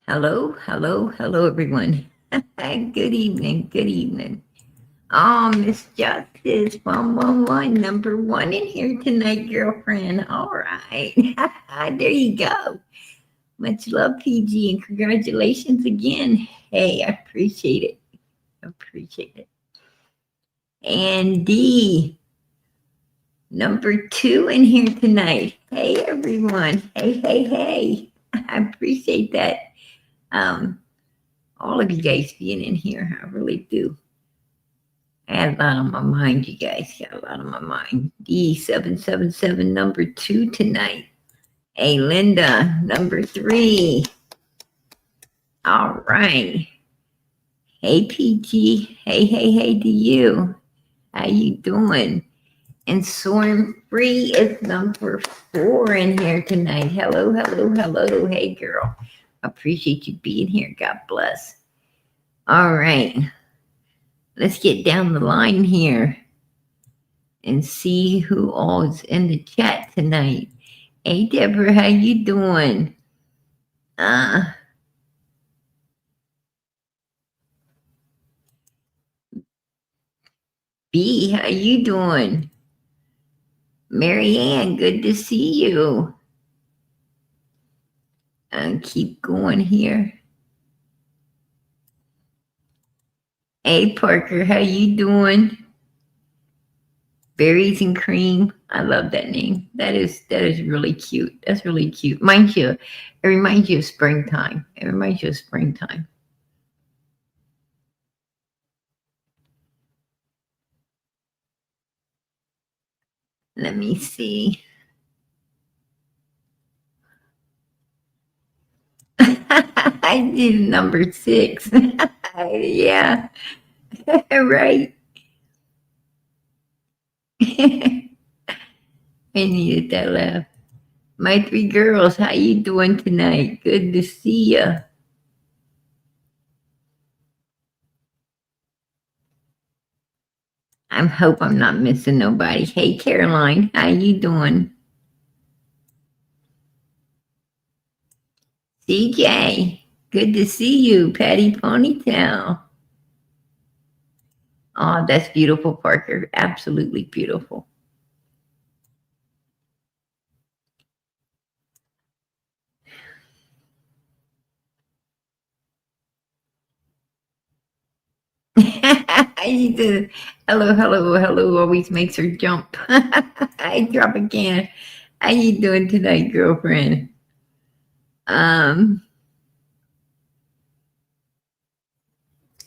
Hello, hello, hello, everyone. Good evening, good evening. Oh, Miss Justice, 111, number one in here tonight, girlfriend. All right. There you go. Much love, PG, and congratulations again. Hey, I appreciate it. Appreciate it. And D, number two in here tonight. Hey, everyone. Hey, hey, hey. I appreciate that. Um, all of you guys being in here. I really do. I had a lot on my mind, you guys. Got a lot on my mind. D777, number two tonight. Hey, Linda, number three. All right. Hey, PG. Hey, hey, hey to you. How you doing? And Soaring Free is number four in here tonight. Hello, hello, hello. Hey, girl. Appreciate you being here. God bless. All right. Let's get down the line here and see who all is in the chat tonight. Hey, Deborah, how you doing? Uh, B, how you doing? Marianne, good to see you. Keep going here. Hey, Parker, how you doing? Berries and cream. I love that name. That is really cute. That's really cute. It reminds you of springtime. It reminds you of springtime. Let me see. I did number six. Yeah, right. I needed that laugh. My three girls, how you doing tonight? Good to see ya. I hope I'm not missing nobody. Hey, Caroline, how you doing? CJ, good to see you. Patty Ponytail. Oh, that's beautiful, Parker. Absolutely beautiful. I do. Hello, hello, hello. Always makes her jump. I drop again. How you doing tonight, girlfriend? Um,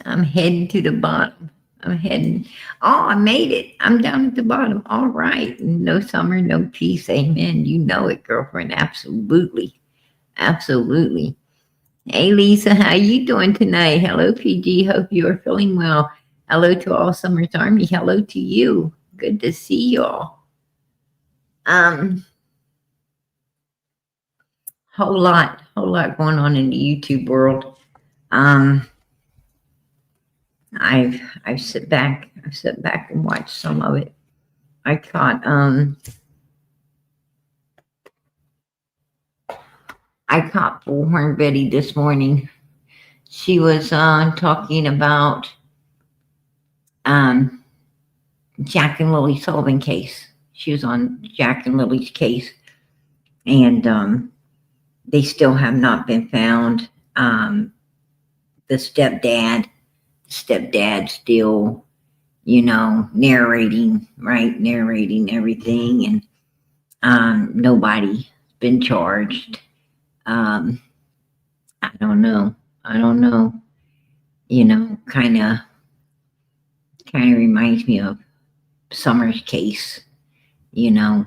I'm heading to the bottom. I'm heading. Oh, I made it. I'm down at the bottom. All right. No summer, no peace. Amen. You know it, girlfriend. Absolutely. Absolutely. Hey, Lisa, how you doing tonight? Hello, PG. Hope you are feeling well. Hello to all Summer's Army. Hello to you. Good to see y'all. Um, whole lot going on in the YouTube world. Um, I've sat back and watched some of it. I caught Bullhorn Betty this morning. She was talking about um, Jack and Lily Sullivan case. She was on Jack and Lily's case, and they still have not been found. The stepdad still, narrating, right? Narrating everything, and nobody's been charged. Um, I don't know. I don't know. Kind of reminds me of Summer's case. You know,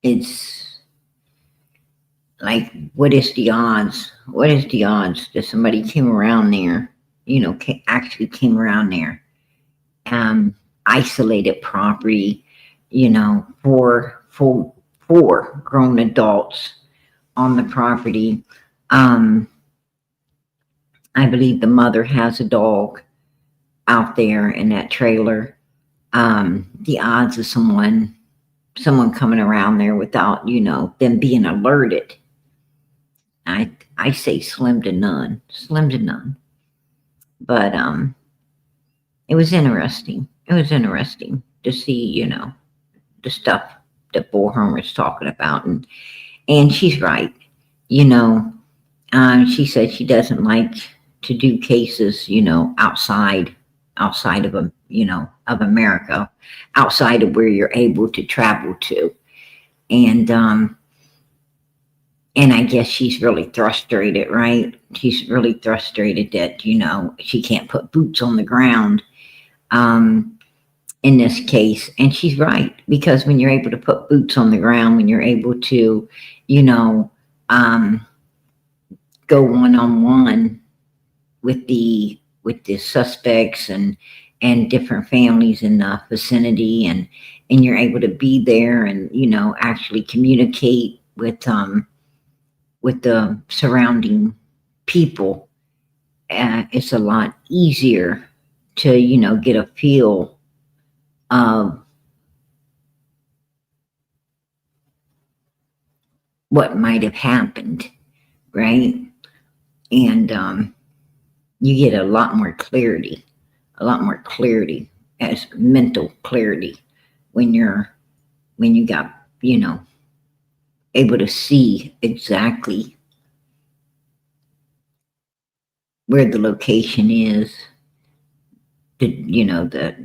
it's like, what is the odds? What is the odds that somebody came around there? Actually came around there, isolated property. Four grown adults on the property. Um, I believe the mother has a dog out there in that trailer. The odds of someone someone coming around there without, them being alerted. I say slim to none, slim to none. But it was interesting. It was interesting to see, the stuff that Bullhorn was talking about, and she's right. You know, she said she doesn't like to do cases, outside of of America, outside of where you're able to travel to, and I guess she's really frustrated, right? She's really frustrated that she can't put boots on the ground in this case, and she's right, because when you're able to put boots on the ground, when you're able to, you know, um, go one on one with the suspects and different families in the vicinity, and you're able to be there and actually communicate with the surrounding people, it's a lot easier to get a feel of what might have happened, right? And you get a lot more clarity, as mental clarity when you got able to see exactly where the location is, the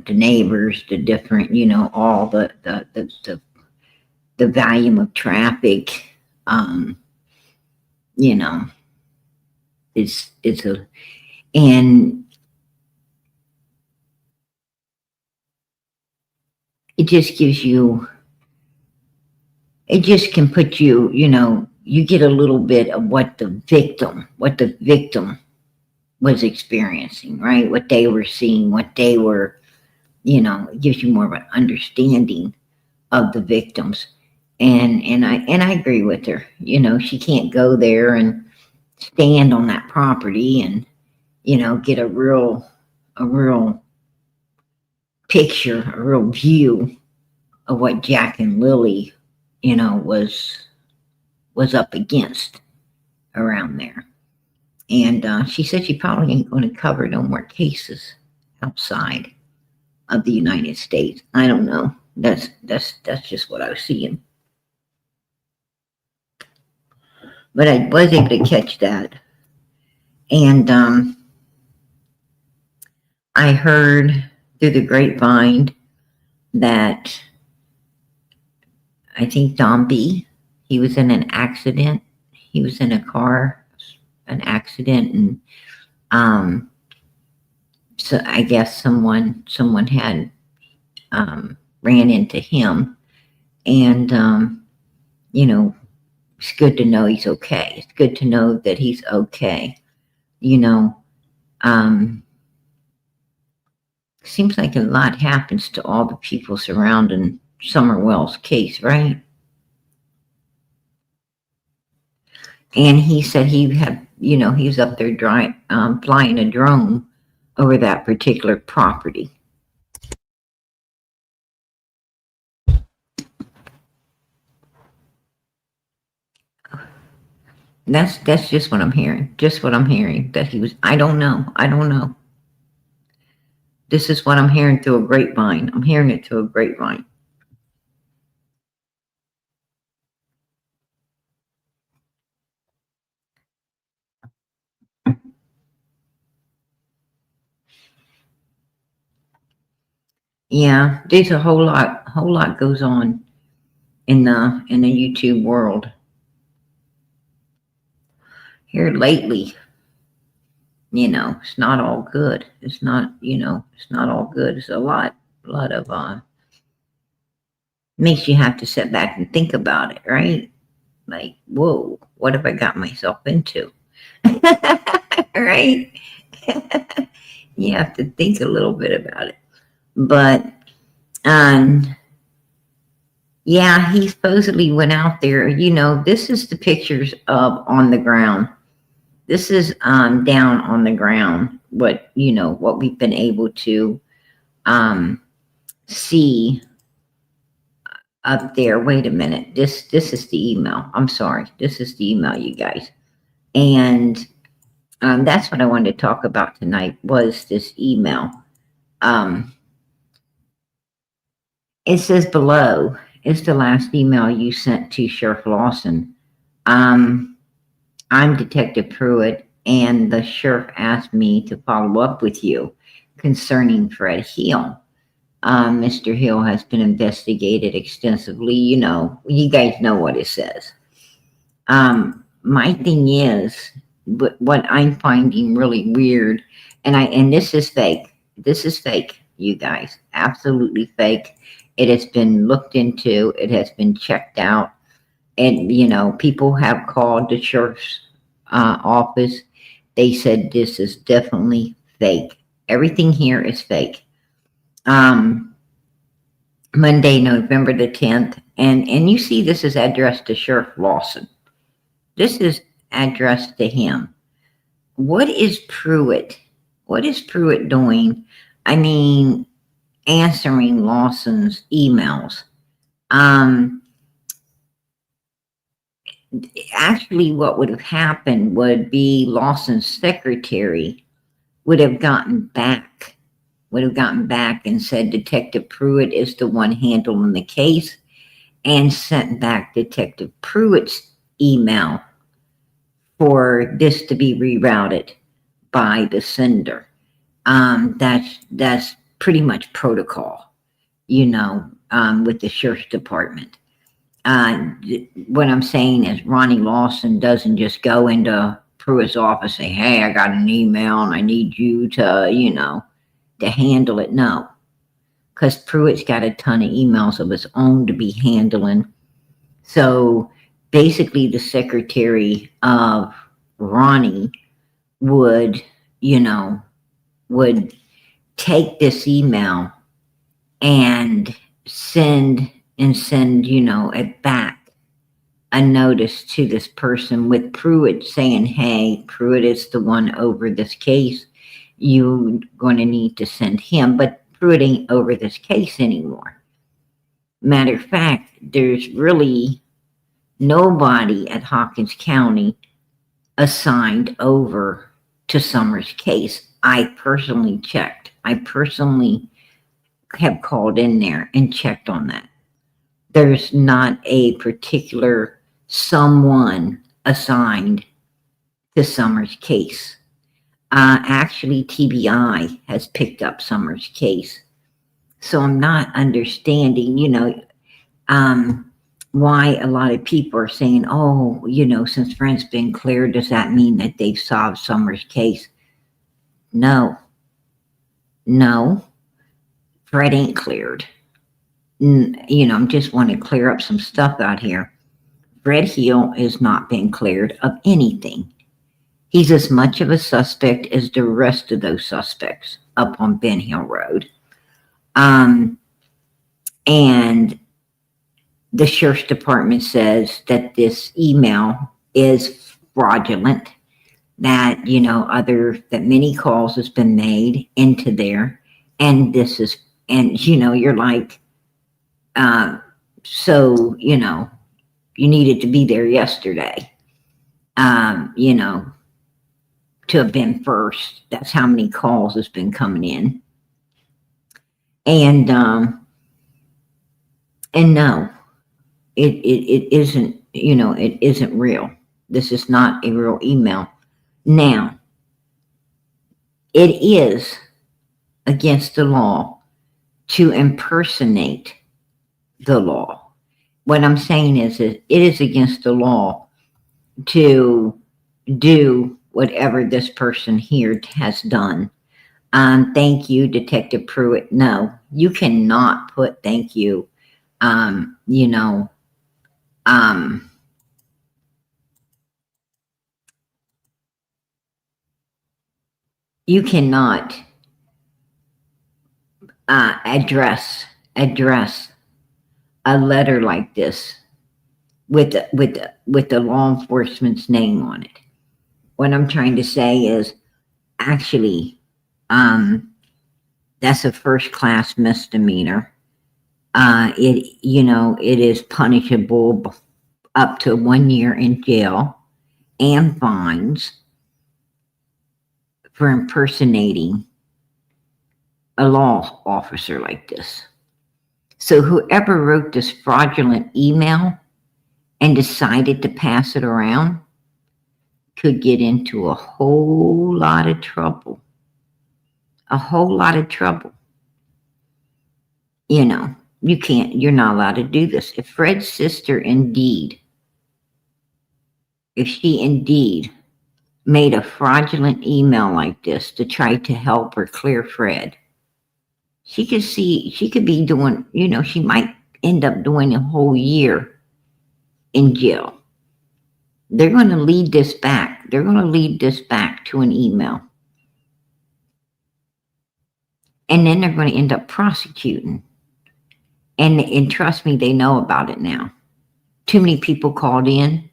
neighbors, the different, all the volume of traffic, um, you know, it's a, and it just gives you, it just can put you, you get a little bit of what the victim was experiencing, right? What they were seeing, what they were, it gives you more of an understanding of the victims. And I agree with her. She can't go there and stand on that property and, get a real picture, a real view of what Jack and Lily, was up against around there. And she said she probably ain't going to cover no more cases outside of the United States. I don't know. That's just what I was seeing. But I was able to catch that. And I heard through the grapevine that I think Don B, he was in an accident. He was in a car, an accident, and so I guess someone had ran into him, and it's good to know he's okay. It's good to know that he's okay. Seems like a lot happens to all the people surrounding Summerwell's case, right? And he said he had, he was up there flying a drone over that particular property. That's just what I'm hearing. Just what I'm hearing. That he was. I don't know. This is what I'm hearing through a grapevine. I'm hearing it through a grapevine. Yeah, there's a whole lot goes on in the YouTube world here lately. It's not all good. It's not all good. It's a lot of makes you have to sit back and think about it, right? Like, whoa, what have I got myself into? Right? You have to think a little bit about it. But yeah, he supposedly went out there. This is the pictures of on the ground. This is down on the ground. What we've been able to see up there. Wait a minute. This is the email. I'm sorry. This is the email, you guys. And that's what I wanted to talk about tonight was this email. It says below is the last email you sent to Sheriff Lawson. I'm Detective Pruitt, and the sheriff asked me to follow up with you concerning Fred Hill. Mr. Hill has been investigated extensively. You guys know what it says. My thing is, what I'm finding really weird, and this is fake. This is fake, you guys. Absolutely fake. It has been looked into. It has been checked out. And, people have called the sheriff's office. They said this is definitely fake. Everything here is fake. Monday, November the 10th. And you see this is addressed to Sheriff Lawson. This is addressed to him. What is Pruitt? What is Pruitt doing? I mean, answering Lawson's emails. Actually, what would have happened would be Lawson's secretary would have gotten back and said Detective Pruitt is the one handling the case, and sent back Detective Pruitt's email for this to be rerouted by the sender. That's pretty much protocol, with the sheriff's department. What I'm saying is Ronnie Lawson doesn't just go into Pruitt's office and say, hey, I got an email and I need you to, to handle it. No, because Pruitt's got a ton of emails of his own to be handling. So basically the secretary of Ronnie would take this email and send it back, a notice to this person with Pruitt saying, hey, Pruitt is the one over this case. You're going to need to send him. But Pruitt ain't over this case anymore. Matter of fact, there's really nobody at Hawkins County assigned over to Summers' case. I personally checked. I personally have called in there and checked on that. There's not a particular someone assigned to Summers' case. Actually, TBI has picked up Summers' case. So I'm not understanding, why a lot of people are saying, oh, since Fred's been cleared, does that mean that they've solved Summers' case? No. Fred ain't cleared. I just want to clear up some stuff out here. Fred Hill has not been cleared of anything. He's as much of a suspect as the rest of those suspects up on Ben Hill Road. And the sheriff's department says that this email is fraudulent, that, that many calls has been made into there. And you're like, so, you needed to be there yesterday, to have been first. That's how many calls has been coming in. And no, it isn't, it isn't real. This is not a real email. Now, it is against the law to impersonate the law. What I'm saying is that it is against the law to do whatever this person here has done. Thank you, Detective Pruitt. No, you cannot put thank you. You cannot address a letter like this with the law enforcement's name on it. What I'm trying to say is, actually, that's a first-class misdemeanor. It is punishable up to 1 year in jail and fines for impersonating a law officer like this. So whoever wrote this fraudulent email and decided to pass it around could get into a whole lot of trouble. A whole lot of trouble. You're not allowed to do this. If Fred's sister if she indeed made a fraudulent email like this to try to help or clear Fred, she could be doing, she might end up doing a whole year in jail. They're going to lead this back. They're going to lead this back to an email. And then they're going to end up prosecuting. And trust me, they know about it now. Too many people called in,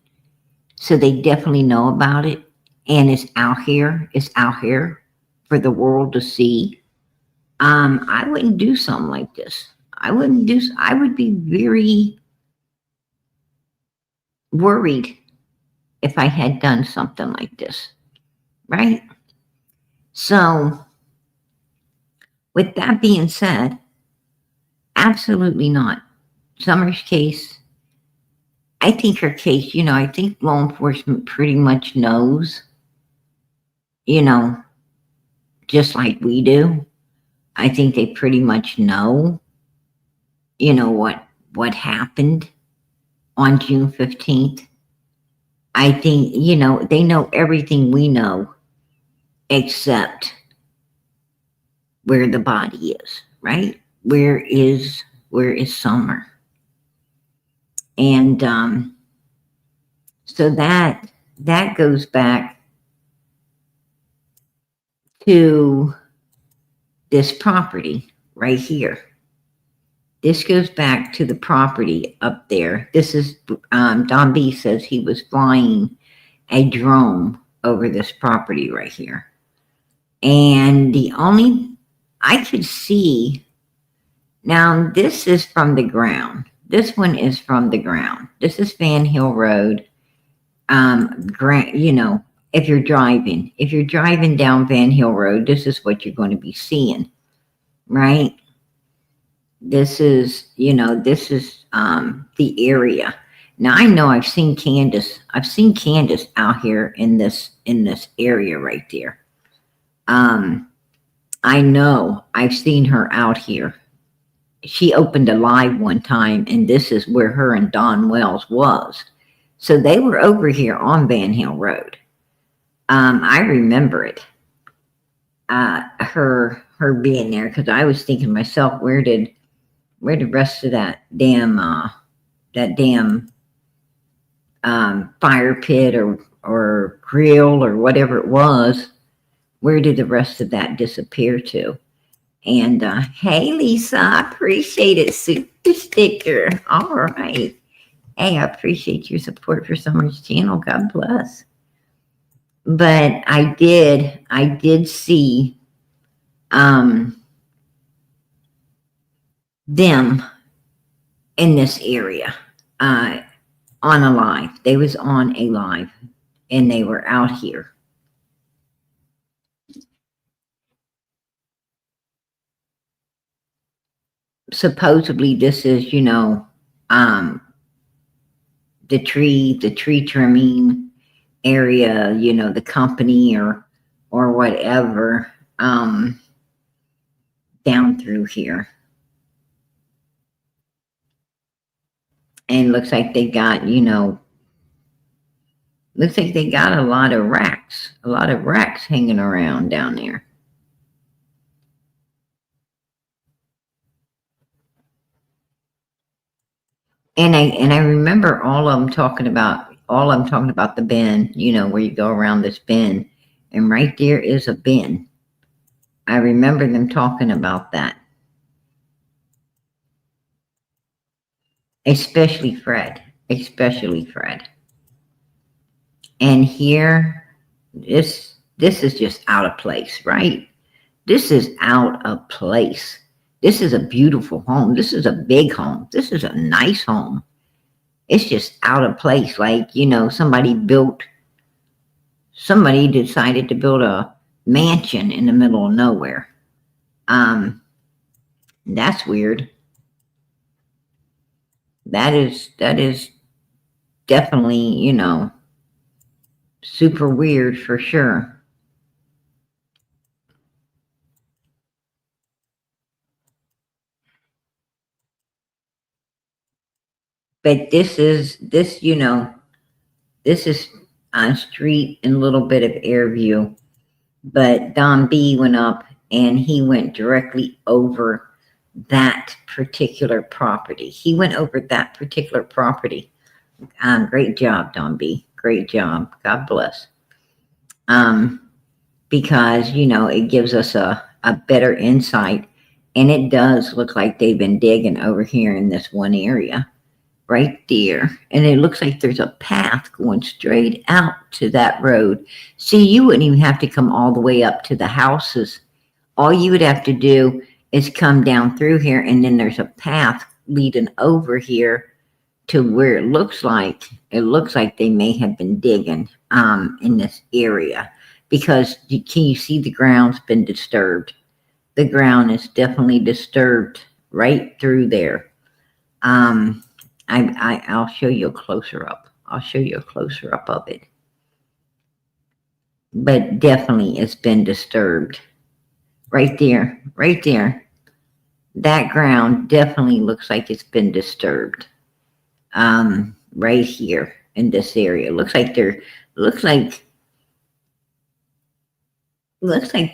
so they definitely know about it. And it's out here. It's out here for the world to see. I wouldn't do something like this. I would be very worried if I had done something like this, right? So, with that being said, absolutely not. Summer's case, I think her case, I think law enforcement pretty much knows, just like we do. I think they pretty much know, what happened on June 15th. I think, they know everything we know except where the body is, right? Where is Summer? And so that goes back to this property right here. This goes back to the property up there. This is, Don B says he was flying a drone over this property right here. And I could see, now this is from the ground. This one is from the ground. This is Van Hill Road. If you're driving down Van Hill Road, this is what you're going to be seeing, right? This is the area. Now I know I've seen Candace out here in this area right there. I know I've seen her out here. She opened a live one time, and this is where her and Don Wells was. So they were over here on Van Hill Road. I remember it. Her being there, because I was thinking to myself, where the rest of that damn fire pit or grill or whatever it was, where did the rest of that disappear to? And hey, Lisa, I appreciate it. Super sticker. All right. Hey, I appreciate your support for Summer's channel. God bless. But I did see them in this area on a live. They was on a live, and they were out here. Supposedly this is, the tree trimming area, the company or whatever, down through here. And looks like they got, a lot of racks hanging around down there. And I remember all of them talking about the bin, where you go around this bin, and right there is a bin. I remember them talking about that. Especially Fred. And here, this is just out of place, right? This is out of place. This is a beautiful home. This is a big home. This is a nice home. It's just out of place. Like, somebody decided to build a mansion in the middle of nowhere. That's weird. That is definitely, super weird for sure. But this is on street and a little bit of air view. But Don B went up and he went directly over that particular property. He went over that particular property. Great job, Don B. Great job. God bless. Because, it gives us a better insight. And it does look like they've been digging over here in this one area right there. And it looks like there's a path going straight out to that road. See, you wouldn't even have to come all the way up to the houses. All you would have to do is come down through here, and then there's a path leading over here to where it looks like they may have been digging in this area, because can you see the ground's been disturbed? The ground is definitely disturbed right through there. I'll show you a closer up. I'll show you a closer up of it. But definitely it's been disturbed. Right there, right there. That ground definitely looks like it's been disturbed. Right here in this area. Looks like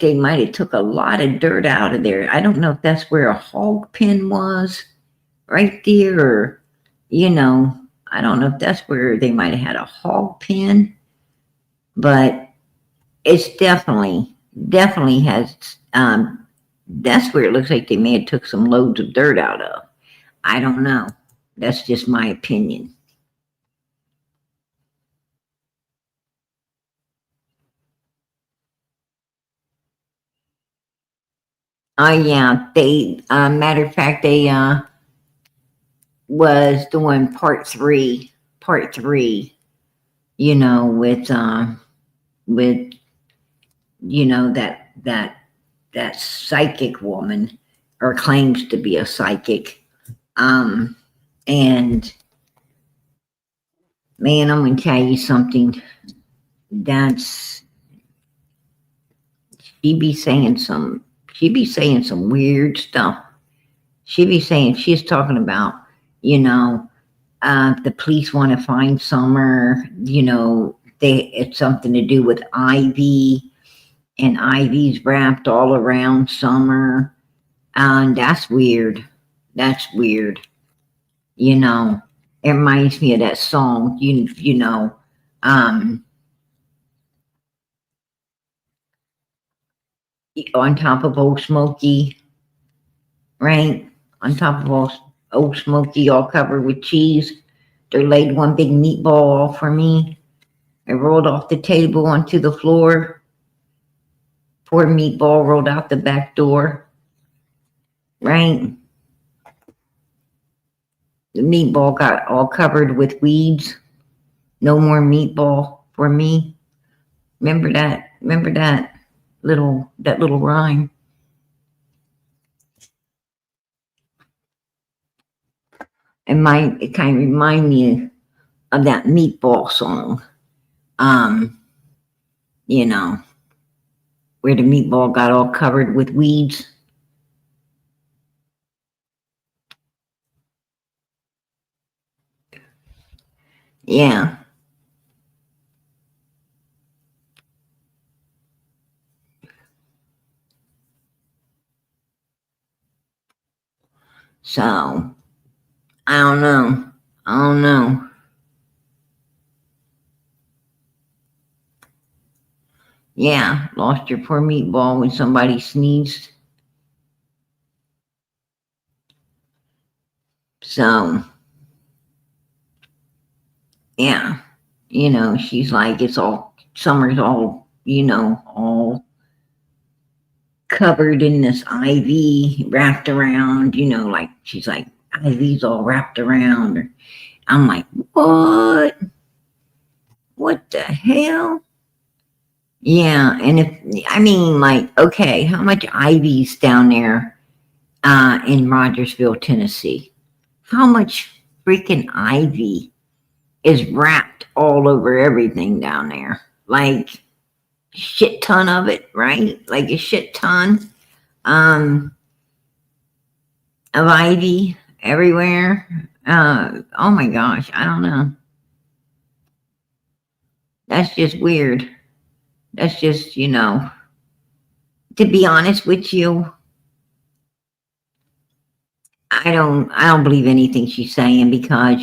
they might have took a lot of dirt out of there. I don't know if that's where a hog pen was right there, or I don't know if that's where they might have had a hog pen, but it's definitely has, that's where it looks like they may have took some loads of dirt out of. I don't know. That's just my opinion. Yeah, they, matter of fact, they, was doing part three, with, that psychic woman, or claims to be a psychic. And man, I'm going to tell you something. That's, she be saying some weird stuff. She's talking about, the police want to find Summer, it's something to do with Ivy, and Ivy's wrapped all around Summer. And that's weird. That's weird. It reminds me of that song, on top of Old Smoky, right? On top of Old Smoky, all covered with cheese. They laid one big meatball for me. I rolled off the table onto the floor. Poor meatball rolled out the back door, right? The meatball got all covered with weeds. No more meatball for me. Remember that? Remember that little rhyme? It kind of remind me of that meatball song. You know, where the meatball got all covered with weeds. Yeah. So, I don't know. I don't know. Yeah, lost your poor meatball when somebody sneezed. So, yeah, she's like, it's all, Summer's all, all covered in this ivy wrapped around, like she's like, ivy's all wrapped around her. I'm like, what? What the hell? Yeah, and like, okay, how much ivy's down there in Rogersville, Tennessee? How much freaking ivy is wrapped all over everything down there? Like shit ton of it, right? Like a shit ton um of ivy everywhere. Oh my gosh, I don't know. That's just weird. That's just, to be honest with you, I don't believe anything she's saying because,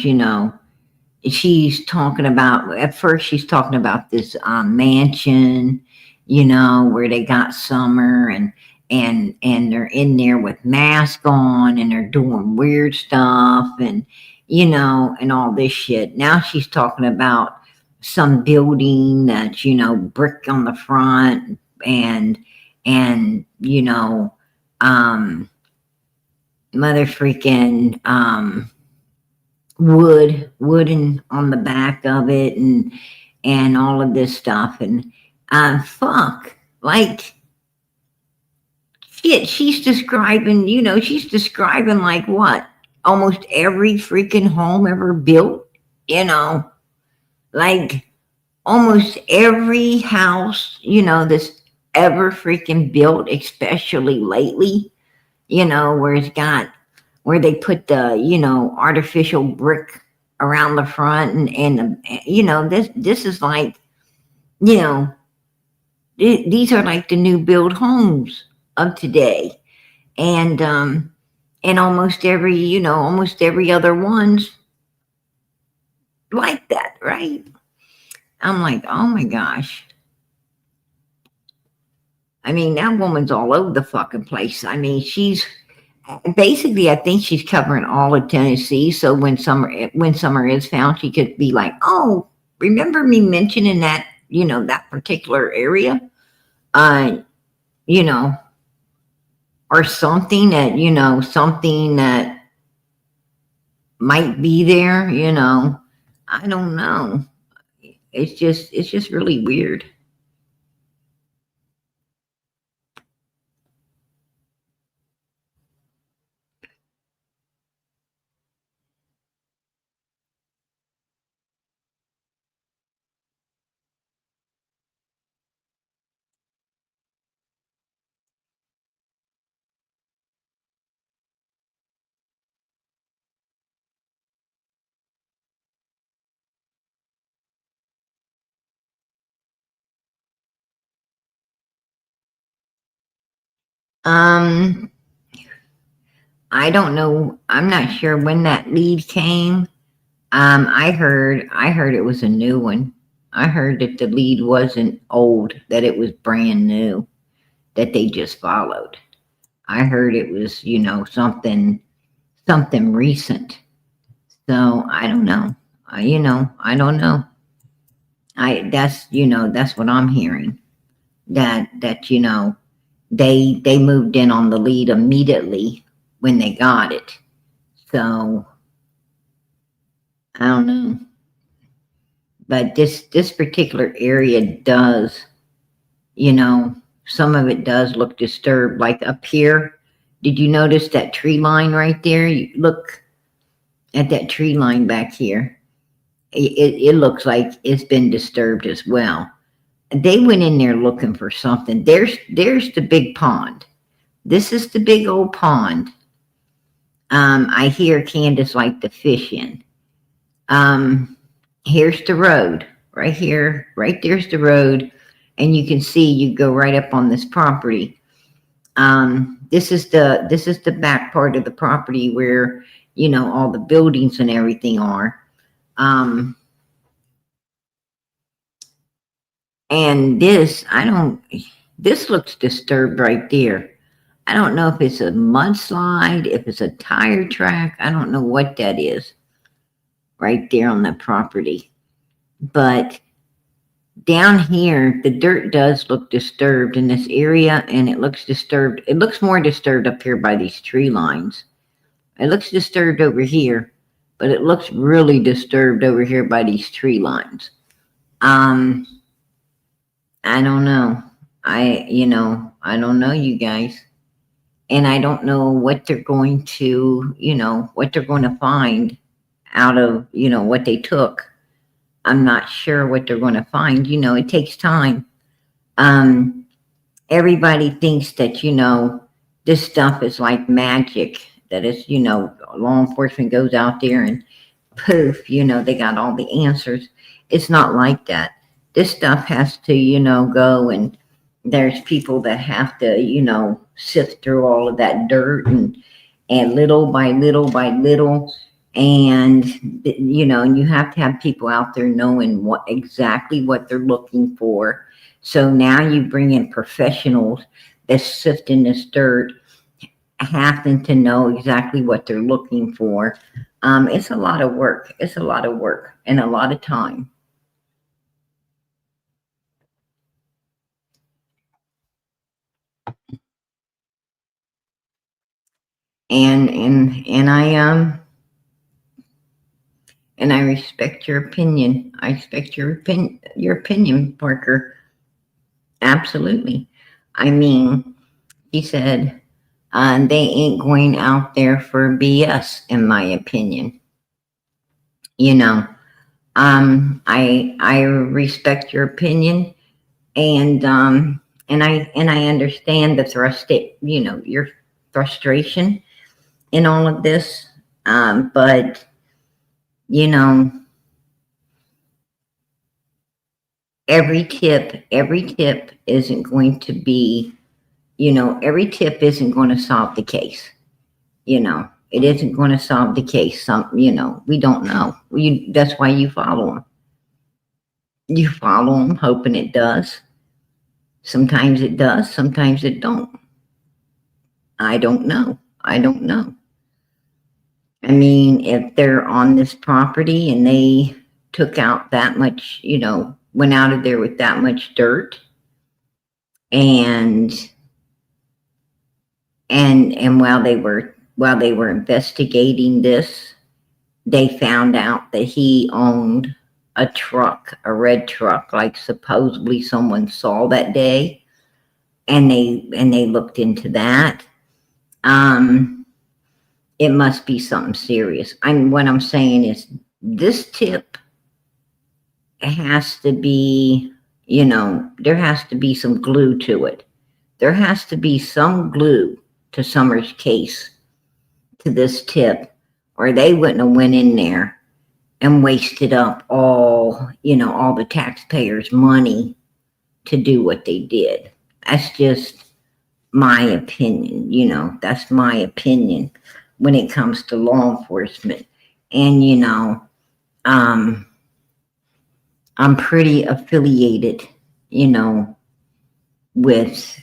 she's talking about, at first she's talking about this mansion, where they got summer and they're in there with masks on and they're doing weird stuff and and all this shit. Now she's talking about some building that's brick on the front and mother freaking wooden on the back of it and all of this stuff and fuck, like shit, she's describing like what, almost every freaking home ever built, like almost every house that's ever freaking built, especially lately, where they put the artificial brick around the front and this is like these are like the new build homes of today and almost every other one's like that, right? I'm like, oh my gosh. I mean, that woman's all over the fucking place. I mean, she's basically, I think she's covering all of Tennessee. So when summer is found, she could be like, "Oh, remember me mentioning that that particular area, uh, you know, or something that might be there." I don't know. It's just really weird. Um, I don't know. I'm not sure when that lead came. I heard it was a new one. I heard that the lead wasn't old, that it was brand new, that they just followed. I heard it was, something recent. So I don't know. I don't know. That's what I'm hearing. That they moved in on the lead immediately when they got it. So I don't know. But this particular area does, some of it does look disturbed. Like up here, did you notice that tree line right there? You look at that tree line back here. It looks like it's been disturbed as well. They went in there looking for something. There's the big pond. This is the big old pond. I hear Candace like to fish in. Here's the road right here. Right there's the road, and you can see you go right up on this property. This is the back part of the property where all the buildings and everything are. And this looks disturbed right there. I don't know if it's a mudslide, if it's a tire track. I don't know what that is right there on the property. But Down here, the dirt does look disturbed in this area, and it looks disturbed. It looks more disturbed up here by these tree lines. It looks disturbed over here, but it looks really disturbed over here by these tree lines. I don't know. I don't know, you guys. And I don't know what they're going to, what they're going to find out of, what they took. I'm not sure what they're going to find. It takes time. Everybody thinks that, this stuff is like magic, that it's, law enforcement goes out there and poof, they got all the answers. It's not like that. This stuff has to, go, and there's people that have to, sift through all of that dirt and little by little by little. And, and you have to have people out there knowing exactly what they're looking for. So now you bring in professionals that's sifting this dirt, having to know exactly what they're looking for. It's a lot of work. It's a lot of work and a lot of time. And I respect your opinion. I respect your opinion, Parker. Absolutely. I mean, he said, they ain't going out there for BS, in my opinion. I respect your opinion, and I understand your frustration in all of this. But every tip isn't going to be, every tip isn't going to solve the case. It isn't going to solve the case. We don't know. That's why you follow them. You follow them hoping it does. Sometimes it does. Sometimes it don't. I don't know. I mean, if they're on this property and they took out that much, went out of there with that much dirt, and while they were investigating this, they found out that he owned a truck, a red truck, like supposedly someone saw that day, and they looked into that. It must be something serious. What I'm saying is, this tip has to be, there has to be some glue to it. There has to be some glue to Summers' case, to this tip, or they wouldn't have went in there and wasted up all the taxpayers' money to do what they did. That's just my opinion. That's my opinion when it comes to law enforcement. And I'm pretty affiliated, with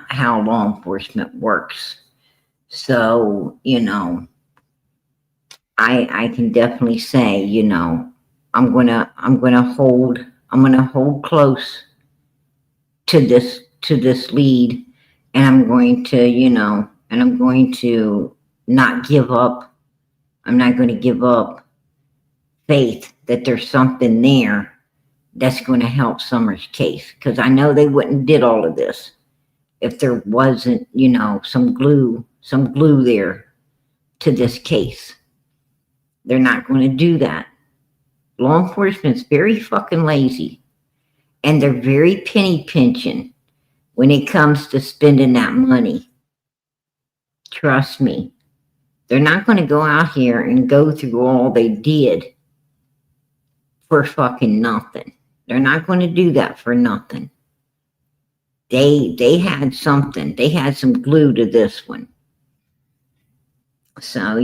how law enforcement works. So, I can definitely say, I'm gonna hold close to this lead, and I'm going to not give up. I'm not going to give up faith that there's something there that's going to help Summers' case, because I know they wouldn't did all of this if there wasn't, some glue there to this case. They're not going to do that. Law enforcement's very fucking lazy, and they're very penny pinching when it comes to spending that money. Trust me. They're not going to go out here and go through all they did for fucking nothing. They're not going to do that for nothing. They had something. They had some glue to this one. So,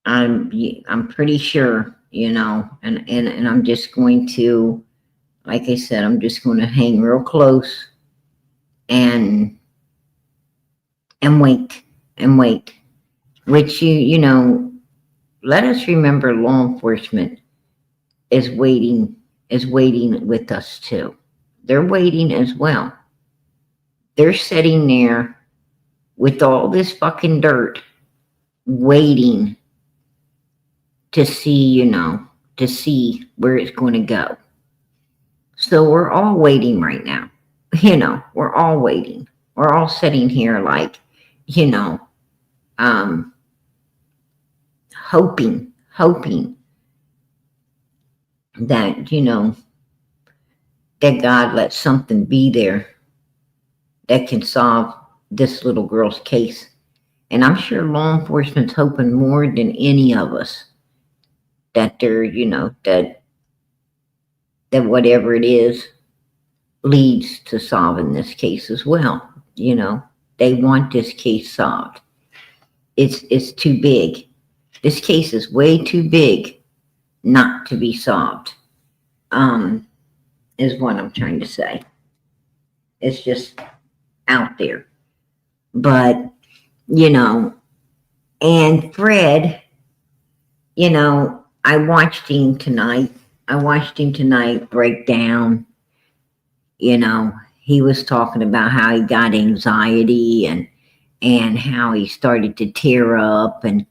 I'm pretty sure, and I'm just going to, like I said, I'm just going to hang real close and wait. Which let us remember, law enforcement is waiting with us too. They're waiting as well. They're sitting there with all this fucking dirt, waiting to see, to see where it's going to go. So we're all waiting right now. We're all waiting. We're all sitting here like, you know, um, hoping that, that God lets something be there that can solve this little girl's case. And I'm sure law enforcement's hoping more than any of us that they're, that whatever it is leads to solving this case as well. They want this case solved. It's too big. This case is way too big not to be solved. Is what I'm trying to say. It's just out there. But, and Fred, I watched him tonight. Break down. He was talking about how he got anxiety and how he started to tear up and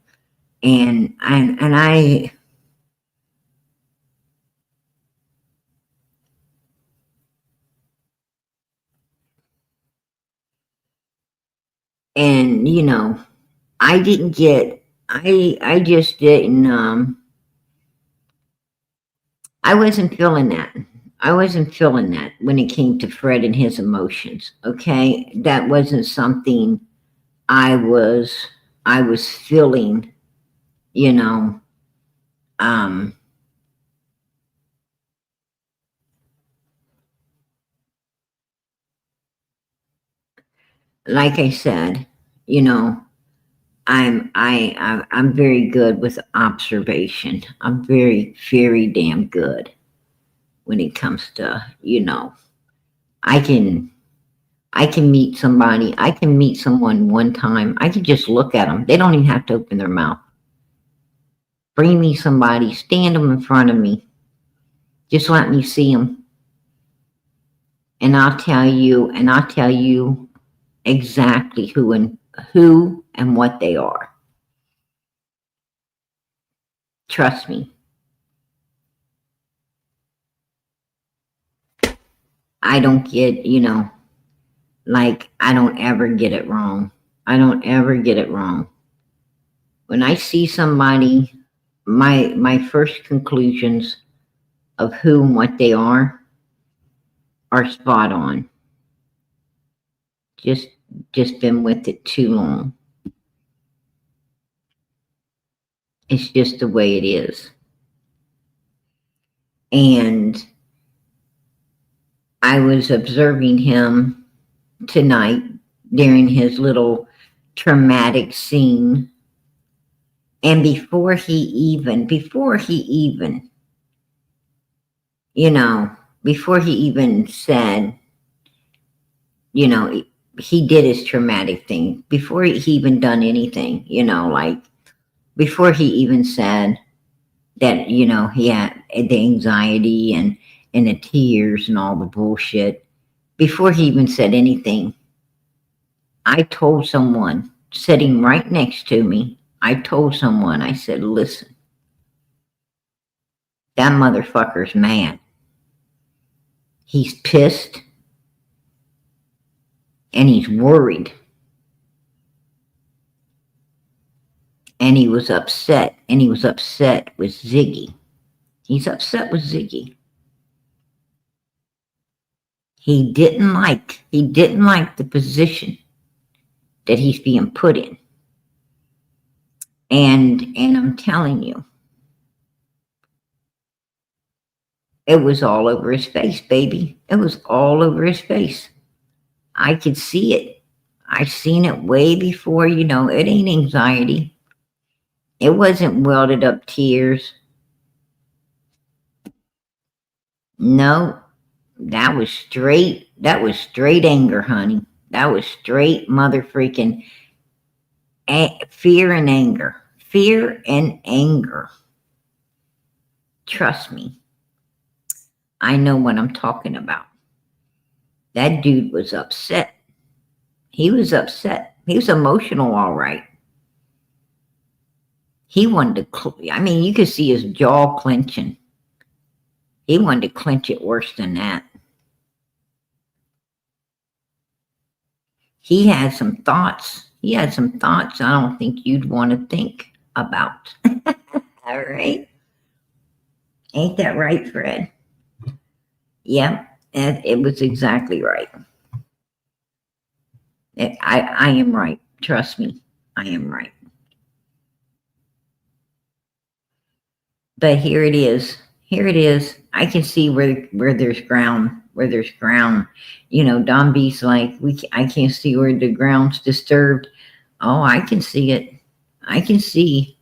I I didn't get I just didn't I wasn't feeling that. I wasn't feeling that when it came to Fred and his emotions. Okay. That wasn't something I was feeling, you know. Um like I said, you know, I'm very good with observation. I'm very, very damn good when it comes to, I can meet somebody. I can meet someone one time. I can just look at them. They don't even have to open their mouth. Bring me somebody, stand them in front of me. Just let me see them. And I'll tell you exactly who and what they are. Trust me. I don't get, like I don't ever get it wrong. I don't ever get it wrong. When I see somebody, my first conclusions of who and what they are spot on. Just been with it too long. It's just the way it is. And I was observing him tonight during his little traumatic scene. And before he even, said, he did his traumatic thing, before he even done anything, like before he even said that, he had the anxiety and the tears and all the bullshit, before he even said anything, I told someone sitting right next to me, I said, listen, that motherfucker's mad. He's pissed and he's worried. And he was upset with Ziggy. He's upset with Ziggy. He didn't like the position that he's being put in. And I'm telling you, it was all over his face, baby. It was all over his face. I could see it. I've seen it way before, it ain't anxiety. It wasn't welded up tears. No, that was straight anger, honey. That was straight mother freaking fear and anger. Fear and anger. Trust me. I know what I'm talking about. That dude was upset. He was upset. He was emotional, all right. He wanted to, I mean, you could see his jaw clenching. He wanted to clench it worse than that. He had some thoughts. He had some thoughts I don't think you'd want to think about. All right. Ain't that right, Fred? Yep. And it was exactly right. I am right. Trust me. I am right. But here it is. Here it is. I can see where there's ground. Where there's ground. You know, Don B's like, I can't see where the ground's disturbed. Oh, I can see it. I can see.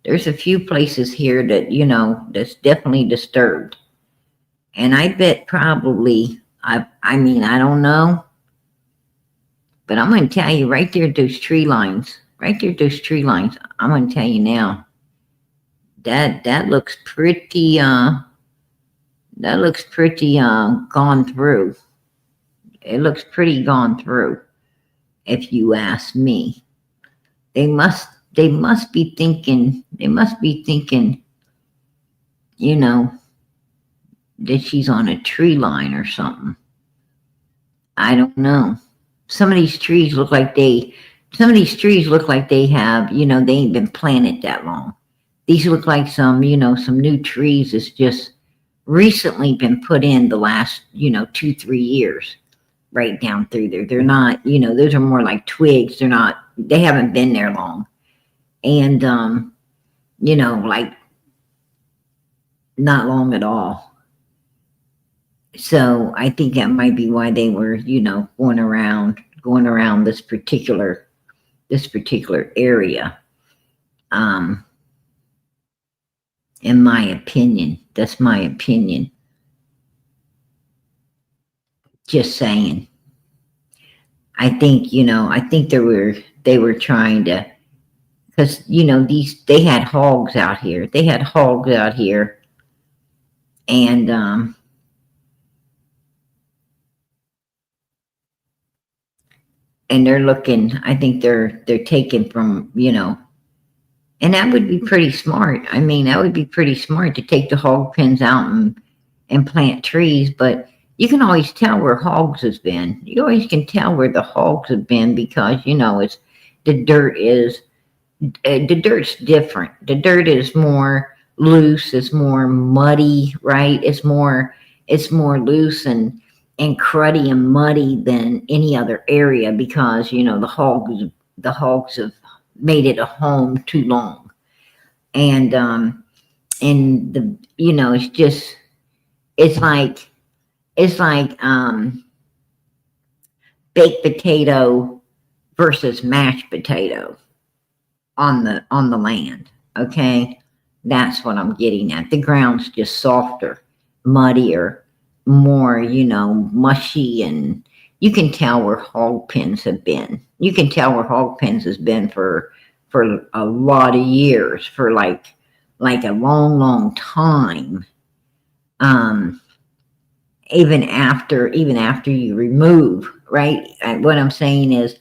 There's a few places here that, you know, that's definitely disturbed. And I bet probably, I mean, I don't know. But I'm going to tell you right there, those tree lines. Right there, those tree lines. I'm going to tell you now. That looks pretty gone through. It looks pretty gone through, if you ask me. They must be thinking, you know, that she's on a tree line or something. I don't know. Some of these trees look like they have, you know, they ain't been planted that long. These look like some, you know, some new trees that's just recently been put in the last, you know, 2-3 years right down through there. They're not, you know, those are more like twigs. They haven't been there long. And, you know, like not long at all. So I think that might be why they were, you know, going around this particular area. In my opinion, that's my opinion. Just saying. I think, you know, they were trying to, because, you know, they had hogs out here. And, and they're looking, I think they're taken from, you know, and that would be pretty smart. I mean, that would be pretty smart to take the hog pens out and plant trees, but you can always tell where hogs has been. You always can tell where the hogs have been because, you know, the dirt's different. The dirt is more loose, it's more muddy, right? It's more loose and cruddy and muddy than any other area because, you know, the hogs have made it a home too long. And the, you know, it's like baked potato versus mashed potato on the land. Okay. That's what I'm getting at. The ground's just softer, muddier, more, you know, mushy, and you can tell where hog pens have been. You can tell where hog pens has been for a lot of years, for like a long time. Even after you remove, right? What I'm saying is,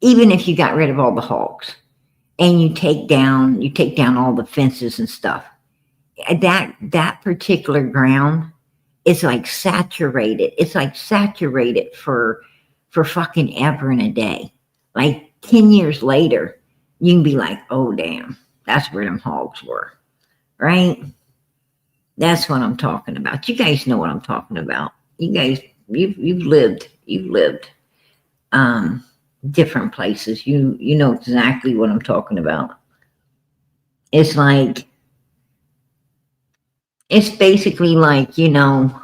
even if you got rid of all the hogs and you take down all the fences and stuff, that particular ground is like saturated. It's like saturated for fucking ever and a day. Like 10 years later, you can be like, oh damn, that's where them hogs were. Right? That's what I'm talking about. You guys know what I'm talking about. You guys, you've lived different places. You know exactly what I'm talking about. It's basically like, you know,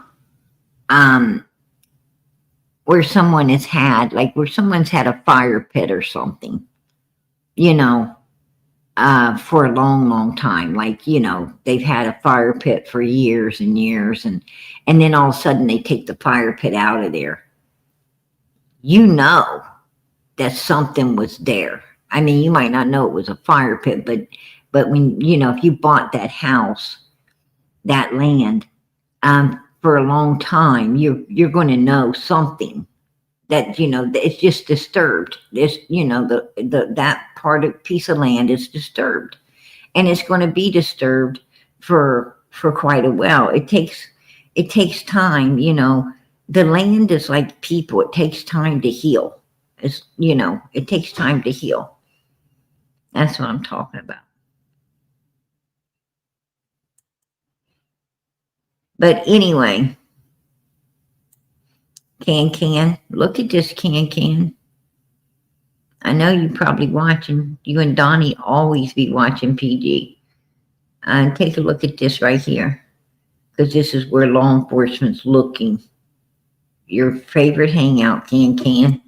where someone's had a fire pit or something, you know, for a long time. Like, you know, they've had a fire pit for years and years, and then all of a sudden they take the fire pit out of there. You know that something was there. I mean, you might not know it was a fire pit, but when, you know, if you bought that house that land for a long time, you're going to know something that it's just disturbed. This the that part of piece of land is disturbed, and it's going to be disturbed for quite a while. It takes time. The land is like people. It takes time to heal. It takes time to heal. That's what I'm talking about. But anyway, Can, look at this, Can. I know you probably watching. You and Donnie always be watching PG. And take a look at this right here, because this is where law enforcement's looking. Your favorite hangout, Can.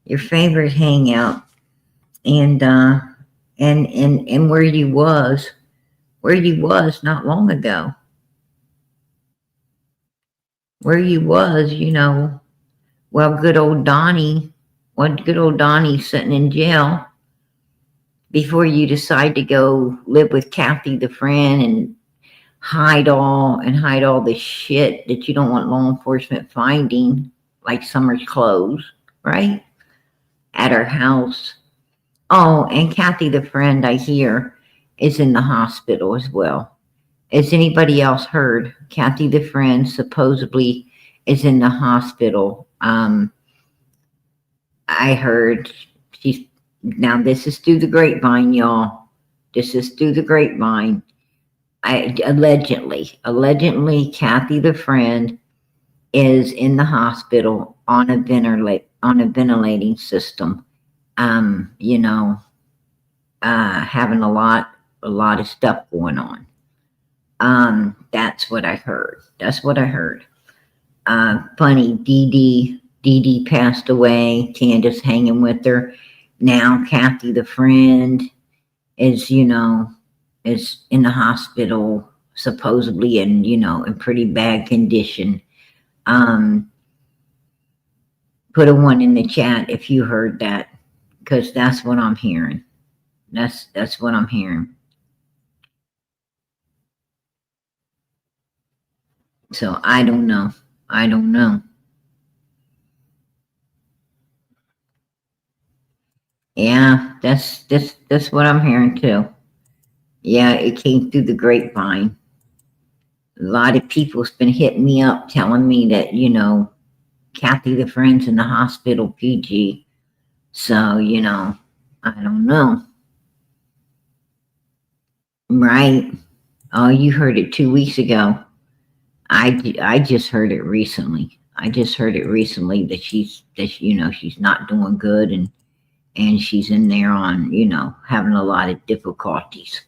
Your favorite hangout, and where you was not long ago. Where you was, well, good old Donnie sitting in jail before you decide to go live with Kathy the friend and hide all the shit that you don't want law enforcement finding, like Summer's clothes, right? At her house. Oh, and Kathy the friend, I hear, is in the hospital as well. Has anybody else heard? Kathy the friend supposedly is in the hospital. I heard now this is through the grapevine, y'all. This is through the grapevine. Allegedly, Kathy the friend is in the hospital on a ventilating system. Having a lot of stuff going on. That's what I heard. Funny, Dee Dee passed away. Candace hanging with her. Now Kathy the friend is in the hospital, supposedly in pretty bad condition. Put a 1 in the chat if you heard that, because that's what I'm hearing. That's what I'm hearing. So I don't know. Yeah, that's what I'm hearing too. Yeah, it came through the grapevine. A lot of people's been hitting me up telling me that, Kathy the friend's in the hospital, PG. So, I don't know. Right. Oh, you heard it 2 weeks ago. I just heard it recently. That she's not doing good, and she's in there on, having a lot of difficulties.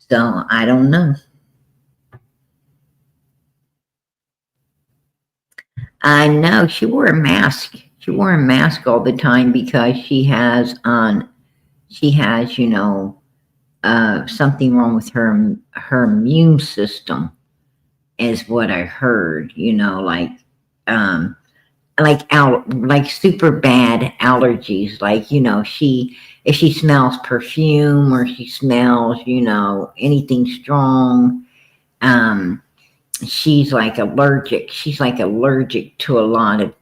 So I don't know. I know she wore a mask. She wore a mask all the time because she has something wrong with her immune system, is what I heard. Like super bad allergies. Like, if she smells perfume, or she smells, anything strong, she's like allergic to a lot of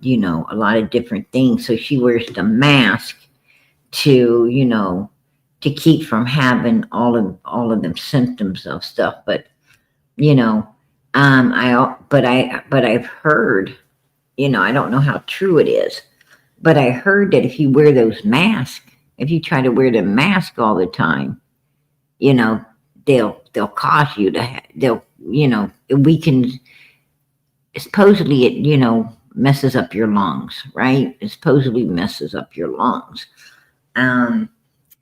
different things. So she wears the mask to keep from having all of them symptoms of stuff. But I've heard, I don't know how true it is, but I heard that if you wear those masks, if you try to wear the mask all the time, they'll cause you to it weakens. Supposedly it messes up your lungs, right? It supposedly messes up your lungs. I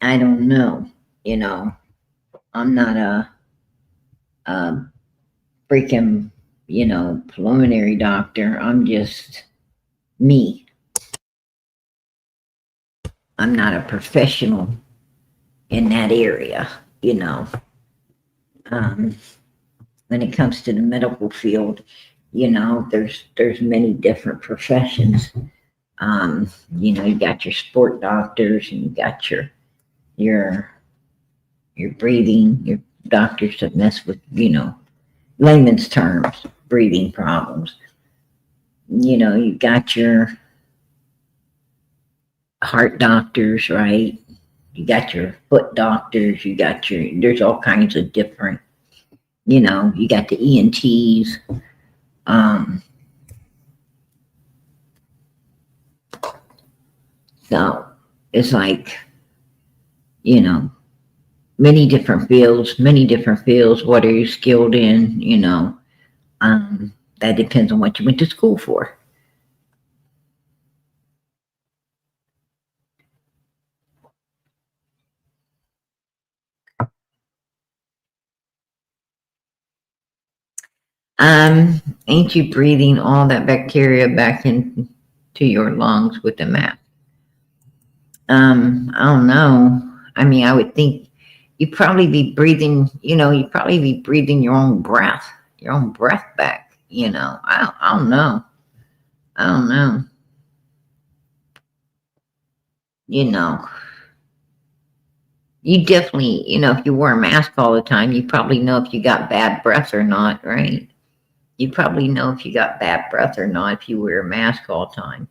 don't know. I'm not a freaking pulmonary doctor. I'm just me. I'm not a professional in that area. When it comes to the medical field, there's many different professions. You got your sport doctors, and you got your breathing, your doctors that mess with, layman's terms, breathing problems. You know, you got your heart doctors, right? You got your foot doctors, there's all kinds of different, you got the ENTs. Um, so it's like, you know, many different fields. What are you skilled in? That depends on what you went to school for. Ain't you breathing all that bacteria back into your lungs with the mask? I don't know. I mean, I would think you'd probably be breathing, you'd probably be breathing your own breath back, I don't know. I don't know. You know, you definitely, if you wear a mask all the time, you probably know if you got bad breath or not, right? You probably know if you got bad breath or not if you wear a mask all the time.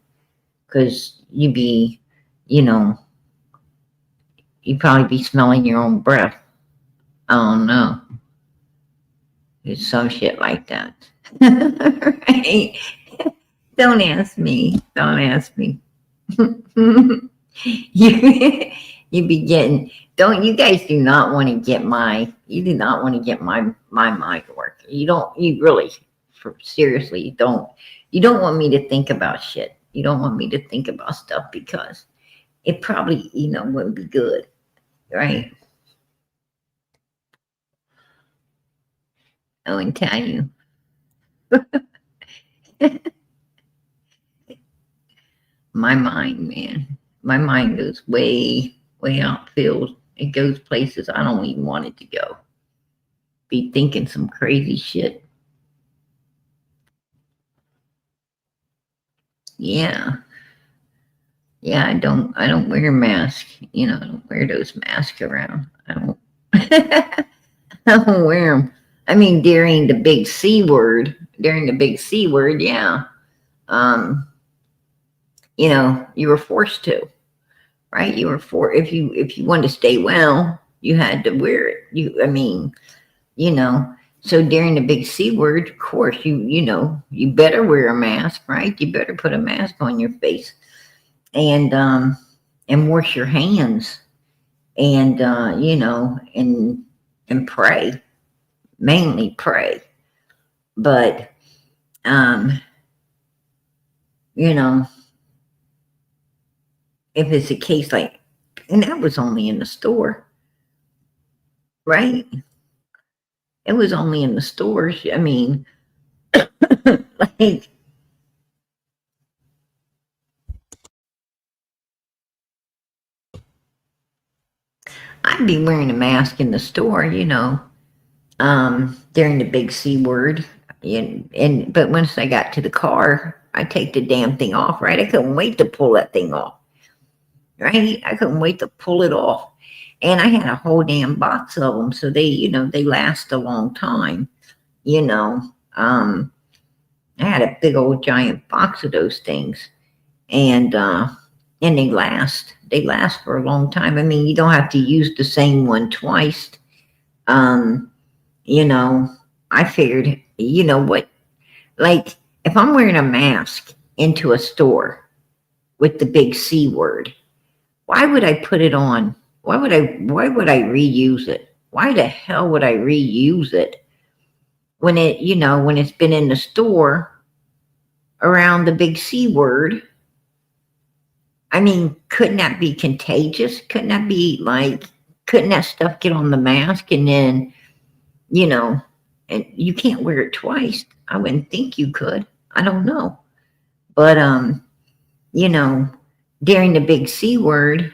Because you know, you'd probably be smelling your own breath. I don't know. It's some shit like that. Right? Don't ask me. Don't ask me. You be getting, don't you guys do not want to get you do not want to get my mind work. You really, seriously, you don't want me to think about shit. You don't want me to think about stuff because it probably, wouldn't be good, right? I wouldn't tell you. My mind, man, my mind goes way, way outfield. It goes places I don't even want it to go. Be thinking some crazy shit. Yeah. Yeah, I don't wear a mask. I don't wear those masks around. I don't I don't wear them. I mean, during the big C word, yeah. Um, you were forced to, right? You were if you wanted to stay well, you had to wear it. You know, so during the big C word, of course, you better wear a mask, right? You better put a mask on your face and wash your hands and and pray, mainly pray. But um, you know, if it's a case like, and that was only in the store, right? It was only in the stores. I mean, like I'd be wearing a mask in the store, during the big C word. But once I got to the car, I take the damn thing off, right? I couldn't wait to pull that thing off, right? I couldn't wait to pull it off. And I had a whole damn box of them. So they last a long time, you know. I had a big old giant box of those things. And, and they last for a long time. I mean, you don't have to use the same one twice. Um, you know, I figured, you know what, like if I'm wearing a mask into a store with the big C word, why would I put it on? Why would I reuse it? Why the hell would I reuse it when it's been in the store around the big C word? I mean, couldn't that be contagious? Couldn't that stuff get on the mask and then, you know, and you can't wear it twice. I wouldn't think you could. I don't know. But you know, during the big C word,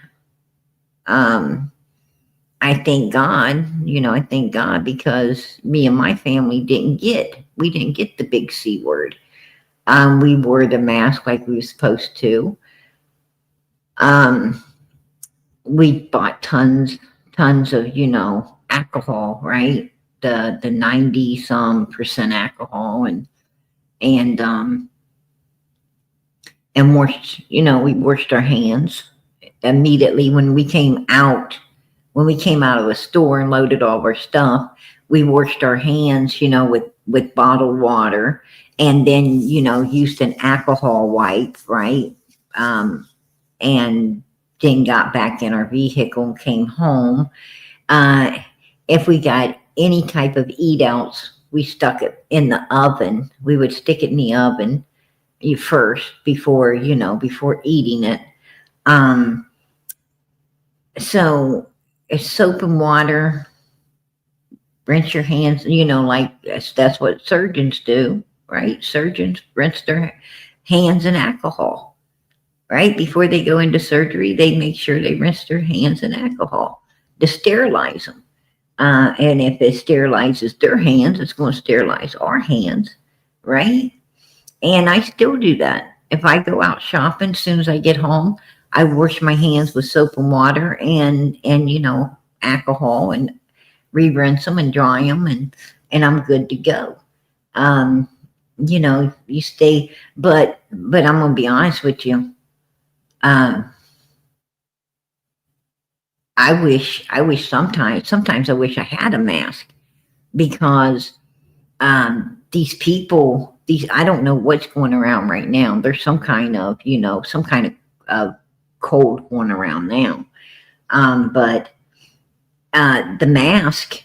um, I thank God because me and my family we didn't get the big C word. We wore the mask like we were supposed to. Um, we bought tons of, alcohol, right? the 90% alcohol, and and washed, we washed our hands immediately when we came out of the store and loaded all of our stuff. We washed our hands, with bottled water, and then, used an alcohol wipe, right? And then got back in our vehicle and came home. Uh, if we got any type of eat outs, we stuck it in the oven. We would stick it in the oven first before eating it. Um, so it's soap and water, rinse your hands, like that's what surgeons do, right? Surgeons rinse their hands in alcohol, right? Before they go into surgery, they make sure they rinse their hands in alcohol to sterilize them. And if it sterilizes their hands, it's going to sterilize our hands, right? And I still do that. If I go out shopping, as soon as I get home, I wash my hands with soap and water and alcohol, and re-rinse them and dry them, and I'm good to go. Um, you stay, but I'm gonna be honest with you. Um, I wish sometimes I wish I had a mask, because these people, I don't know what's going around right now. There's some kind of, cold going around now. But the mask,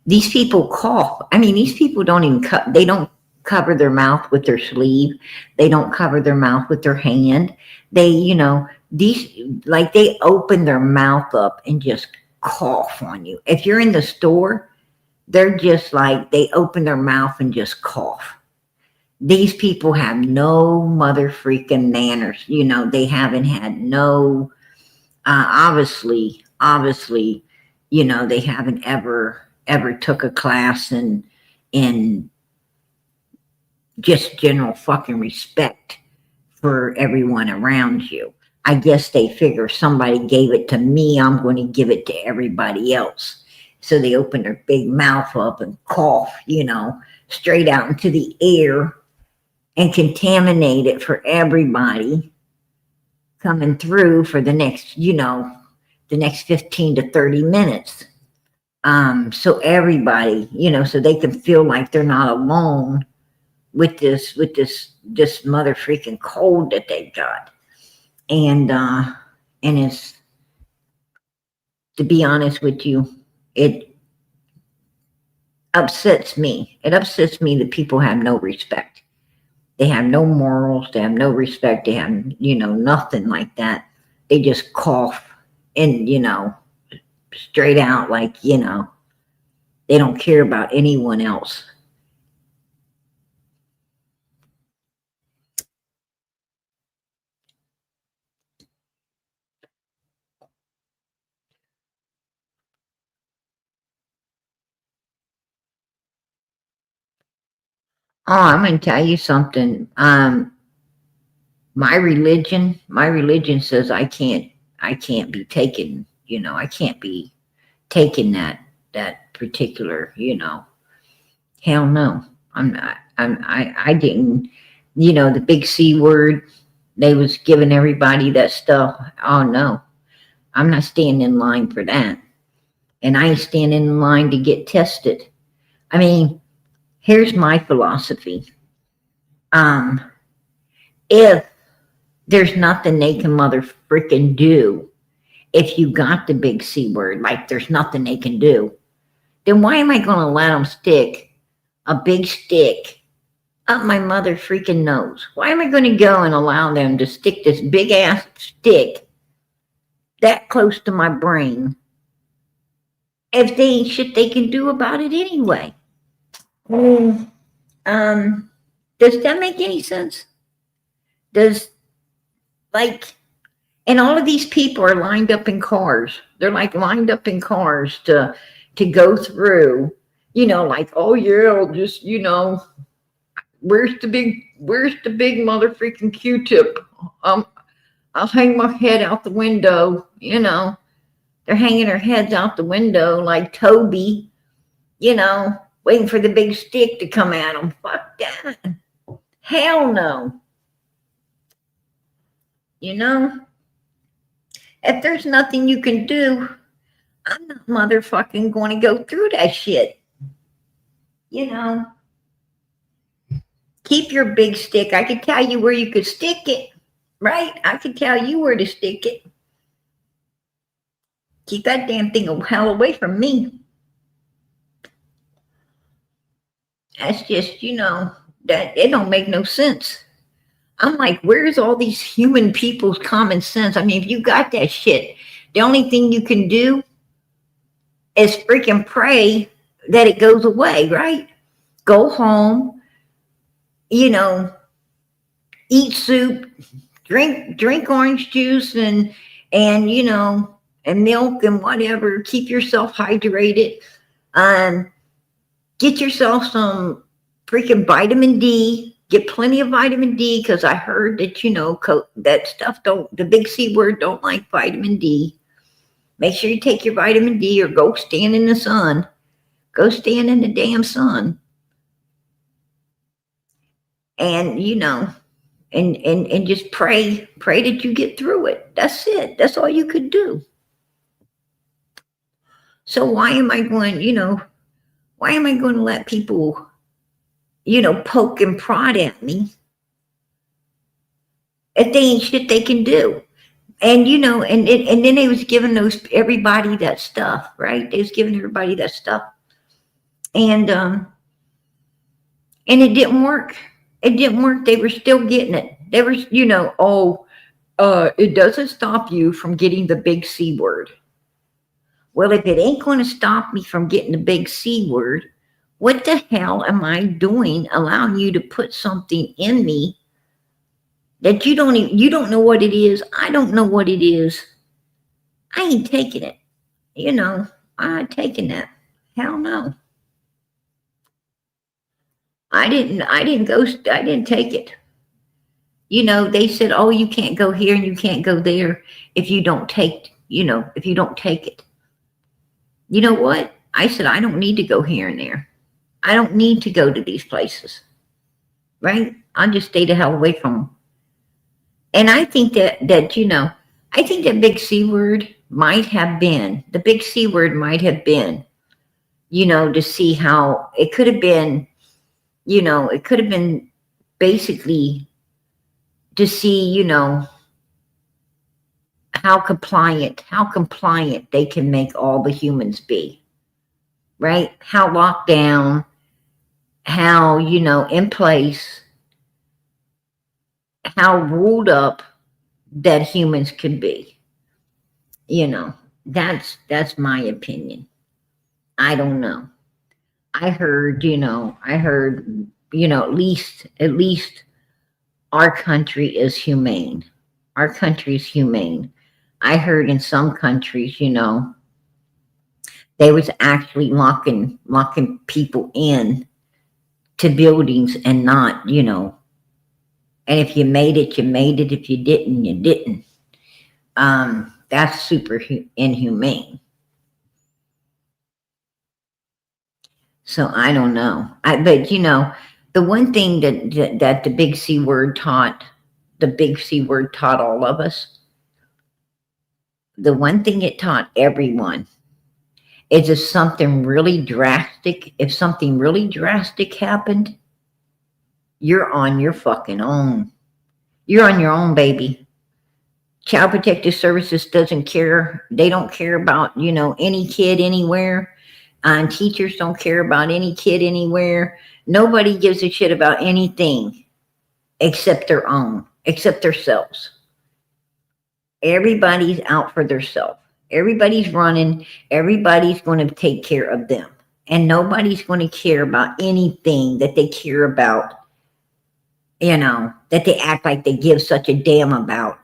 these people cough. I mean, these people don't even they don't cover their mouth with their sleeve. They don't cover their mouth with their hand. They, they open their mouth up and just cough on you. If you're in the store, they're just like, they open their mouth and just cough. These people have no mother freaking manners. They haven't had no, obviously, they haven't ever took a class in just general fucking respect for everyone around you. I guess they figure somebody gave it to me, I'm going to give it to everybody else. So they open their big mouth up and cough, straight out into the air, and contaminate it for everybody coming through for the next 15 to 30 minutes. So everybody, so they can feel like they're not alone with this mother freaking cold that they got. And it's, to be honest with you, it upsets me. It upsets me that people have no respect. They have no morals. They have no respect. They have, nothing like that. They just cough and, straight out, like, they don't care about anyone else. Oh, I'm going to tell you something. My religion says I can't be taken, I can't be taken that particular, hell no. I'm not. I didn't, the big C word, they was giving everybody that stuff. Oh no, I'm not standing in line for that. And I ain't standing in line to get tested. I mean, here's my philosophy. Um, if there's nothing they can mother freaking do, if you got the big C word, like there's nothing they can do, then why am I going to let them stick a big stick up my mother freaking nose? Why am I going to go and allow them to stick this big ass stick that close to my brain if they ain't shit they can do about it anyway? Mm, does that make any sense? Does, like, and all of these people are lined up in cars. They're like lined up in cars to go through, like, oh yeah, just, where's the big mother freaking Q-tip? I'll hang my head out the window, they're hanging their heads out the window like Toby, waiting for the big stick to come at them. Fuck that. Hell no. You know, if there's nothing you can do, I'm not motherfucking going to go through that shit. You know, keep your big stick. I could tell you where you could stick it, right? I could tell you where to stick it. Keep that damn thing a hell away from me. That's just, that it don't make no sense. I'm like, where's all these human people's common sense? I mean, if you got that shit, the only thing you can do is freaking pray that it goes away, right? Go home, eat soup, drink orange juice and and milk and whatever. Keep yourself hydrated. Get yourself some freaking vitamin D. Get plenty of vitamin D because I heard that that stuff the big C word don't like vitamin D. Make sure you take your vitamin D or go stand in the sun. Go stand in the damn sun. And and just pray that you get through it. That's it. That's all you could do. So why am I going to let people poke and prod at me if they ain't shit they can do? And and then they was giving everybody that stuff, right? They was giving everybody that stuff. And it didn't work. It didn't work. They were still getting it. They were, it doesn't stop you from getting the big C word. Well, if it ain't going to stop me from getting the big C word, what the hell am I doing allowing you to put something in me that you don't know what it is? I don't know what it is. I ain't taking it. I'm not taking that. Hell no. I didn't take it. They said, oh, you can't go here and you can't go there if you don't take it. You know what? I said, I don't need to go here and there. I don't need to go to these places. Right? I'll just stay the hell away from them. And I think that big C word might have been, to see how it could have been, basically to see, how compliant they can make all the humans be, right? How locked down, how, in place, how ruled up that humans can be. That's my opinion. I don't know. I heard, at least our country is humane. Our country is humane. I heard in some countries, they was actually locking people in to buildings and not, and if you made it, you made it. If you didn't, you didn't. That's super inhumane. So I don't know. But the one thing that the big C word taught all of us, the one thing it taught everyone is if something really drastic happened, you're on your fucking own. You're on your own, baby. Child Protective Services doesn't care. They don't care about, any kid anywhere. And teachers don't care about any kid anywhere. Nobody gives a shit about anything except their own, except themselves. Everybody's out for themselves. Everybody's running. Everybody's going to take care of them. And nobody's going to care about anything that they care about, that they act like they give such a damn about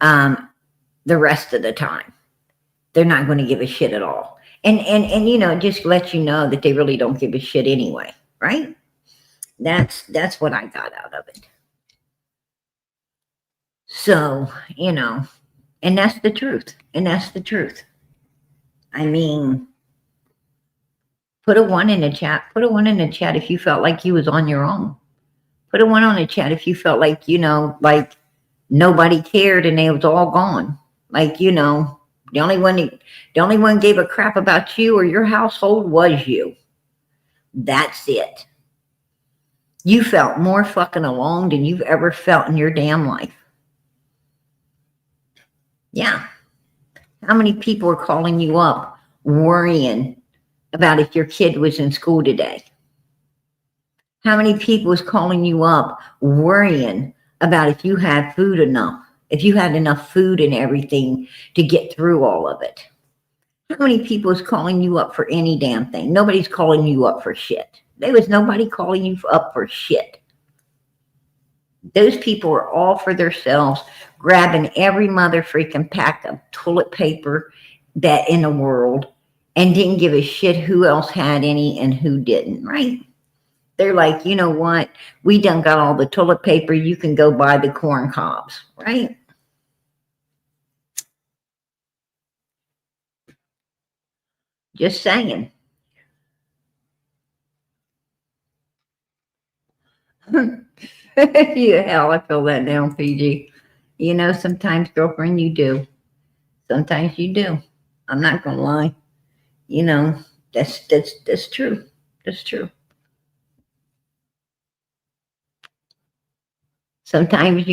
the rest of the time. They're not going to give a shit at all. And just let you know that they really don't give a shit anyway, right? That's what I got out of it. So, and that's the truth. I mean, Put a one in the chat. Put a one in the chat if you felt like you was on your own. Put a one on the chat if you felt like, like nobody cared and they was all gone. Like, the only one gave a crap about you or your household was you. That's it. You felt more fucking alone than you've ever felt in your damn life. Yeah. How many people are calling you up worrying about if your kid was in school today? How many people is calling you up worrying about if you had food enough, if you had enough food and everything to get through all of it? How many people is calling you up for any damn thing? Nobody's calling you up for shit. There was nobody calling you up for shit. Those people are all for themselves, grabbing every mother freaking pack of toilet paper that in the world and didn't give a shit who else had any and who didn't, right? They're like, you know what? We done got all the toilet paper. You can go buy the corn cobs, right? Just saying. Yeah, hell, I feel that down, Fiji. Sometimes, girlfriend, you do. Sometimes you do. I'm not gonna lie. That's true. That's true. Sometimes,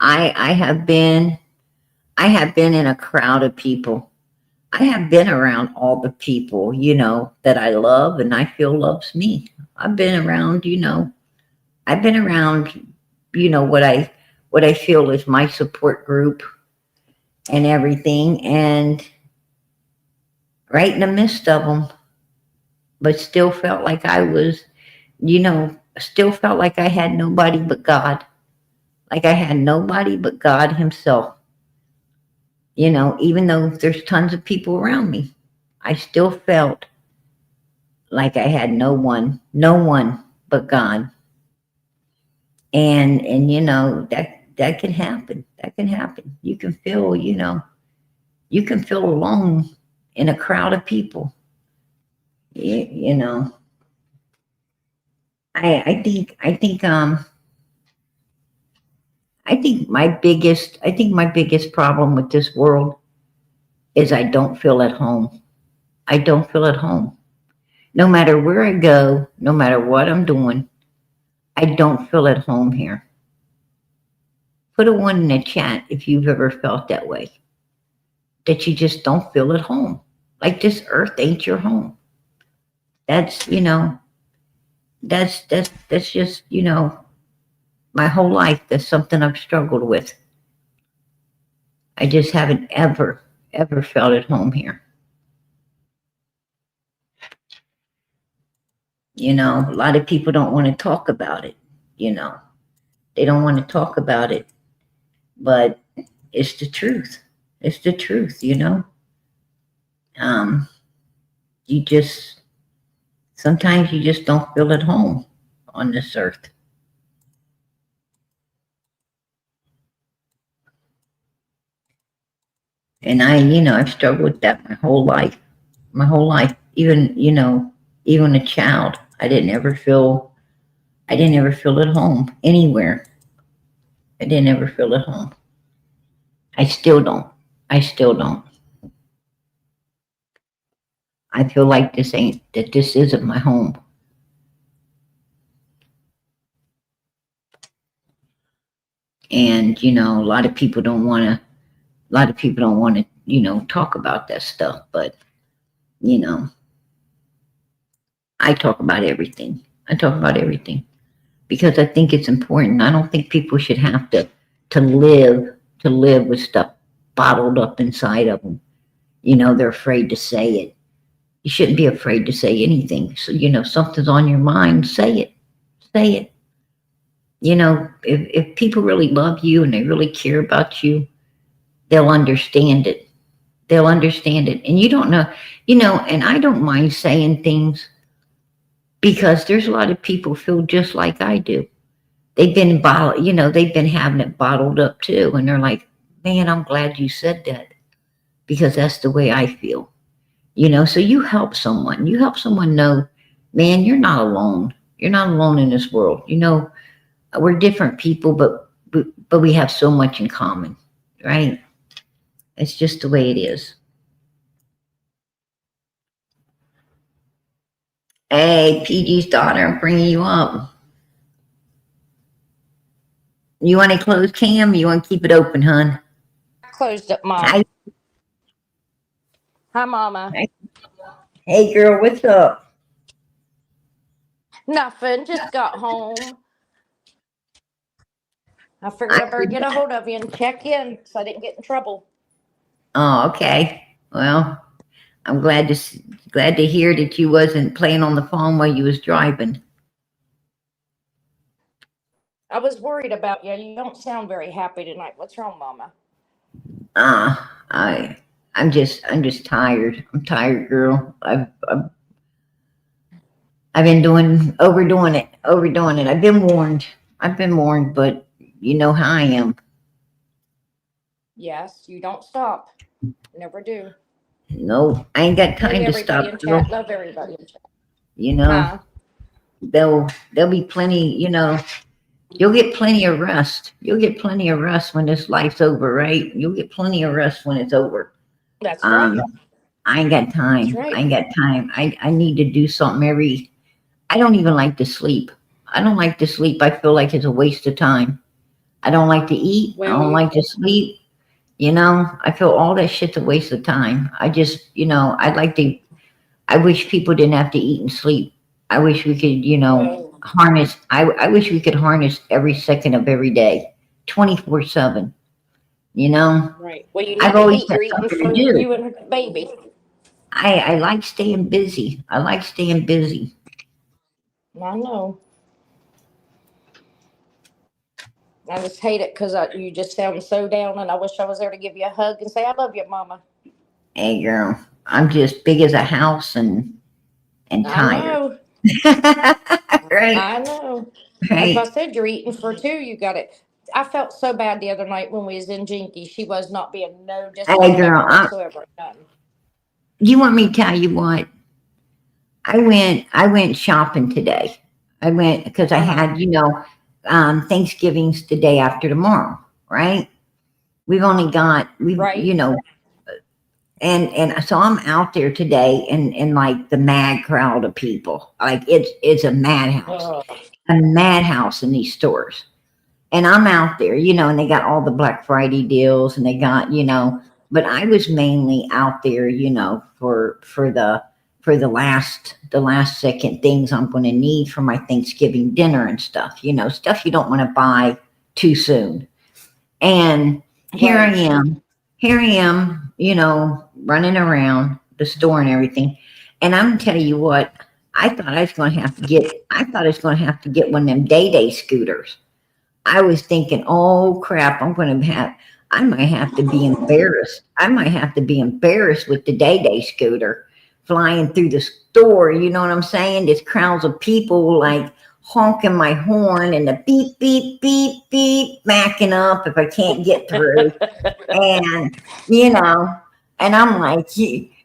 I have been in a crowd of people. I have been around all the people, that I love and I feel loves me. I've been around, I've been around, what I feel is my support group and everything, and right in the midst of them, but still felt like I was, still felt like I had nobody but God. Like I had nobody but God Himself. Even though there's tons of people around me, I still felt like I had no one but God. And that can happen. That can happen. You can feel, alone in a crowd of people. You know, I think my biggest problem with this world is I don't feel at home. I don't feel at home. No matter where I go, no matter what I'm doing, I don't feel at home here. Put a one in the chat if you've ever felt that way. That you just don't feel at home. Like this earth ain't your home. That's, that's just, my whole life. That's something I've struggled with. I just haven't ever felt at home here. A lot of people don't want to talk about it. They don't want to talk about it, but it's the truth. It's the truth. You just sometimes you just don't feel at home on this earth. And I've struggled with that my whole life. My whole life. Even, even a child. I didn't ever feel at home anywhere. I didn't ever feel at home. I still don't. I still don't. I feel like this isn't my home. And, a lot of people don't want to, talk about that stuff, but, I talk about everything. I talk about everything because I think it's important. I don't think people should have to live with stuff bottled up inside of them. They're afraid to say it. You shouldn't be afraid to say anything. So, something's on your mind, say it. Say it. If people really love you and they really care about you, they'll understand it. They'll understand it. And you don't know, and I don't mind saying things because there's a lot of people feel just like I do. They've been they've been having it bottled up too. And they're like, man, I'm glad you said that because that's the way I feel. So you help someone know, man, you're not alone. You're not alone in this world. We're different people, but we have so much in common, right? It's just the way it is. Hey, PG's daughter, I'm bringing you up. You want to close cam? You want to keep it open, hon? Closed up, Mom. Hi, Hi, Mama. hi. Hey, girl, what's up? Nothing. Just got home. I I figured I better heard get a that. hold of you and check in so I didn't get in trouble. Oh, okay. Well, I'm glad to hear that you wasn't playing on the phone while you was driving. I was worried about you. You don't sound very happy tonight. What's wrong, Mama? Ah, I'm just tired. I'm tired, girl. I've been overdoing it. I've been warned, but you know how I am. Yes, you don't stop. Never do. No, I ain't got Hey, time to everybody stop, in girl. chat. Love everybody in chat. You know, Huh? there'll be plenty. You'll get plenty of rest. You'll get plenty of rest when this life's over, right? You'll get plenty of rest when it's over. That's right. Um, I ain't got That's time. I right. ain't got time. I need to do something every. I don't even like to sleep. I don't like to sleep. I feel like it's a waste of time. I don't like to eat. I Well, don't you like to sleep. I feel all that shit's a waste of time. I wish people didn't have to eat and sleep. I wish we could, well, I wish we could harness every second of every day, 24/7. You know, right. Well, you I've need to always eat. had You're eating something to for do. you and baby. I like staying busy. I like staying busy. I know. I just hate it because you just sound so down, and I wish I was there to give you a hug and say I love you, Mama. Hey, girl, I'm just big as a house and I tired. know. Right, I know. That's why I right. said you're eating for two. You got it. I felt so bad the other night when we was in Jinky. She was not being no Hey, girl, disrespectful whatsoever. None. you want me to tell you what? I went shopping today. I went because I Uh huh. had, Thanksgiving's the day after tomorrow, right? We've only got we Right. and so I'm out there today in like the mad crowd of people. Like it's Oh, a madhouse in these stores. And I'm out there, and they got all the Black Friday deals and they got, but I was mainly out there, for the last second things I'm going to need for my Thanksgiving dinner and stuff, stuff you don't want to buy too soon. And here I right. am, running around the store and everything. And I'm telling you what, I thought I was going to have to get one of them day scooters. I was thinking, oh crap, I might have to be embarrassed. I might have to be embarrassed with the day scooter flying through the store. You know what I'm saying? There's crowds of people like honking my horn and the beep, beep, beep, beep, backing up if I can't get through. And, you know, and I'm like,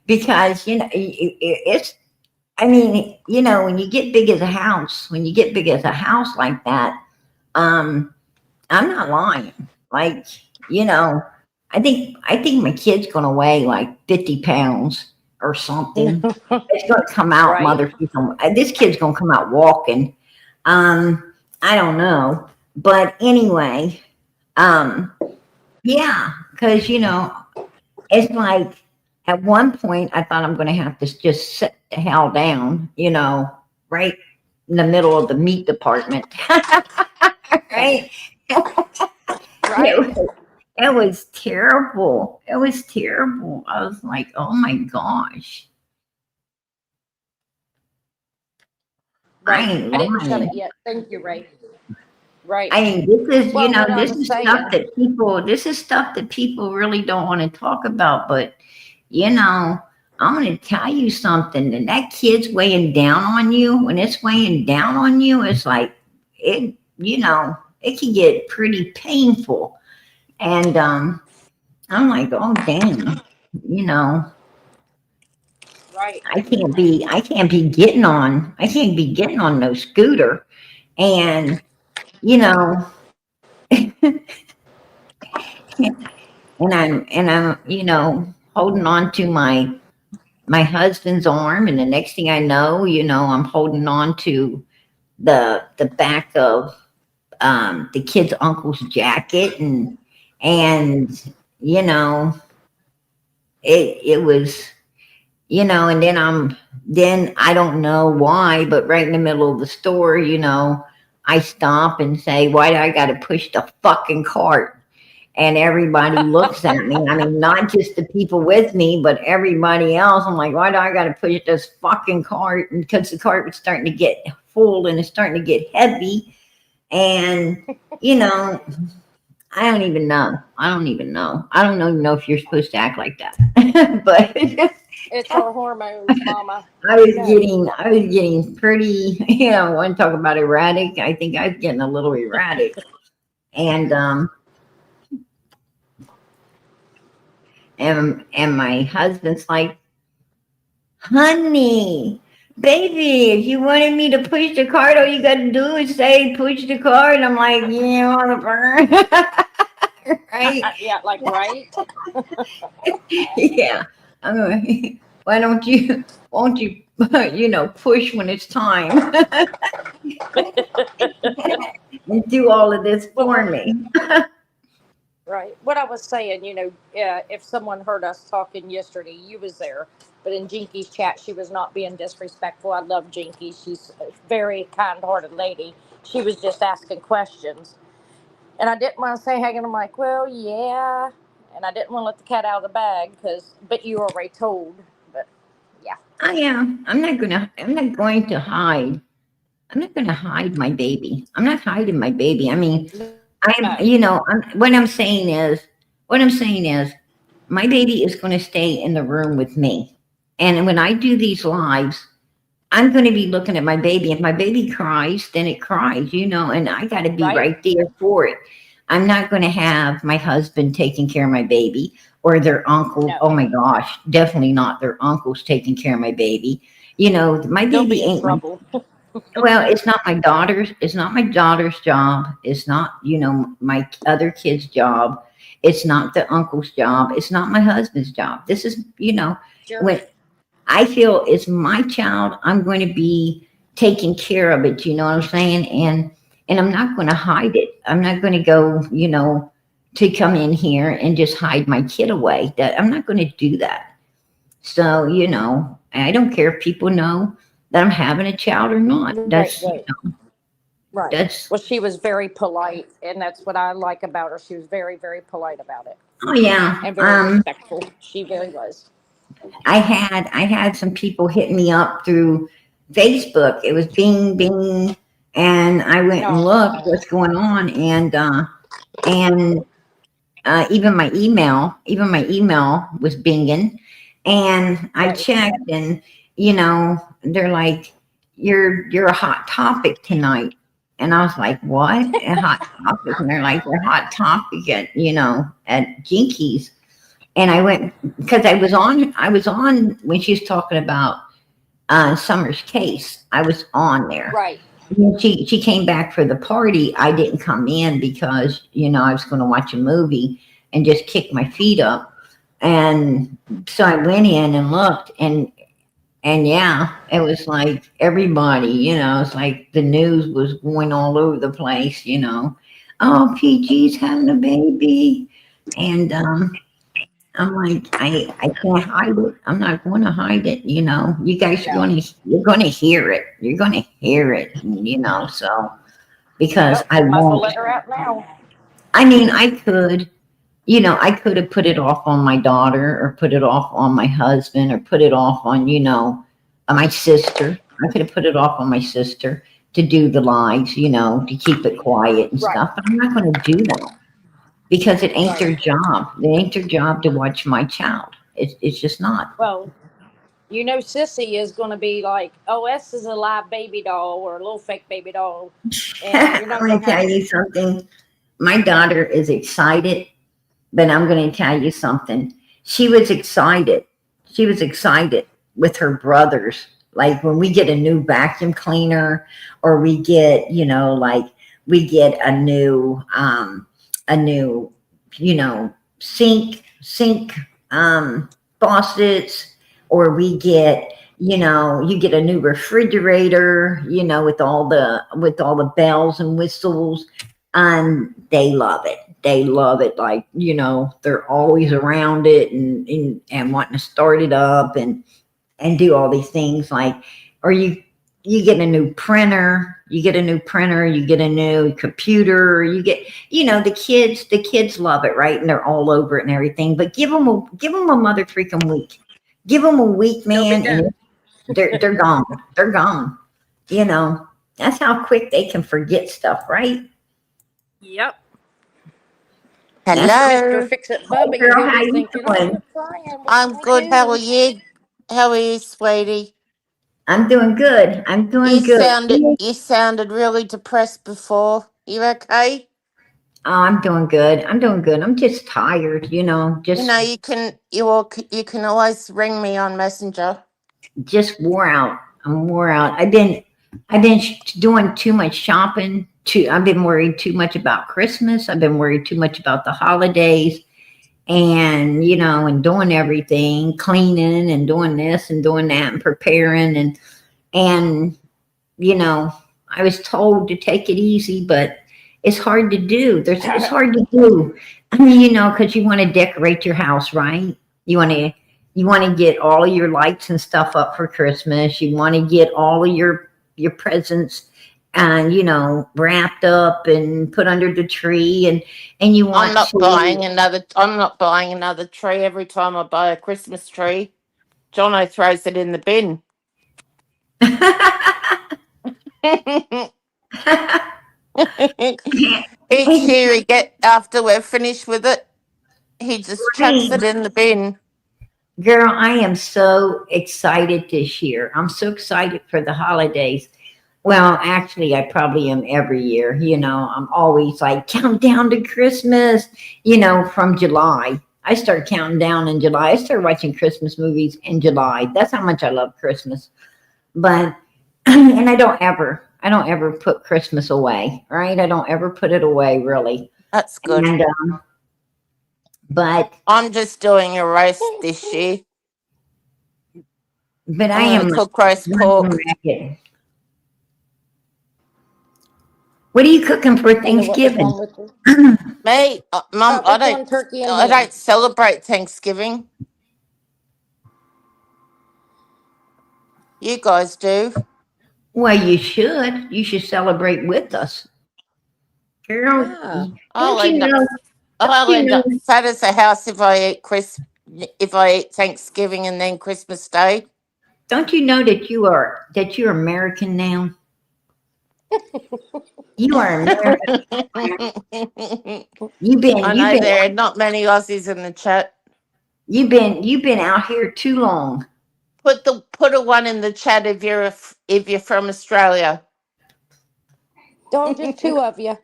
because, it's, I mean, when you get big as a house, like that, um, I'm not lying. Like, you know, I think my kid's gonna weigh like 50 pounds or something. It's gonna come out, Right. this kid's gonna come out walking. I don't know. But anyway, um, yeah, because it's like at one point I thought I'm gonna have to just sit the hell down, right in the middle of the meat department. Right? Right. It was terrible. It was terrible. I was like, "Oh my gosh, I Right. ain't I didn't shut lying." it yet. Thank you, Ray. Right. I mean, this is, Well, what I this was is stuff saying. that people really don't want to talk about. But you know, I'm going to tell you something. And that kid's weighing down on you. When it's weighing down on you, it's like it. It can get pretty painful. And I'm like, oh damn, you know. Right. I can't be getting on no scooter. And, you know, and I'm, holding on to my husband's arm, and the next thing I know, I'm holding on to the back of the kid's uncle's jacket, and you know it was, and then I don't know why, but right in the middle of the store, I stop and say, why do I got to push the fucking cart? And everybody looks at me. I mean, not just the people with me, but everybody else. I'm like, why do I got to push this fucking cart? And because the cart was starting to get full and it's starting to get heavy. And, you know, I don't even know. I don't even know if you're supposed to act like that. But It's our hormones, Mama. I was getting pretty, want to talk about erratic. I think I was getting a little erratic. And, and my husband's like, honey, baby, if you wanted me to push the cart, all you got to do is say push the cart. I'm like, yeah, on the burn. Right? Yeah, like, right? Yeah. I'm like, won't you, push when it's time and do all of this for me. Right. What I was saying, if someone heard us talking yesterday, you was there, but in Jinky's chat, she was not being disrespectful. I love Jinky. She's a very kind-hearted lady. She was just asking questions. And I didn't want to say anything. I'm like, well, yeah. And I didn't want to let the cat out of the bag but you already told. But yeah. I am. I'm not going to hide. I'm not going to hide my baby. I'm not hiding my baby. I mean, what I'm saying is, my baby is going to stay in the room with me. And when I do these lives, I'm going to be looking at my baby. If my baby cries, then it cries, and I got to be right there for it. I'm not going to have my husband taking care of my baby or their uncle. No. Oh my gosh, definitely not their uncles taking care of my baby. My baby ain't trouble. Well, it's not my daughter's. It's not my daughter's job. It's not, my other kid's job. It's not the uncle's job. It's not my husband's job. This is, Sure. When I feel it's my child, I'm going to be taking care of it. You know what I'm saying? And I'm not going to hide it. I'm not going to go, to come in here and just hide my kid away. That I'm not going to do that. So, I don't care if people know that I'm having a child or not. That's right. Right. Well, she was very polite, and that's what I like about her. She was very, very polite about it. Oh yeah, and very respectful. She very was. I had some people hit me up through Facebook. It was bing bing, and I went and looked what's going on, and even my email was binging, and I checked, and they're like, you're a hot topic tonight. And I was like, what? A hot topic? And they're like, we're hot topic at Jinky's. And I went, because I was on when she was talking about Summer's case. I was on there. Right. When she came back for the party, I didn't come in because, I was going to watch a movie and just kick my feet up. And so I went in and looked, and yeah, it was like everybody, it's like the news was going all over the place, oh, PG's having a baby. And I'm like, I can't hide it. I'm not going to hide it. You guys are you're going to hear it. You're going to hear it, so because I won't. Let her out now. I mean, I could. I could have put it off on my daughter or put it off on my husband or put it off on, my sister. I could have put it off on my sister to do the lives, to keep it quiet and stuff. But I'm not going to do that because it ain't their job. It ain't their job to watch my child. It's just not. Well, Sissy is going to be like, oh, S is a live baby doll or a little fake baby doll. And you're not I'm going to tell you something. My daughter is excited. But I'm going to tell you something. She was excited. with her brothers. Like when we get a new vacuum cleaner, or we get, like we get a new, sink, faucets, or we get, you get a new refrigerator, with all the bells and whistles, and they love it. They love it. Like, they're always around it, and wanting to start it up, and do all these things, like, or you get a new printer, you get a new computer, you get, the kids love it, right? And they're all over it and everything. But give them a mother freaking week. Give them a week, They'll be man, and they're gone. They're gone. That's how quick they can forget stuff, right? Yep. That's Mr. Hello. Fix It Bubby, girl. he'll How be you thinking, oh, doing? you're crying. What I'm can I good. How are do? you? How are you, sweetie? I'm doing good. I'm doing You good. sounded really depressed before. You okay? Oh, I'm doing good. I'm doing good. I'm just tired, You know, you can always ring me on Messenger. just wore out. I'm wore out. I've been doing too much shopping. I've been worried too much about Christmas. I've been worried too much about the holidays, and doing everything, cleaning and doing this and doing that and preparing, and I was told to take it easy, but it's hard to do. It's hard to do. I mean, because you want to decorate your house, right? You want to get all of your lights and stuff up for Christmas. You want to get all of your presents and wrapped up and put under the tree, and you I'm want not to. buying another tree every time I buy a Christmas tree. Jono throws it in the bin. Each year after we're finished with it, he just chucks it in the bin. Girl, I am so excited this year. I'm so excited for the holidays. Well, actually, I probably am every year. I'm always like, count down to Christmas, from July. I start counting down in July. I start watching Christmas movies in July. That's how much I love Christmas. But, and I don't ever put Christmas away, right? I don't ever put it away, really. That's good. And, but I'm just doing a roast this year. I I'm am going to cook roast pork. ragged. What are you cooking for Wonder what's Thanksgiving? wrong with you. Me, Mum, It's on turkey and I ham. don't celebrate Thanksgiving. You guys do. Well, you should. You should celebrate with us. Girl, Yeah. I'll don't you end up know? I'll You end up know? fat as a house if I eat Thanksgiving and then Christmas Day. Don't you know that you're American now? You are American. You've I been know there are not many Aussies in the chat. you've been out here too long. Put a one in the chat if you're from Australia. Don't just two of you.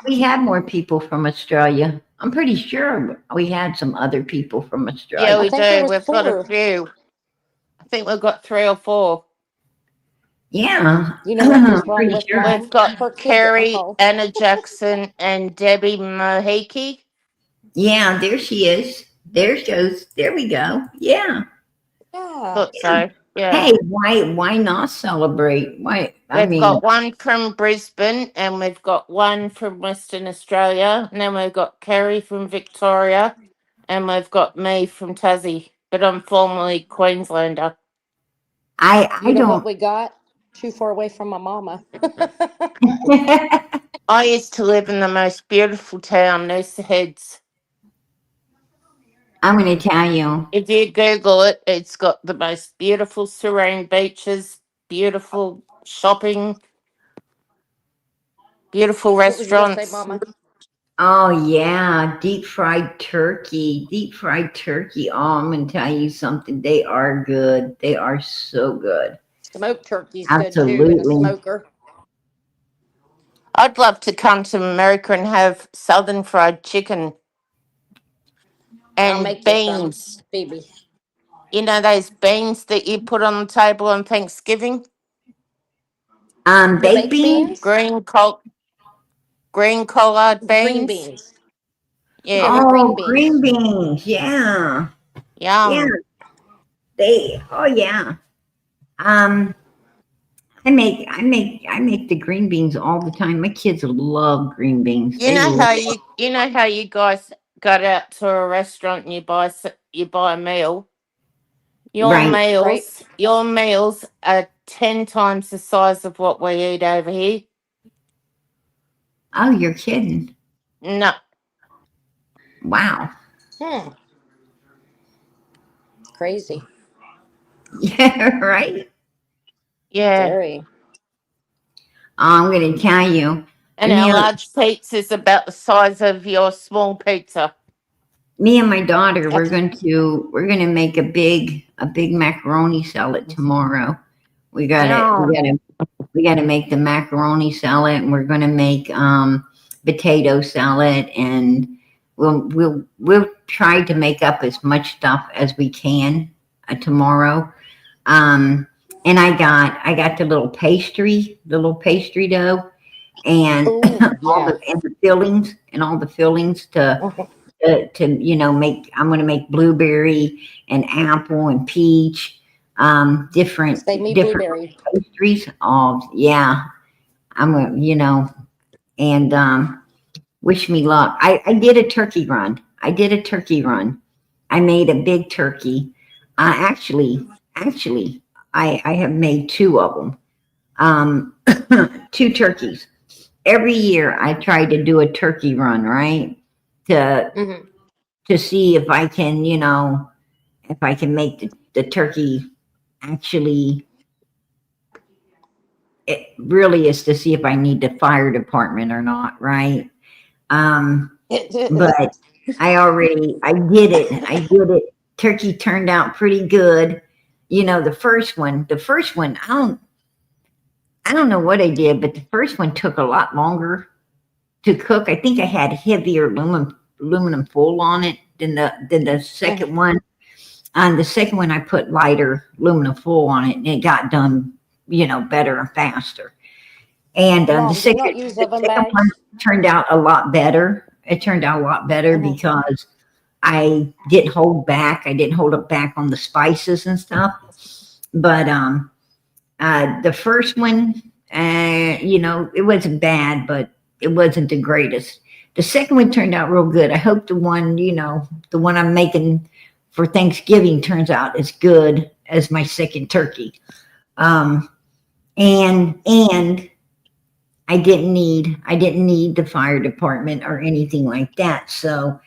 We had more people from Australia. I'm pretty sure we had some other people from Australia. Yeah, we think there do. was We've got a 4. few. I think we've got 3 or 4. Yeah. You know what was wrong Pretty with sure. mine? We've got Her kids at Kerry, home. Anna Jackson, and Debbie Mohiki. Yeah, there she is. There she goes. There we go. Yeah. Yeah. Thought so. Yeah. Hey, why not celebrate? Why? We've got one from Brisbane, and we've got one from Western Australia, and then we've got Kerry from Victoria, and we've got me from Tassie, but I'm formerly Queenslander. I You know don't. what we got? Too far away from my mama. I used to live in the most beautiful town, Noosa Heads. I'm going to tell you. If you Google it, it's got the most beautiful serene beaches, beautiful shopping, beautiful What was you gonna say, restaurants. Mama? Oh yeah, deep fried turkey. Deep fried turkey. Oh, I'm going to tell you something. They are good. They are so good. Smoked turkey's good too in a Absolutely. smoker. I'd love to come to America and have southern fried chicken. I'll and make you some, beans. Phoebe. You know those beans that you put on the table on Thanksgiving? The Baked baked beans. beans? Green collard Green beans. beans. Yeah, Yeah, the green Oh, beans. green beans. Yeah. Yeah. yum. Oh yeah. Um, I make the green beans all the time. My kids love green beans. You They know love how you guys got out to a restaurant and you buy a meal. right. Right? Your meals are 10 times the size of what we eat over here. Oh, you're kidding. No, Wow. Hmm. Crazy. Yeah, right. yeah. Very. I'm gonna tell you. And Me our and large pizza is about the size of your small pizza. me and my daughter, we're That's going to we're gonna make a big macaroni salad tomorrow. We gotta we Yum. gotta we gotta make the macaroni salad, and we're gonna make potato salad, and we'll try to make up as much stuff as we can tomorrow. Um, and I got the little pastry dough, and oh yeah. all the fillings to make. I'm going to make blueberry and apple and peach, Say me different blueberry. pastries. Oh yeah, I'm gonna and wish me luck. I did a turkey run. I made a big turkey. Actually, I have made two of them. Two turkeys. Every year I try to do a turkey run, right? To Hmm. to see if I can make the turkey actually. It really is to see if I need the fire department or not, right? But I did it. Turkey turned out pretty good. The first one, I don't know what I did, but the first one took a lot longer to cook. I think I had heavier aluminum foil on it than the second one. On the second one, I put lighter aluminum foil on it, and it got done, better and faster. And the Mom, do you not second use the oven second one bags? turned out a lot better. It turned out a lot better Hmm. because I didn't hold back. I didn't hold it back on the spices and stuff. But the first one, it wasn't bad, but it wasn't the greatest. The second one turned out real good. I hope the one I'm making for Thanksgiving turns out as good as my second turkey. Um, and I didn't need the fire department or anything like that. So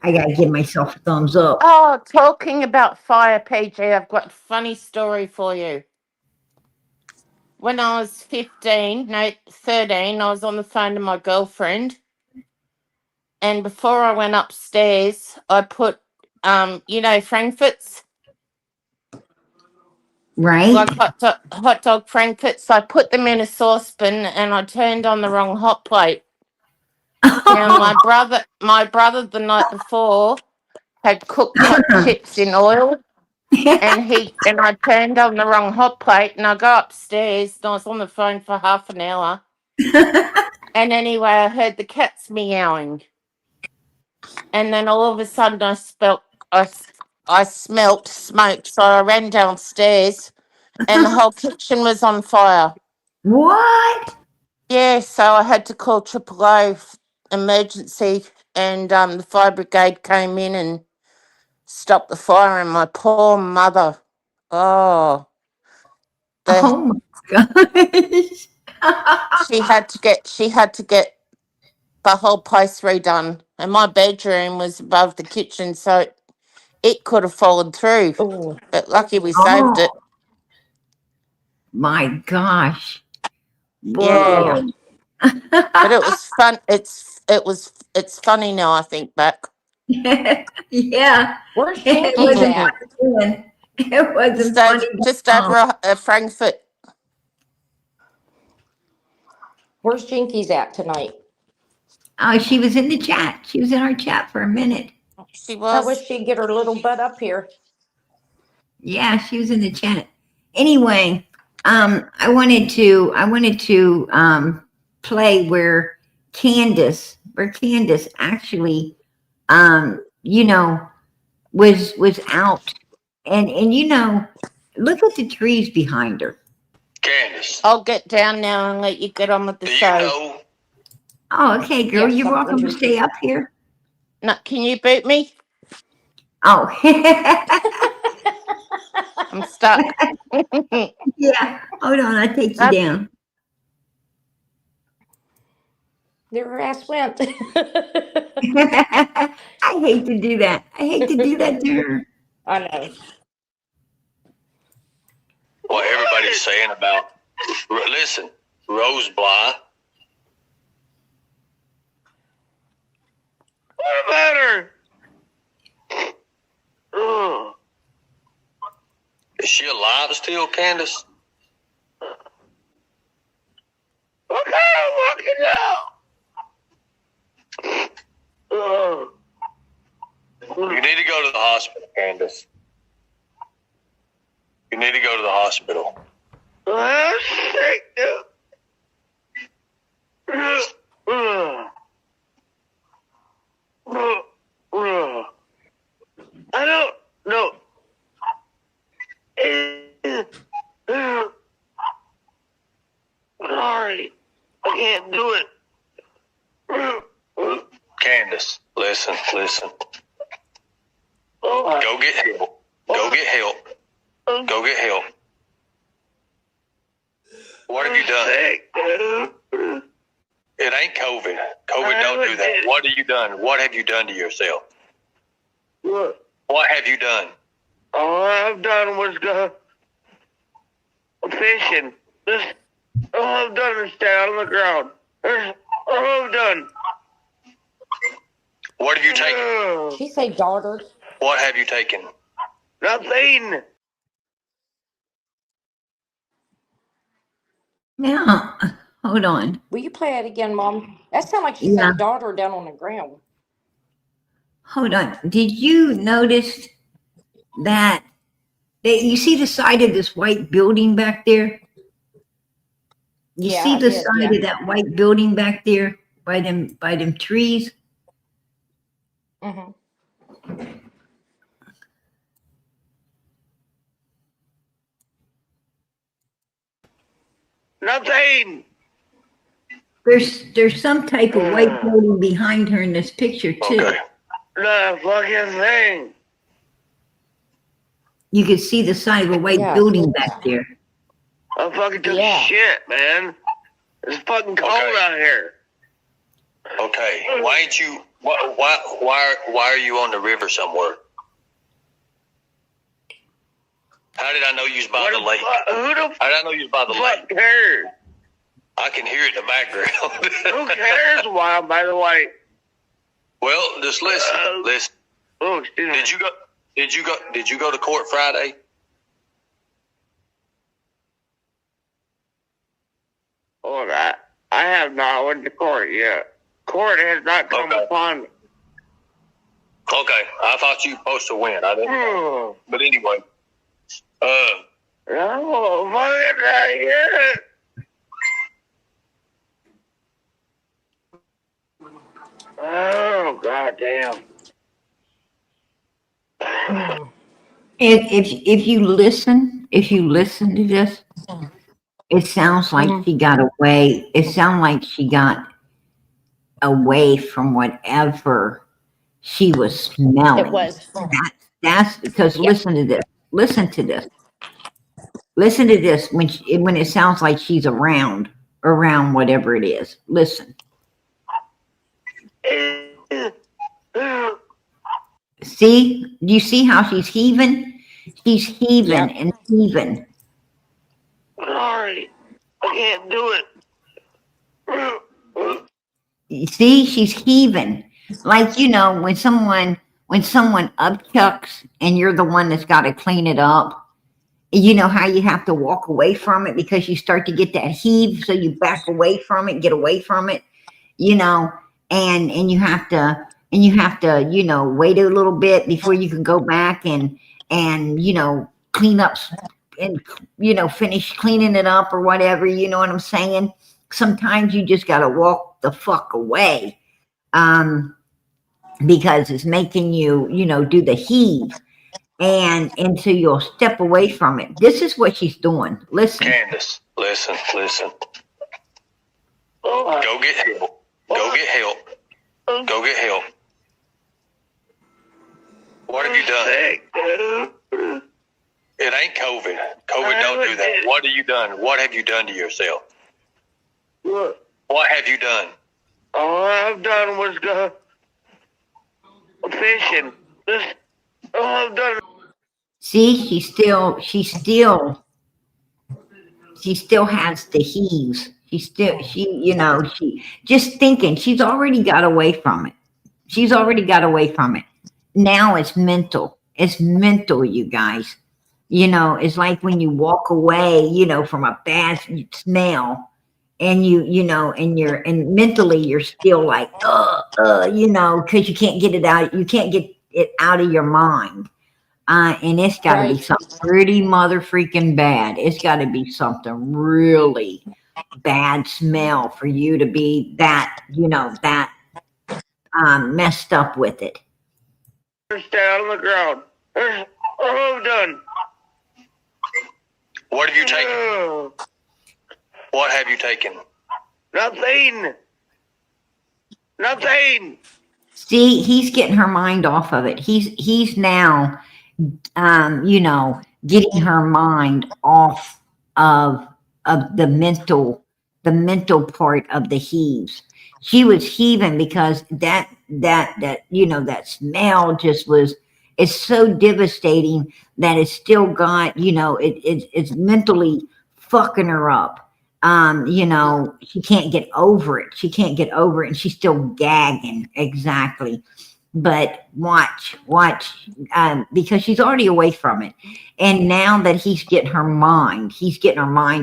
I gotta give myself a thumbs up. Oh, talking about fire, PJ, I've got a funny story for you. When I was 15, no, 13, I was on the phone to my girlfriend. And before I went upstairs, I put, Frankfurts, Right? like hot dog Frankfurts. I put them in a saucepan and I turned on the wrong hot plate. Now, my brother the night before had cooked hot chips in oil. And I turned on the wrong hot plate, and I go upstairs and I was on the phone for half an hour. And anyway, I heard the cats meowing, and then all of a sudden I smelt smoke. So I ran downstairs, and the whole kitchen was on fire. What? Yeah, so I had to call AAA emergency, and the fire brigade came in and stopped the fire. And my poor mother, oh, the Oh my gosh. she had to get the whole place redone, and my bedroom was above the kitchen, so it could have fallen through. Oh, But lucky we saved Oh it. my gosh. Yeah, yeah. Whoa. but it was fun. It's funny now. I think back. Yeah. Where's It Jinkies wasn't at? funny then. It just wasn't over, funny. just Oh, over a Frankfurt. Where's Jinkies at tonight? she was in the chat. She was in our chat for a minute. She I wish was. she'd get her little butt up here. Yeah, she was in the chat. Anyway, I wanted to play where Candace actually, you know, was out, and look at the trees behind her. Candace, I'll get down now and let you get on with the do you show. know? Oh, okay, girl, Yes, you're I'm welcome to going to. stay up here. No, can you boot me? Oh, I'm stuck. yeah. Hold on, I'll take you down. There her ass went. I hate to do that. I hate to do that to her. I know. What everybody's saying about? Listen, Rose Bly. What about her? Ugh. Is she alive still, Candace? Okay, I'm walking out. You need to go to the hospital, Candace. You need to go to the hospital. I'm sick. I don't know. Sorry, I can't do it. Candace, listen. Go get help. Go get help. Go get help. What have you done? It ain't COVID. COVID don't do that. What have you done? What have you done to yourself? What have you done? All I've done was go fishing. All I've done is stay on the ground. All I've done. What have you taken? She say daughter. What have you taken? Nothing. Now, hold on. Will you play it again, Mom? That sounded like she Yeah. said daughter down on the ground. Hold on. Did you notice that you see the side of this white building back there? You Yeah, see I the did, side yeah. of that white building back there by them trees? Mm-hmm. Nothing. There's some type of white building behind her in this picture too. Okay. The fucking thing. You can see the side of a white Yeah, I building see back there. I fucking took Yeah. shit, man. It's fucking cold out here. Okay. Why ain't you? Why are you on the river somewhere? How did I know you was by the lake? Who the How did I know you was by the lake? Cares? I can hear it in the background. Who cares why I'm by the lake? Well, just listen. Listen. Oh, excuse me. Did you go to court Friday? All right. I have not went to court yet. Court has not come upon me. Okay. I thought you were supposed to win. I didn't. But anyway. No, fucking not yet. Oh, goddamn. If you listen to this, it sounds like Mhm. she got away. It sounds like she got away from whatever she was smelling. It was. That's because Yeah. listen to this. Listen to this. Listen to this when it sounds like she's around whatever it is. Listen. See? Do you see how she's heaving? She's heaving Yep. and heaving. Sorry. I can't do it. You see, she's heaving. Like, when someone upchucks and you're the one that's got to clean it up, you know how you have to walk away from it because you start to get that heave, so you back away from it, get away from it, and you have to and you have to, you know, wait a little bit before you can go back and you know, clean up and, you know, finish cleaning it up or whatever, you know what I'm saying? Sometimes you just got to walk the fuck away, because it's making you, you know, do the heave, and so you'll step away from it. This is what she's doing. Listen. Candace, listen. Go get help. Go get help. Go get help. What have you done? It ain't COVID. COVID don't do that. What have you done? What have you done to yourself? What have you done? All I've done was go fishing. All I've done. See, she still has the heaves. You know, she just thinking she's already got away from it. She's already got away from it. Now it's mental. It's mental, you guys. You know, it's like when you walk away, you know, from a bad smell, and you know, and mentally you're still like, you know, because you can't get it out. You can't get it out of your mind. And it's got to be something pretty mother freaking bad. It's got to be something really bad smell for you to be that, you know, that messed up with it. Stay on the ground. All I've done. What have you taken? What have you taken? Nothing. Nothing. See, he's getting her mind off of it. He's now, you know, getting her mind off of the mental part of the heaves. She was heaving because that you know, that smell just was, it's so devastating that it's still got, you know, it's mentally fucking her up. You know, she can't get over it. She can't get over it, and she's still gagging. Exactly. But watch, because she's already away from it. And now that he's getting her mind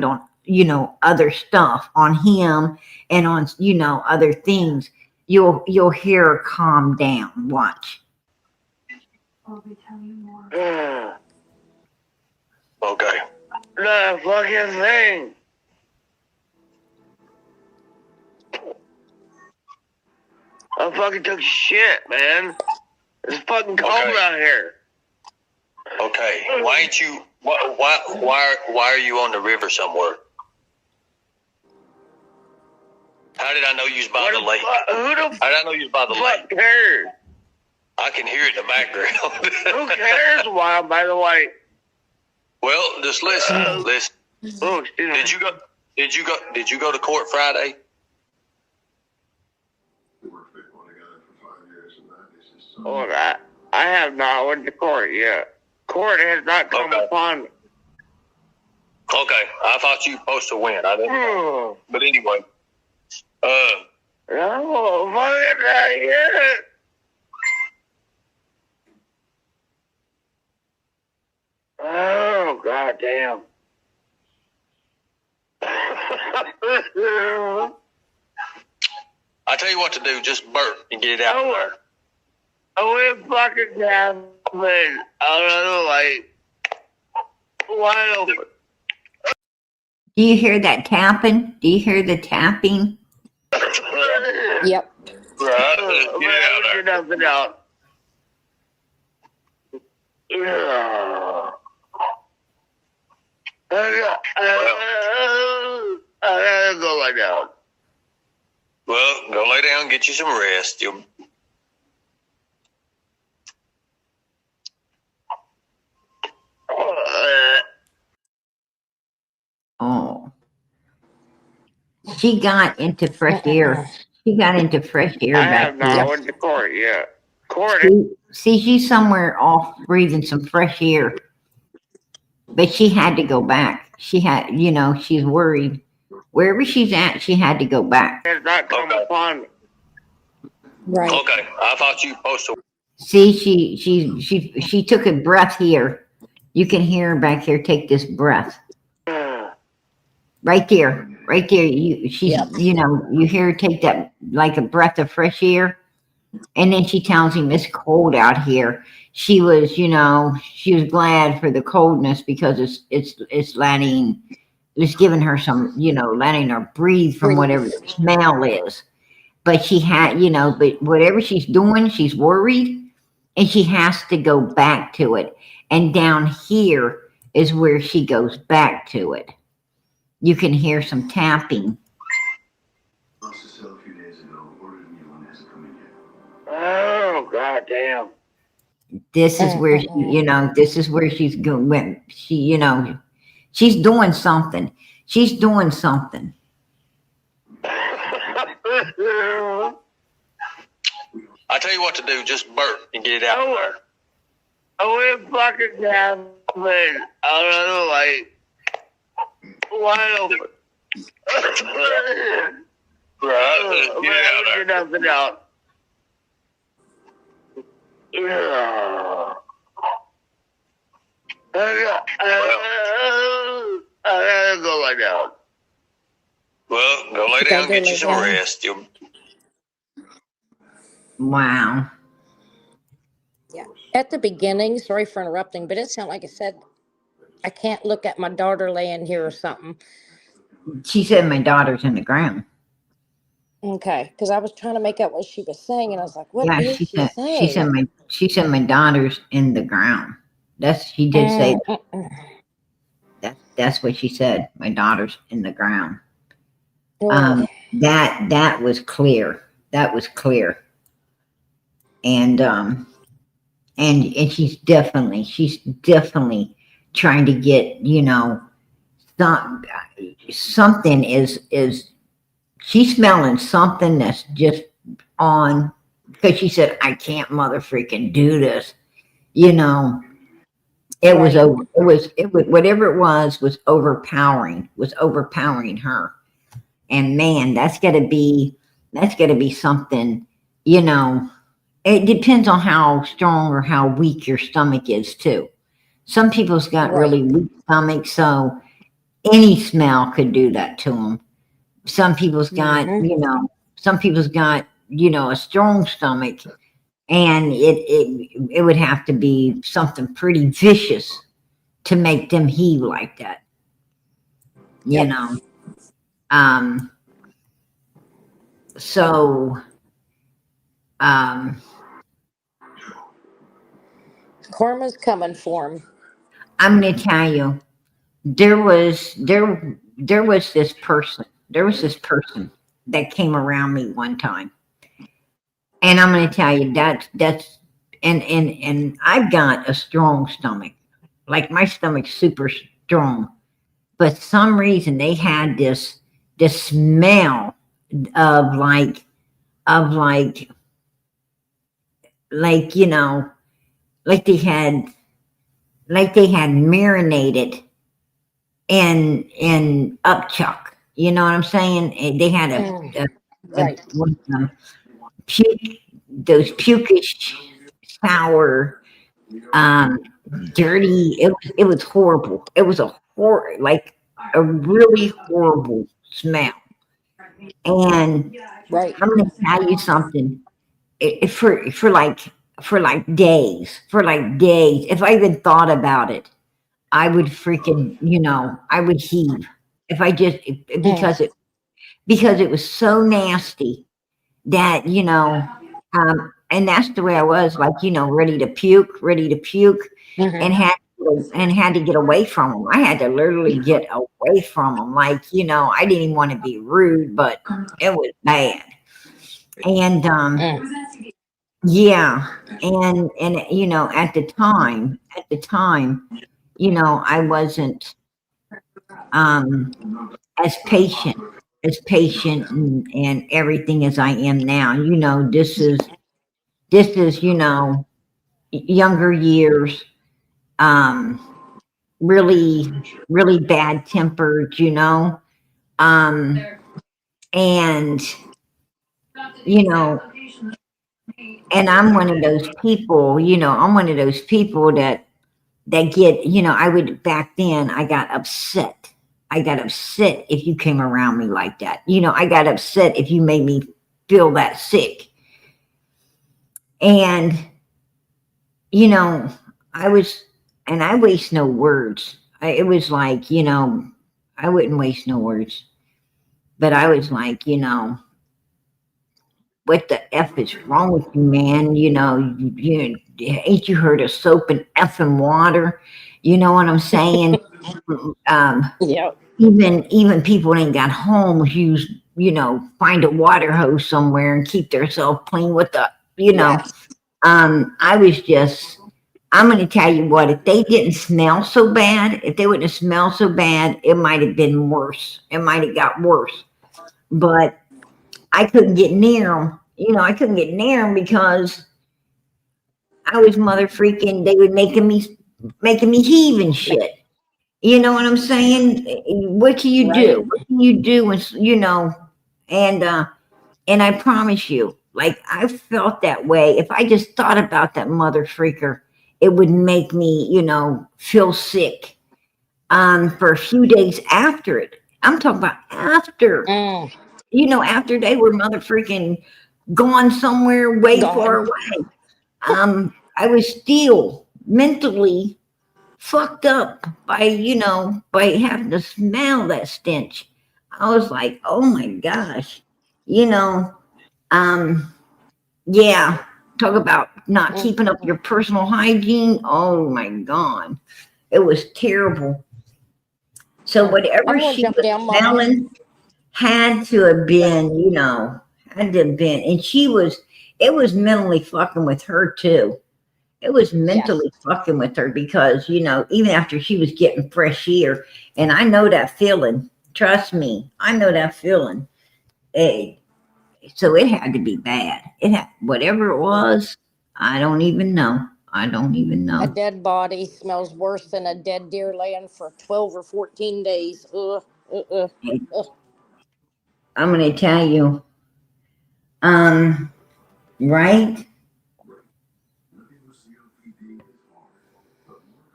on, you know, other stuff, on him and on, you know, other things, you'll hear her calm down. Watch. I'll be telling you more. Okay. The fucking thing. I fucking took shit, man. It's fucking cold out here. Okay. Why ain't you? Why are you on the river somewhere? How did I know you was by the lake? How did I know you was by the lake? Who cares? I can hear it in the background. Who cares why I'm by the lake? Well, just listen. Oh, Did you go to court Friday? Hold on. I have not went to court yet. Court has not come upon me. Okay, I thought you were supposed to win. I didn't. But anyway, no, fucking not yet. Oh, goddamn. I tell you what to do. Just burp and get it out there. I went fucking down out of the lake. Wide open. Do you hear that tapping? Do you hear the tapping? Yep. Right. Get it out there. Nothing out. I gotta go lay down. Well, go lay down and get you some rest. Oh. She got into fresh air. She got into fresh air I back have not here. went to court yet. Court. See, she's somewhere off breathing some fresh air. But she had to go back. She had, you know, she's worried. Wherever she's at, she had to go back. Has not come upon me. Right. Okay, I thought you were supposed to. See, she took a breath here. You can hear her back here take this breath. Right there. You know, you hear her take that like a breath of fresh air. And then she tells him it's cold out here. She was, she was glad for the coldness because it's letting, it's giving her some, letting her breathe from Breathe. whatever the smell is. But she had, but whatever she's doing, she's worried and she has to go back to it. And down here is where she goes back to it. You can hear some tapping. Oh, goddamn. This is where she, this is where she's going. She, she's doing something. She's doing something. I tell you what to do, just burp and get it out there. I went fucking down out of the light. Wide open. Right, get it out there. Get nothing out. I gotta go like that. Well, go lay down and get you some rest. Wow. Yeah. At the beginning, sorry for interrupting, but it sounded like it said, I can't look at my daughter laying here or something. She said my daughter's in the ground. Okay, because I was trying to make out what she was saying, and I was like, "What is she saying?" She said my daughter's in the ground. She did say that. That's what she said. My daughter's in the ground. That was clear. That was clear. And she's definitely trying to get, something is she's smelling something that's just on, because she said, I can't mother freaking do this. It was whatever it was overpowering her. And man, that's gotta be something, it depends on how strong or how weak your stomach is too. Some people's got really weak stomachs, so any smell could do that to them. Some people's got, a strong stomach, and it would have to be something pretty vicious to make them heave like that. Karma's coming for him. I'm going to tell you, there was this person that came around me one time, and I'm going to tell you that's and I've got a strong stomach, like my stomach's super strong, but some reason they had this smell of like they had marinated in upchuck. You know what I'm saying? They had those pukish, sour, dirty. It was horrible. It was a really horrible smell. And I'm going to tell you something. For days, if I even thought about it, I would freaking, I would heave because it was so nasty that, and that's the way I was, ready to puke, and had to get away from them. I had to literally get away from them. I didn't even want to be rude, but it was bad. And, yeah. And, at the time, I wasn't, as patient and everything as I am now. This is, younger years, really, really bad tempered, and, and I'm one of those people, that get, I would, back then I got upset. If you came around me like that. I got upset if you made me feel that sick. And, you know, I waste no words. It was like, I wouldn't waste no words. But I was like, what the F is wrong with you, man? Ain't you heard of soap and effing water? You know what I'm saying? um, Yeah. even people that ain't got homes use, find a water hose somewhere and keep themselves clean with Yes. I was just, I'm going to tell you what, if they didn't smell so bad, if they wouldn't have smelled so bad, it might have been worse. It might have got worse. But I couldn't get near them. I couldn't get near them because I was mother freaking, they were making me heave and shit. You know what I'm saying? What can you do? Right. What can you do when, and I promise you, like I felt that way. If I just thought about that mother freaker, it would make me, feel sick. For a few days after it. I'm talking about after. Mm. After they were mother freaking gone somewhere way far Gone. away. I was still mentally fucked up by having to smell that stench. I was like, oh my gosh, yeah, talk about not keeping up your personal hygiene. Oh my God, it was terrible. So I'm whatever gonna she jump was down, Mama. smelling had to have been, had to have been, and it was mentally fucking with her too. It was mentally fucking with her because, even after she was getting fresh air, and I know that feeling. Trust me, I know that feeling. So it had to be bad. Whatever it was, I don't even know. I don't even A know. dead body smells worse than a dead deer laying for 12 or 14 days. Ugh. Ugh. Ugh. I'm going to tell you, right?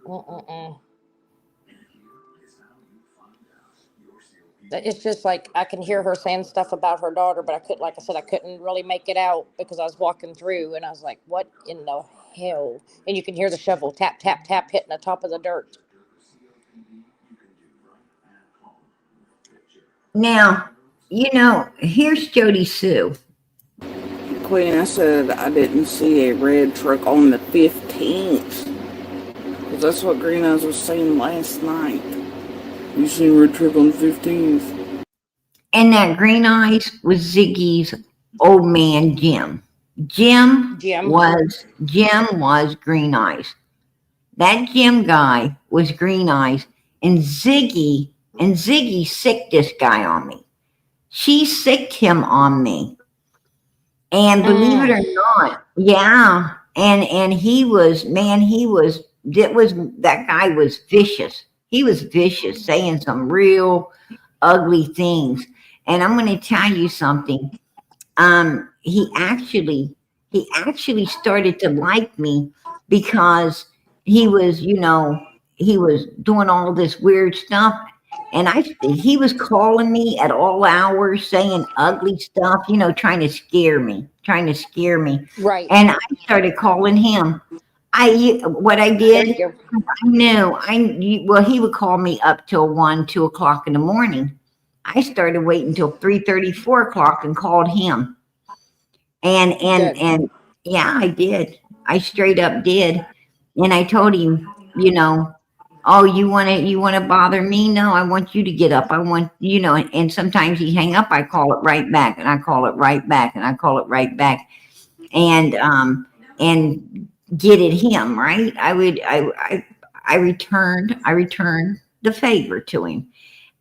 Mm-mm-mm. It's just like I can hear her saying stuff about her daughter, but like I said, I couldn't really make it out because I was walking through and I was like, what in the hell? And you can hear the shovel tap, tap, tap hitting the top of the dirt. Now, here's Jody Sue. Queen, I said I didn't see a red truck on the 15th. Because that's what Green Eyes was saying last night. You seen a red truck on the 15th? And that green eyes was Ziggy's old man, Jim. Jim Jim. was green eyes. That Jim guy was green eyes, and Ziggy sicked this guy on me. She sicked him on me. And believe it or not, yeah. And that guy was vicious. He was vicious, saying some real ugly things. And I'm going to tell you something. He actually started to like me because he was, he was doing all this weird stuff. And he was calling me at all hours, saying ugly stuff, trying to scare me. Right. And I started calling him. What I did, well, he would call me up till 1, 2 o'clock in the morning. I started waiting till 3:30, 4 o'clock and called him. And yeah, I did. I straight up did. And I told him, oh, you want to bother me? No, I want you to get up. I want, and sometimes he hang up. I call it right back and I call it right back and I call it right back. And get at him, right? I returned the favor to him.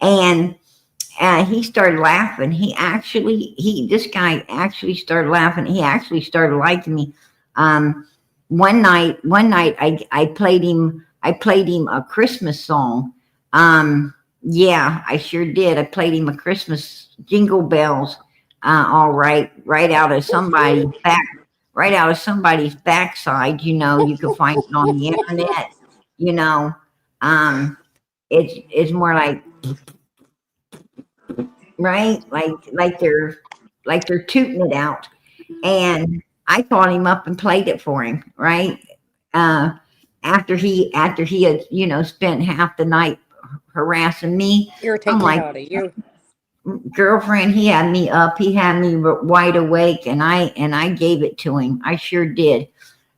And he started laughing. This guy actually started laughing. He actually started liking me. One night I played him a Christmas song. Yeah, I sure did. I played him a Christmas Jingle Bells. All right out of somebody's backside. You can find it on the internet. It's more like, right, like they're tooting it out. And I called him up and played it for him, right? After he had, you know, spent half the night harassing me. Irritate I'm me, like, honey. You. girlfriend, he had me up, he had me wide awake, and I gave it to him. I sure did.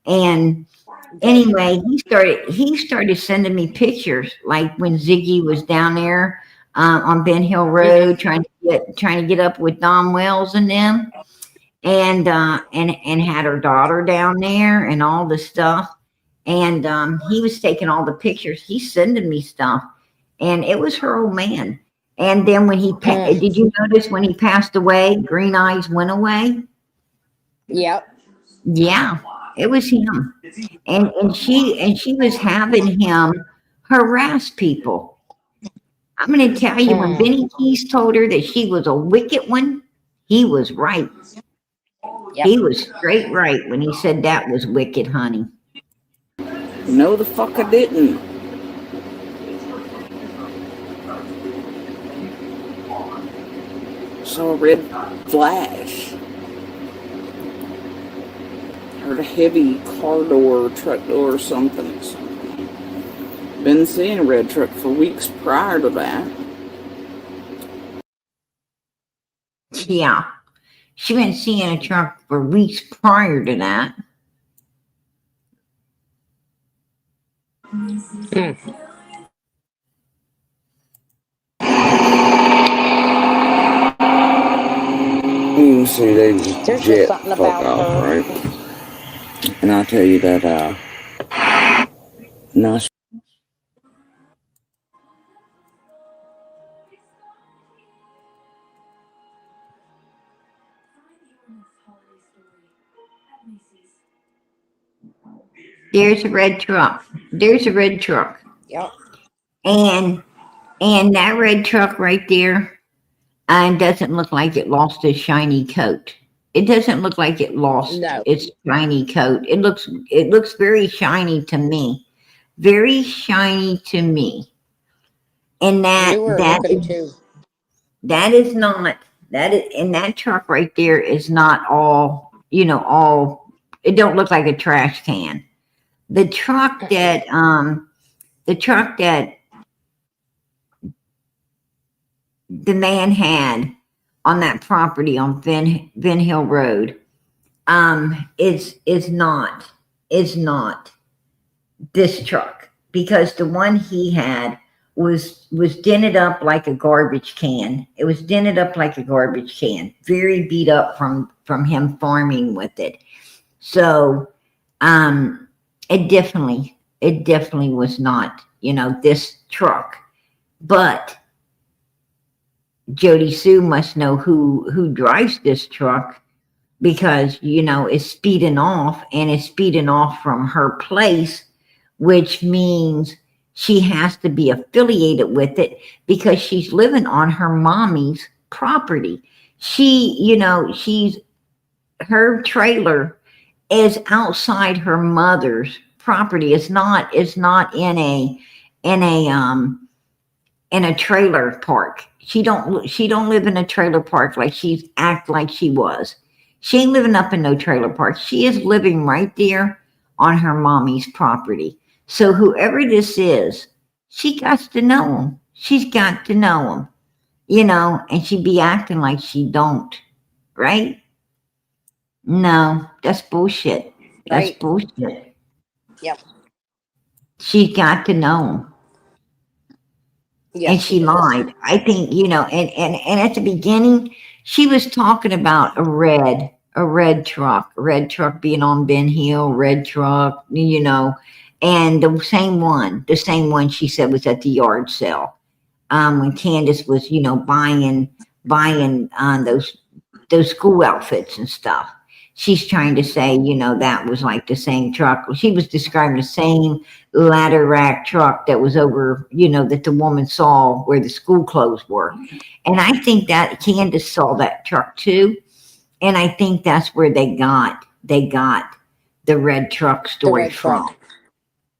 And anyway, he started sending me pictures, like when Ziggy was down there on Ben Hill Road trying to get up with Don Wells and them, and had her daughter down there and all the stuff. And he was taking all the pictures. He's sending me stuff, and it was her old man. And then when did you notice when he passed away, Green Eyes went away? Yep. Yeah, it was him. And she was having him harass people. I'm going to tell you, when Benny Keys told her that she was a wicked one, he was right. Yep. He was straight right when he said that was wicked, honey. No, the fuck I didn't. Saw a red flash. Heard a heavy car door, truck door, or something. Been seeing a red truck for weeks prior to that. Yeah. She been seeing a truck for weeks prior to that. You can see they There's jet just something fuck about off, her. right? And I'll tell you that, nice. There's a red truck. There's a red truck. Yep. And that red truck right there doesn't look like it lost its shiny coat. It doesn't look like it lost its shiny coat. It looks very shiny to me. Very shiny to me. And that is not, and that truck right there is not all, you know, it don't look like a trash can. The truck that the man had on that property on Ben Hill Road is not this truck, because the one he had was dented up like a garbage can. It was dented up like a garbage can, very beat up from him farming with it. So it definitely was not, you know, this truck. But Jody Sue must know who drives this truck, because, you know, it's speeding off, and it's speeding off from her place, which means she has to be affiliated with it, because she's living on her mommy's property. Her trailer is outside her mother's property. It's not in a trailer park. She don't live in a trailer park like she's act like she was. She ain't living up in no trailer park. She is living right there on her mommy's property. So whoever this is, she got to know him. She's got to know him, you know, and she be acting like she don't, right? No, that's bullshit. That's bullshit. Yep. She got to know him. Yes, and she lied. I think, you know, and at the beginning, she was talking about a red truck being on Ben Hill, red truck, you know, and the same one she said was at the yard sale. When Candace was, you know, buying those school outfits and stuff. She's trying to say, you know, that was like the same truck. She was describing the same ladder rack truck that was over, you know, that the woman saw where the school clothes were. And I think that Candace saw that truck too. And I think that's where they got the red truck story from.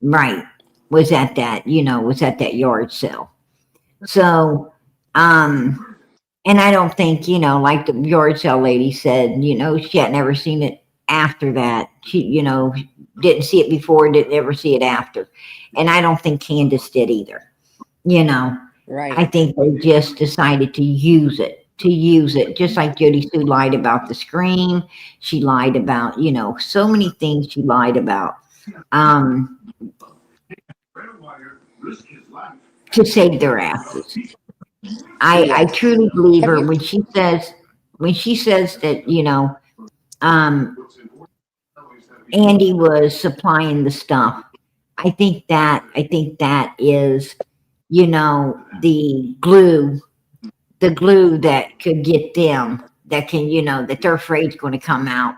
Right. Was at that yard sale. So, and I don't think, you know, like the yard sale lady said, you know, she had never seen it after that. She, you know, didn't see it before, didn't ever see it after. And I don't think Candace did either. You know, Right. I think they just decided to use it, just like Jody Sue lied about the scream. She lied about, you know, so many things she lied about. To save their asses. I truly believe Have her you? when she says that, you know, Andy was supplying the stuff. I think that is, you know, the glue that could get them, that can, you know, that they're afraid is going to come out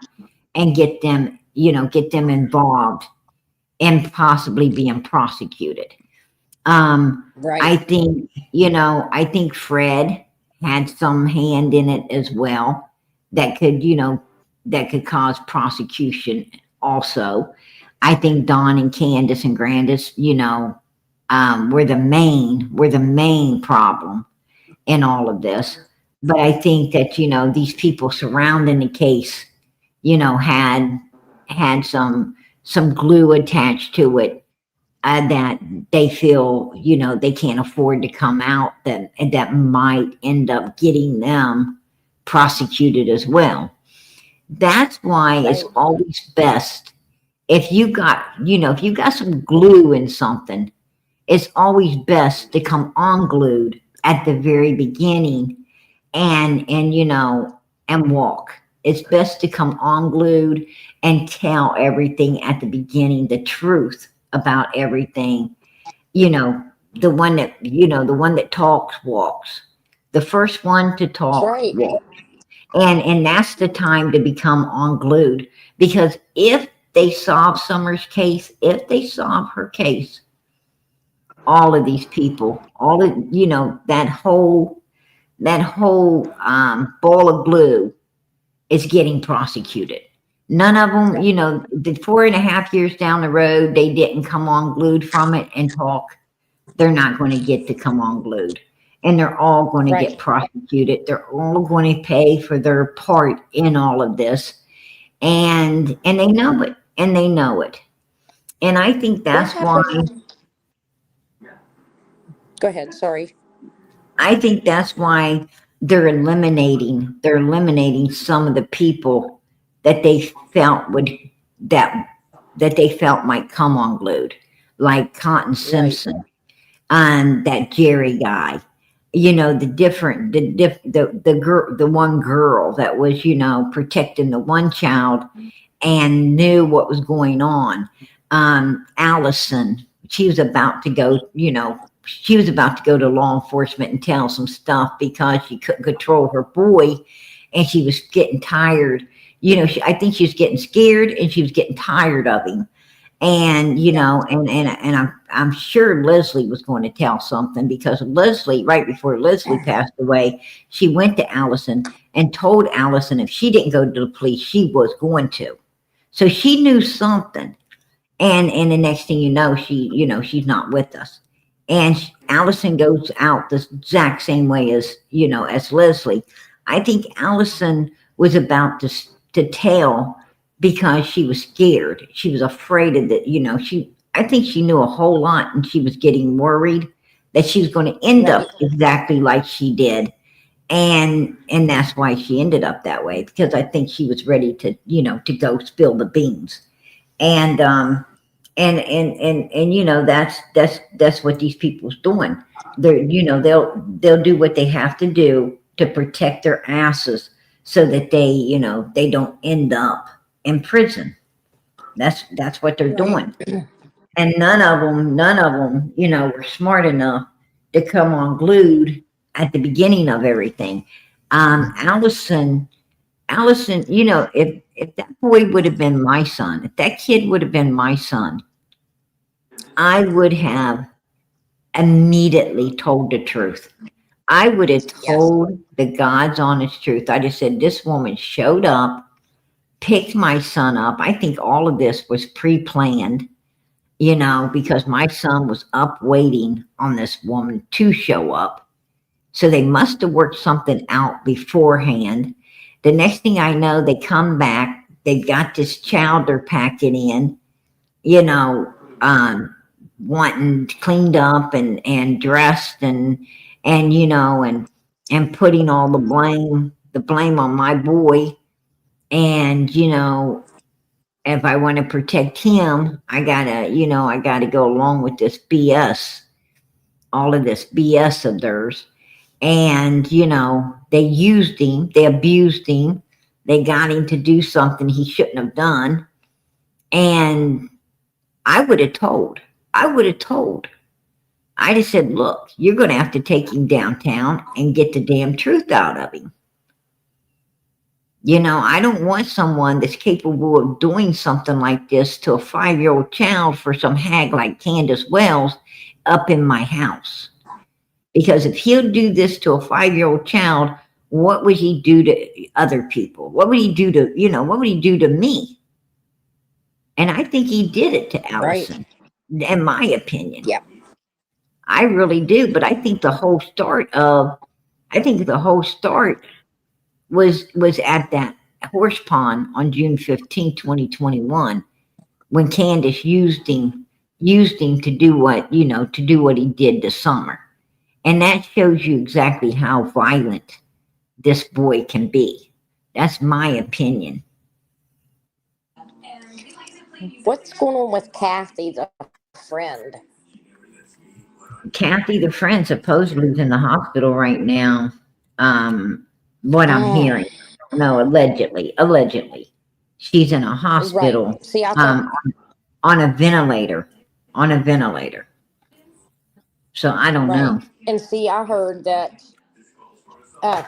and get them, you know, get them involved and possibly being prosecuted. Right. I think, you know, I think Fred had some hand in it as well that could, you know, that could cause prosecution also. I think Don and Candace and Grandis, you know, were the main problem in all of this. But I think that, you know, these people surrounding the case, you know, had some glue attached to it, that they feel, you know, they can't afford to come out, that might end up getting them prosecuted as well. That's why it's Right. always best if you got, you know, if you got some glue in something, it's always best to come unglued at the very beginning and you know, and walk. It's best to come unglued and tell everything at the beginning, the truth about everything. You know, the one that talks walks. The first one to That's talk right. walks. And that's the time to become unglued, because if they solve Summer's case, if they solve her case, all of these people, all of, you know, that whole ball of glue is getting prosecuted. None of them, you know, the 4.5 years down the road, they didn't come unglued from it and talk. They're not going to get to come unglued, and they're all going to get Right. prosecuted. They're all going to pay for their part in all of this, and they know it, and they know it. And I think What that's why. happened? Go ahead. Sorry. I think that's why they're eliminating some of the people that they felt would that they felt might come unglued, like Cotton Right. Simpson and that Jerry guy. You know, the one girl that was, you know, protecting the one child and knew what was going on. Allison, she was about to go, you know, she was about to go to law enforcement and tell some stuff because she couldn't control her boy and she was getting tired. You know, I think she was getting scared and she was getting tired of him. And, you know, and I'm sure Leslie was going to tell something, because Leslie, right before Leslie passed away, she went to Allison and told Allison if she didn't go to the police, she was going to. So she knew something. And the next thing you know, she's not with us. And Allison goes out the exact same way as, you know, as Leslie. I think Allison was about to tell because she was scared. She was afraid of that, you know, I think she knew a whole lot and she was getting worried that she was going to end up exactly like she did. And that's why she ended up that way, because I think she was ready to, you know, to go spill the beans. And you know, that's what these people's doing. They're, you know, they'll do what they have to do to protect their asses so that they, you know, they don't end up in prison. That's what they're doing. And none of them, you know, were smart enough to come unglued at the beginning of everything. Allison, you know, if that boy would have been my son, if that kid would have been my son, I would have immediately told the truth. I would have told the God's honest truth. I just said, this woman showed up, picked my son up. I think all of this was pre-planned, you know, because my son was up waiting on this woman to show up. So they must have worked something out beforehand. The next thing I know, they come back they got this child they're packing in, you know, wanting cleaned up and dressed and you know and putting all the blame on my boy. And you know, if I want to protect him, I gotta go along with this BS, all of this BS of theirs. And you know, they used him, they abused him, they got him to do something he shouldn't have done. And I would have told. I just said, look, you're going to have to take him downtown and get the damn truth out of him. You know, I don't want someone that's capable of doing something like this to a 5-year-old child for some hag like Candace Wells up in my house. Because if he'll do this to a 5-year-old child, what would he do to other people? What would he do to, you know, what would he do to me? And I think he did it to Allison, in my opinion. Yeah. I really do. But I think the whole start was at that horse pond on June 15, 2021, when Candace used him to do what he did this summer. And that shows you exactly how violent this boy can be. That's my opinion. What's going on with Kathy, the friend? Kathy, the friend, supposedly is in the hospital right now. What I'm hearing. No, allegedly. She's in a hospital. Right. See, I thought, on a ventilator. So I don't know. And see, I heard that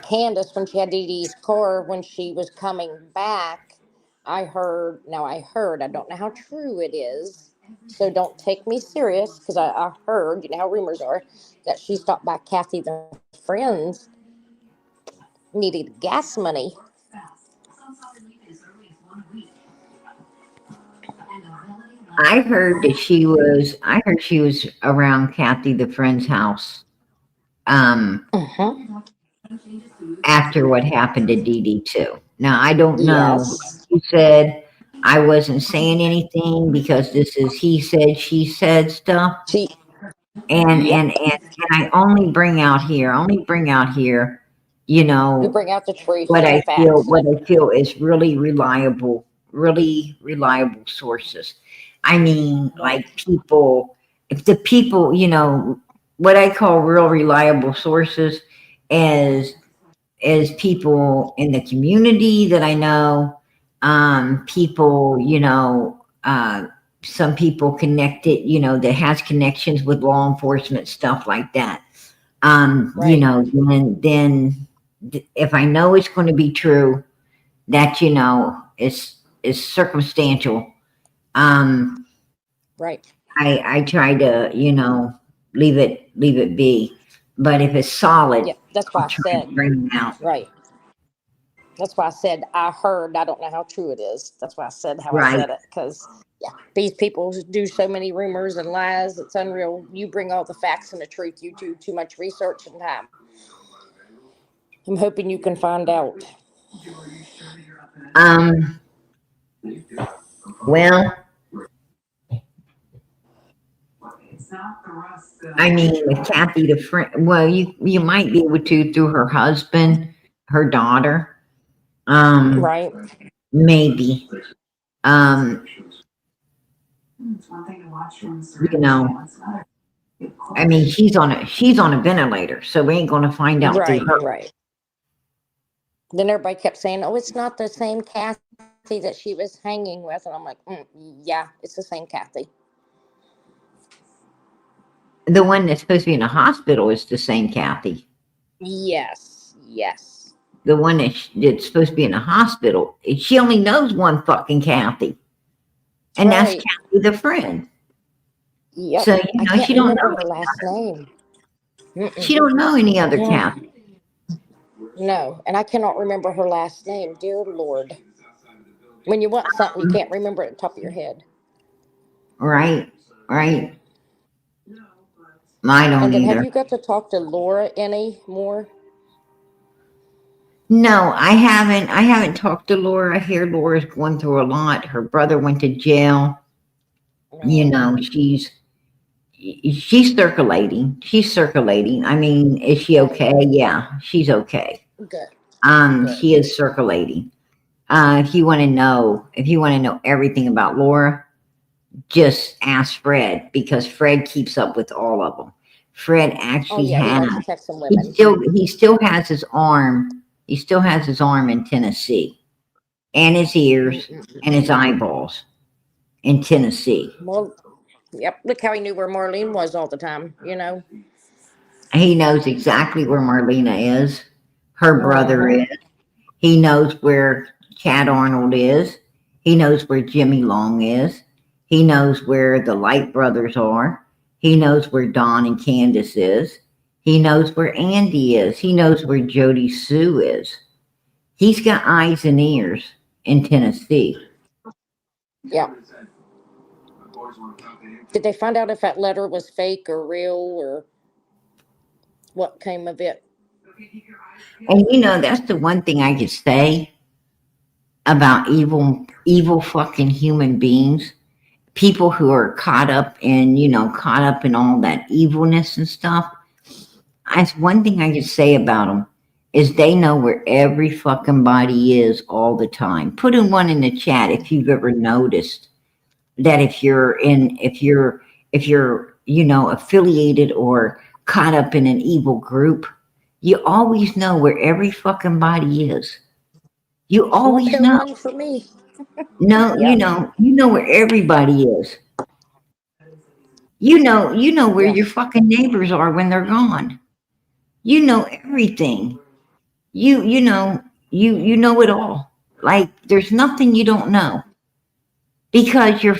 Candace, when she had Dee Dee's car, when she was coming back, I heard, I don't know how true it is, so don't take me serious, because I heard, you know how rumors are, that she stopped by Kathy, the friend's, needed gas money. I heard she was around Kathy, the friend's house. After what happened to Dee Dee too. Now I don't know. Yes. You said I wasn't saying anything because this is he said, she said stuff. And I only bring out here, you know, You bring out the truth. what I facts. feel is really reliable sources. I mean, like if the people, you know, what I call real reliable sources is people in the community that I know, people, you know, some people connected, you know, that has connections with law enforcement, stuff like that. You know, then if I know it's going to be true, that, you know, is circumstantial. Right. I try to, you know, leave it be. But if it's solid, that's why I said, bring it out. Right. That's why I said I heard. I don't know how true it is. That's why I said how I said it, because these people do so many rumors and lies. It's unreal. You bring all the facts and the truth. You do too much research and time. I'm hoping you can find out. Well, I mean, with Kathy, the friend, well, you might be able to through her husband, her daughter. Right. Maybe. You know, I mean, she's on a ventilator, so we ain't gonna find out through her. Right. Then everybody kept saying, "Oh, it's not the same Kathy that she was hanging with," and I'm like, "Yeah, it's the same Kathy." The one that's supposed to be in a hospital is the same Kathy. Yes. The one that's supposed to be in a hospital, she only knows one fucking Kathy, and that's Kathy, the friend. Yep. So you know, she don't know her last name. She don't know any other Kathy. No, and I cannot remember her last name. Dear Lord, when you want something, you can't remember it at the top of your head. Right. I don't either. Have you got to talk to Laura any more? No, I haven't talked to Laura. I hear Laura's going through a lot. Her brother went to jail. You know, she's circulating. She's circulating. I mean, is she okay? Yeah, she's okay. Good. She is circulating. If you want to know everything about Laura, just ask Fred, because Fred keeps up with all of them. Fred Oh actually yeah, he has, likes texting women. he still has his arm. He still has his arm in Tennessee, and his ears and his eyeballs in Tennessee. Well, yep. Look how he knew where Marlene was all the time. You know. He knows exactly where Marlena is. Her brother is. He knows where Chad Arnold is. He knows where Jimmy Long is. He knows where the Light brothers are. He knows where Don and Candace is. He knows where Andy is. He knows where Jody Sue is. He's got eyes and ears in Tennessee. Yeah. Did they find out if that letter was fake or real, or what came of it? And you know, that's the one thing I could say about evil fucking human beings. People who are caught up in all that evilness and stuff. That's one thing I could say about them, is they know where every fucking body is all the time. Put in one in the chat if you've ever noticed that if you're affiliated or caught up in an evil group, you always know where every fucking body is. You always Okay, know. one for me. No, Yeah. you know where everybody is. You know where Yeah. your fucking neighbors are when they're gone. You know everything. You know it all. Like there's nothing you don't know. Because you're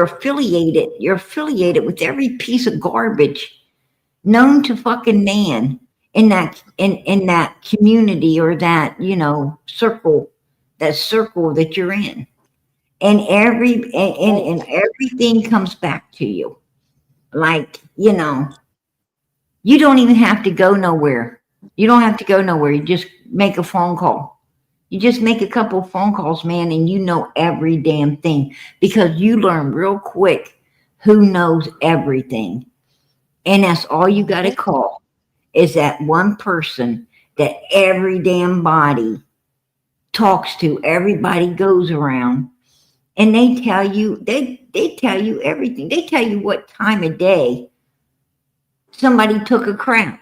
affiliated. You're affiliated with every piece of garbage known to fucking man in that community, or that circle, that you're in. And everything comes back to you. Like, you don't even have to go nowhere. You don't have to go nowhere. You just make a phone call. You just make a couple of phone calls, man, and you know every damn thing, because you learn real quick who knows everything. And that's all you got to call, is that one person that every damn body talks to, everybody goes around, and they tell you everything. They tell you what time of day somebody took a crap.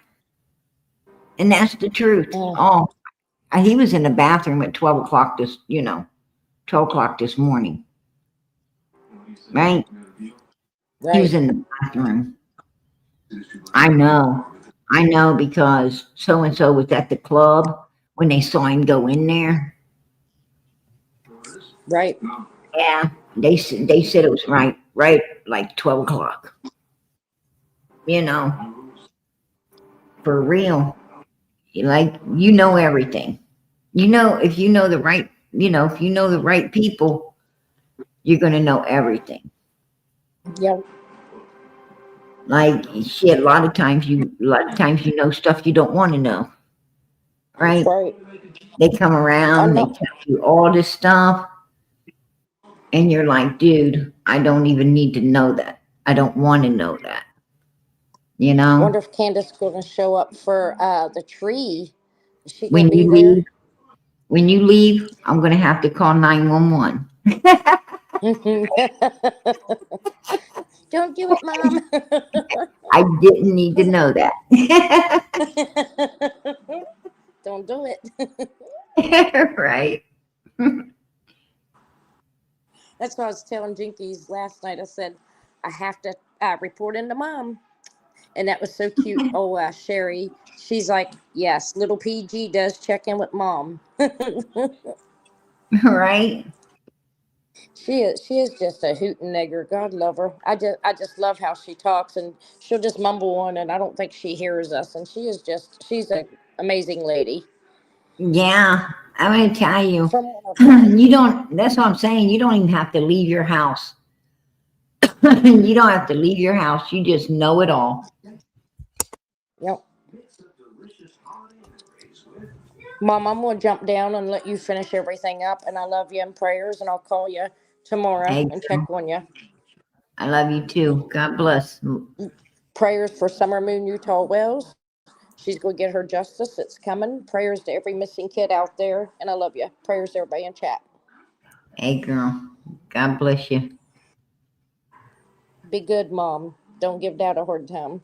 And that's the truth. Oh, he was in the bathroom at 12 o'clock this morning. Right? He was in the bathroom. I know, because so-and-so was at the club when they saw him go in there. Right. Yeah, they said it was right like 12 o'clock. For real. Like, everything. If you know the right people, you're going to know everything. Yep. Like, shit, a lot of times you know stuff you don't want to know. Right? Right. They come around, they tell you all this stuff, and you're like, dude, I don't even need to know that. I don't want to know that. I wonder if Candace is going to show up for the tree. Is she When going to be you there? leave, I'm going to have to call 911. Don't do it, Mom. I didn't need to know that. Don't do it. Right. That's what I was telling Jinkies last night. I said, I have to report into Mom. And that was so cute. Oh, Sherry, she's like, yes, little PG does check in with Mom. Right. She is just a hootin' nigger. God love her. I just love how she talks, and she'll just mumble on, and I don't think she hears us. And she's an amazing lady. Yeah, I'm going to tell you. That's what I'm saying. You don't even have to leave your house. You don't have to leave your house. You just know it all. Yep. Mom, I'm going to jump down and let you finish everything up. And I love you in prayers, and I'll call you tomorrow Hey, and check on you. I love you too. God bless. Prayers for Summer Moon Utah Wells. She's going to get her justice. It's coming. Prayers to every missing kid out there. And I love you. Prayers to everybody in chat. Hey, girl. God bless you. Be good, Mom. Don't give Dad a hard time.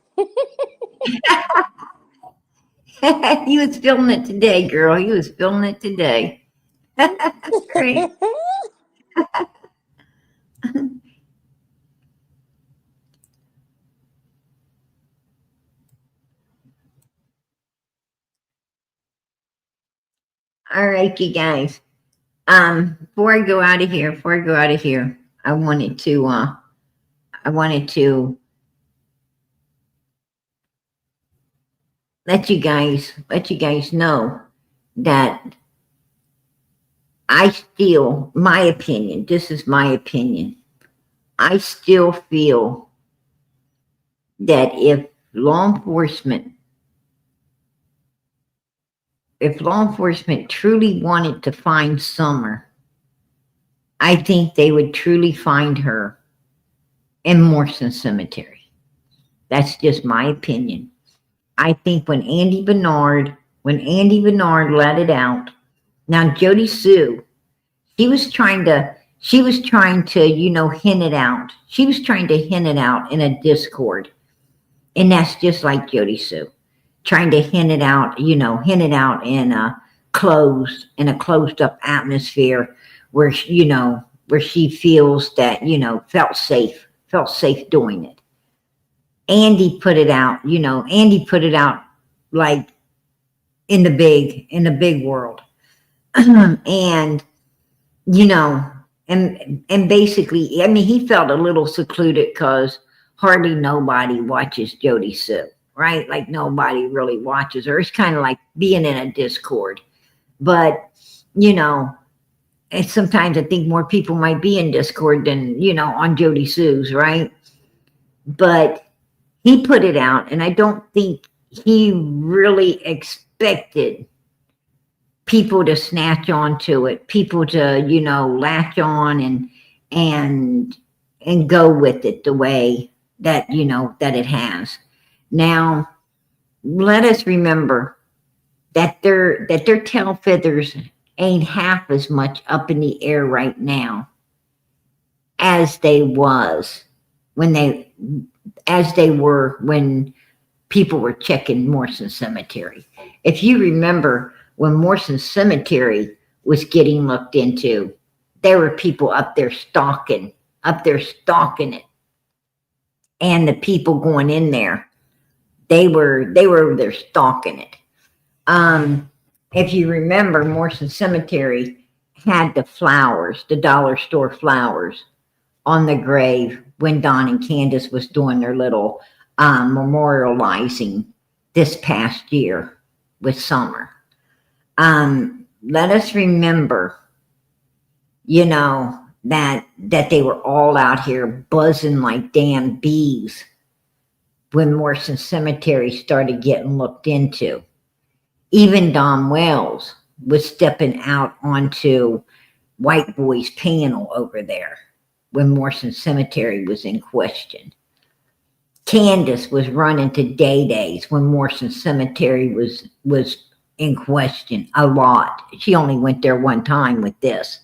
He was feeling it today, girl. He was feeling it today. That's great. All right, you guys. Before I go out of here, I wanted to let you guys know that I still, my opinion, this is my opinion. I still feel that if law enforcement truly wanted to find Summer, I think they would truly find her in Morrison Cemetery. That's just my opinion. I think when Andy Bernard let it out, now Jody Sue, she was trying to, you know, hint it out. She was trying to hint it out in a Discord. And that's just like Jody Sue, trying to hint it out in a closed up atmosphere where, where she feels that, felt safe doing it. Andy put it out, like in the big world. And, and basically, I mean, he felt a little secluded because hardly nobody watches Jody Sue, right? Like nobody really watches her. It's kind of like being in a Discord. But, and sometimes I think more people might be in Discord than, on Jody Sue's, right? But he put it out, and I don't think he really expected people to snatch onto it, people to, latch on and go with it the way that, that it has. Now, let us remember that their tail feathers ain't half as much up in the air right now as they were when people were checking Morrison Cemetery. If you remember when Morrison Cemetery was getting looked into, there were people up there stalking it. And the people going in there, they were over there stalking it. If you remember, Morrison Cemetery had the flowers, the dollar store flowers on the grave when Don and Candace was doing their little memorializing this past year with Summer. Let us remember, that they were all out here buzzing like damn bees when Morrison Cemetery started getting looked into. Even Don Wells was stepping out onto White Boy's panel over there when Morrison Cemetery was in question. Candace was running to Day-Days when Morrison Cemetery was in question a lot. She only went there one time with this,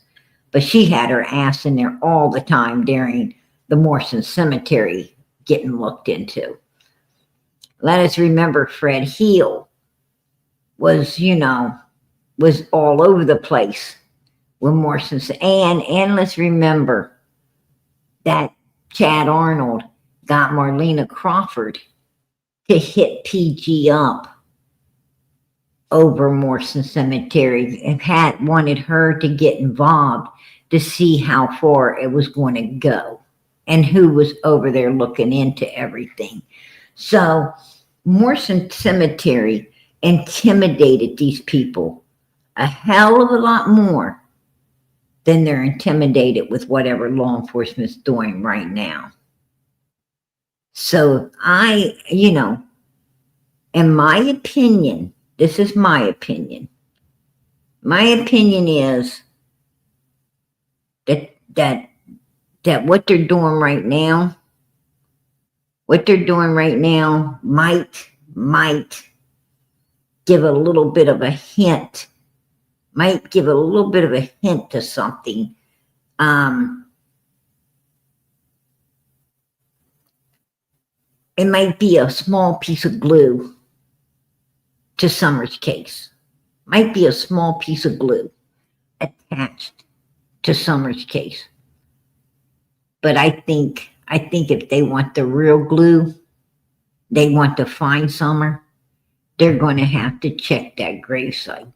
but she had her ass in there all the time during the Morrison Cemetery getting looked into. Let us remember Fred Heel was all over the place when Morrison, and let's remember that Chad Arnold got Marlena Crawford to hit PG up over Morrison Cemetery and Pat wanted her to get involved to see how far it was going to go and who was over there looking into everything. So Morrison Cemetery intimidated these people a hell of a lot more than they're intimidated with whatever law enforcement's doing right now. So In my opinion, this is my opinion. My opinion is that what they're doing right now, might give a little bit of a hint, to something. It might be a small piece of glue to Summer's case. Might be a small piece of glue attached to Summer's case. But I think if they want the real glue, they want to find Summer, they're going to have to check that gravesite.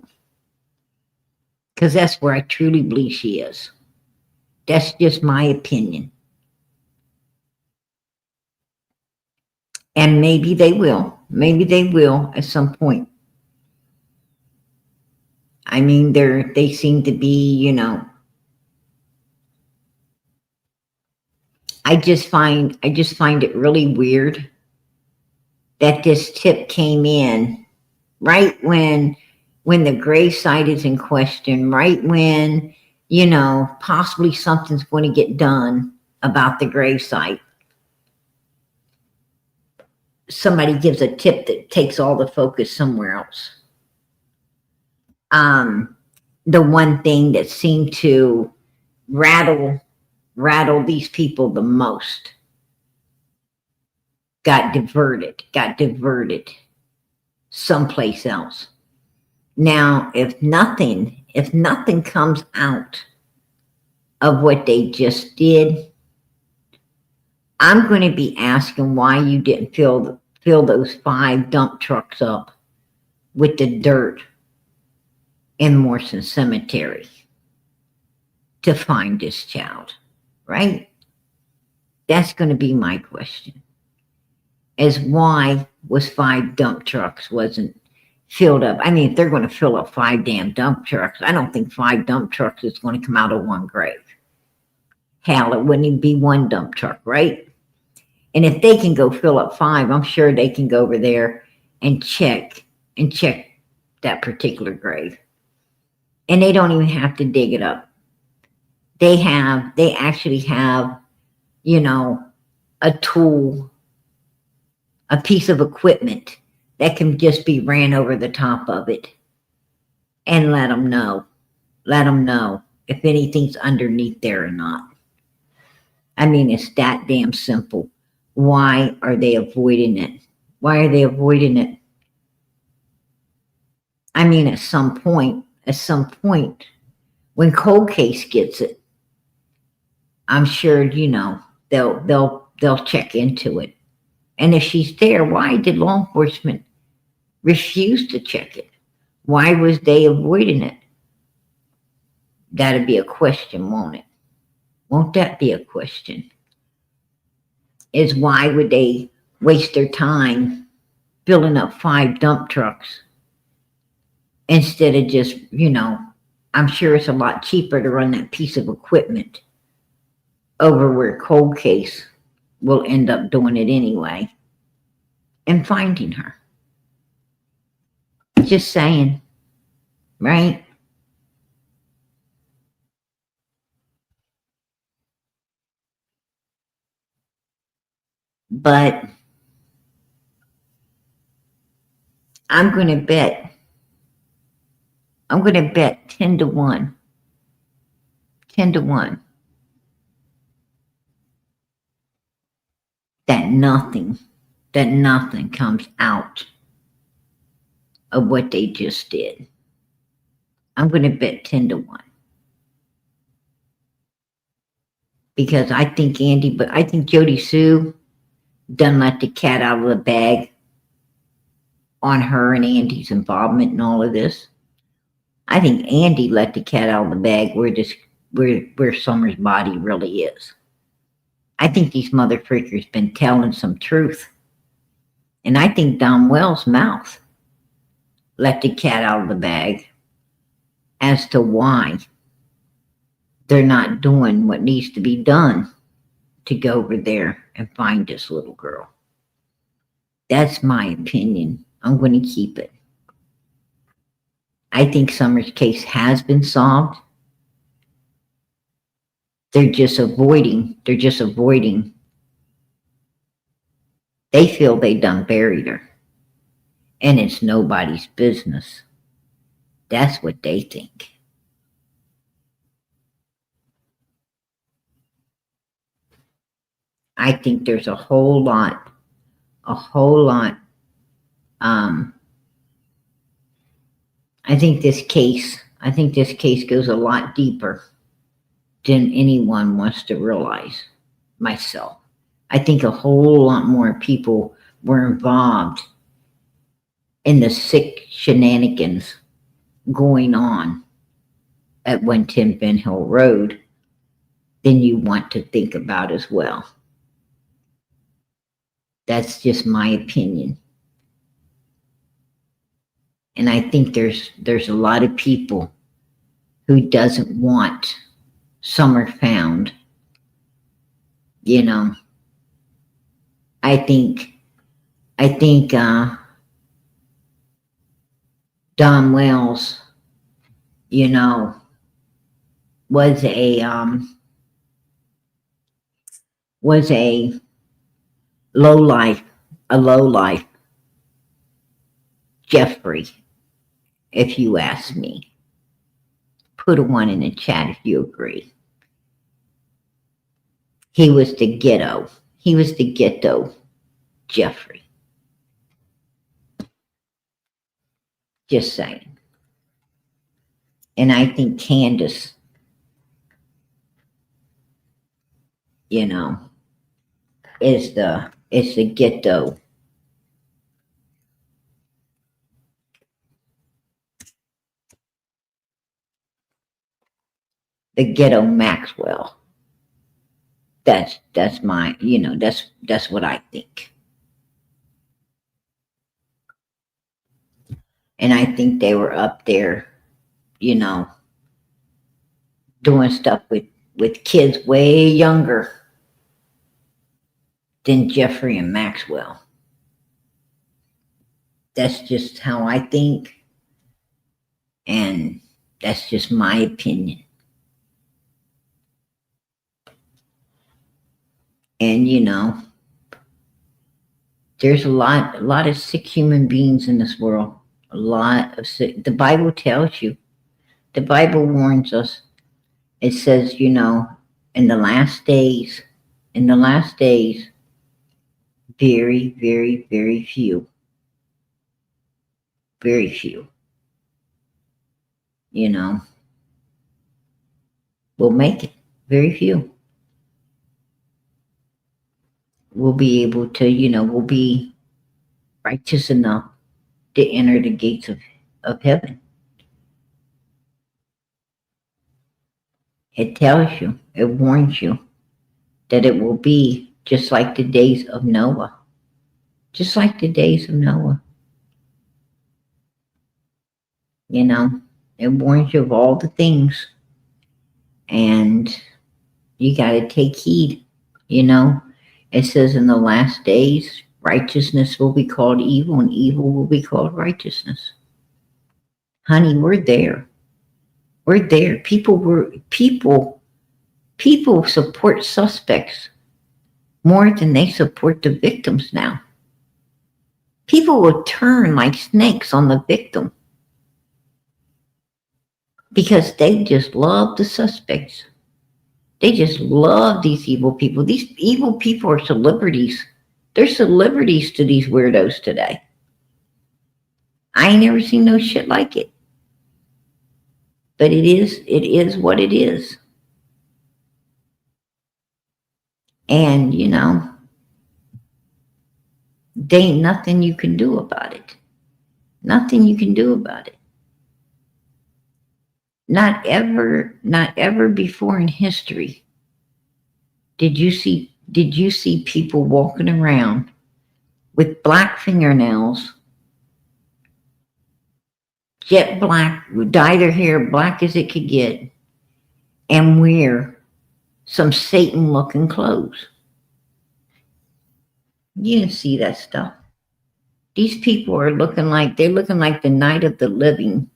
Because that's where I truly believe she is. That's just my opinion. And maybe they will. Maybe they will at some point. I mean, they seem to be, you know. I just find it really weird that this tip came in right when the gravesite is in question, right when, you know, possibly something's going to get done about the gravesite. Somebody gives a tip that takes all the focus somewhere else. The one thing that seemed to rattle these people the most got diverted someplace else. Now, if nothing comes out of what they just did, I'm going to be asking why you didn't fill those 5 dump trucks up with the dirt in Morrison Cemetery to find this child, right? That's going to be my question. Is why was 5 dump trucks wasn't filled up? I mean, if they're going to fill up 5 damn dump trucks, I don't think 5 dump trucks is going to come out of one grave. Hell, it wouldn't even be 1 dump truck, right? And if they can go fill up 5, I'm sure they can go over there and check that particular grave. And they don't even have to dig it up. They actually have, you know, a tool, a piece of equipment that can just be ran over the top of it and let them know if anything's underneath there or not. I mean, it's that damn simple. Why are they avoiding it? Why are they avoiding it? I mean, at some point, when Cold Case gets it, I'm sure, you know, they'll check into it. And if she's there, why did law enforcement refuse to check it? Why was they avoiding it? That'd be a question, won't it? Won't that be a question? Is why would they waste their time filling up 5 dump trucks instead of just, you know, I'm sure it's a lot cheaper to run that piece of equipment over where Cold Case will end up doing it anyway and finding her. Just saying, right? But I'm going to bet 10 to 1. 10 to 1. That nothing comes out of what they just did. I'm going to bet 10 to 1. Because I think Jody Sue done let the cat out of the bag on her and Andy's involvement in all of this. I think Andy let the cat out of the bag where Summer's body really is. I think these motherfuckers been telling some truth. And I think Don Wells' mouth let the cat out of the bag as to why they're not doing what needs to be done to go over there and find this little girl. That's my opinion. I'm going to keep it. I think Summer's case has been solved. They're just avoiding. They feel they done buried her. And it's nobody's business. That's what they think. I think there's a whole lot. I think this case goes a lot deeper than anyone wants to realize. Myself, I think a whole lot more people were involved in the sick shenanigans going on at 110 Ben Hill Road than you want to think about as well. That's just my opinion. And I think there's a lot of people who doesn't want Summer found. You know, I think Don Wells, you know, was a low life Jeffrey, if you ask me. Put a 1 in the chat if you agree. He was the ghetto Jeffrey. Just saying. And I think Candace, you know, is the ghetto. The ghetto Maxwell. That's my, you know, that's what I think. And I think they were up there, you know, doing stuff with kids way younger than Jeffrey and Maxwell. That's just how I think. And that's just my opinion. And, you know, there's a lot of sick human beings in this world. A lot of sick. The Bible tells you. The Bible warns us. It says, you know, in the last days, very, very, very few. Very few. You know, will make it. Very few. Will be able to, you know, will be righteous enough to enter the gates of heaven. It tells you, it warns you that it will be just like the days of Noah. Just like the days of Noah. You know, it warns you of all the things. And you got to take heed, you know. It says in the last days, righteousness will be called evil and evil will be called righteousness. Honey, we're there. We're there. People support suspects more than they support the victims now. People will turn like snakes on the victim because they just love the suspects. They just love these evil people. These evil people are celebrities. They're celebrities to these weirdos today. I ain't never seen no shit like it. But it is what it is. And, you know, there ain't nothing you can do about it. Nothing you can do about it. Not ever before in history did you see people walking around with black fingernails, jet black, dye their hair black as it could get, and wear some Satan-looking clothes. You didn't see that stuff. These people are looking like the night of the living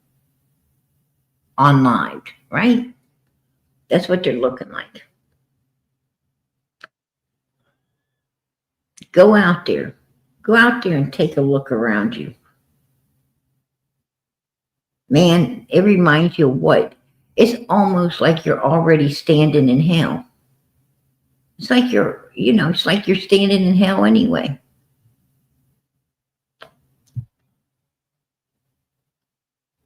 on live, right? That's what they're looking like. Go out there and take a look around you. Man, it reminds you of what? It's almost like you're already standing in hell. It's like it's like you're standing in hell anyway.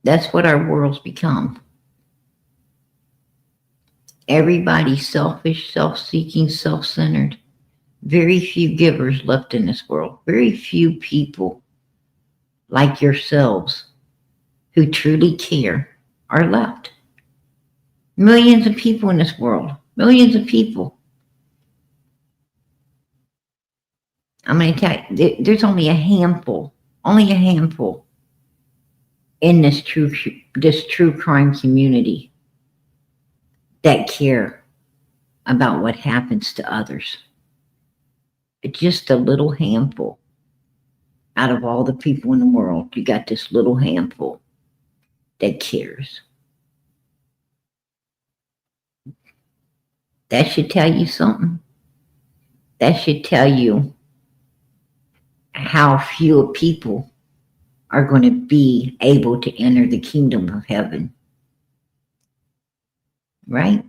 That's what our world's become. Everybody's selfish, self-seeking, self-centered. Very few givers left in this world. Very few people like yourselves who truly care are left. Millions of people in this world. Millions of people. I'm going to tell you, there's only a handful in this true crime community that care about what happens to others. It's just a little handful. Out of all the people in the world, you got this little handful that cares. That should tell you something. That should tell you how few people are going to be able to enter the kingdom of heaven. Right?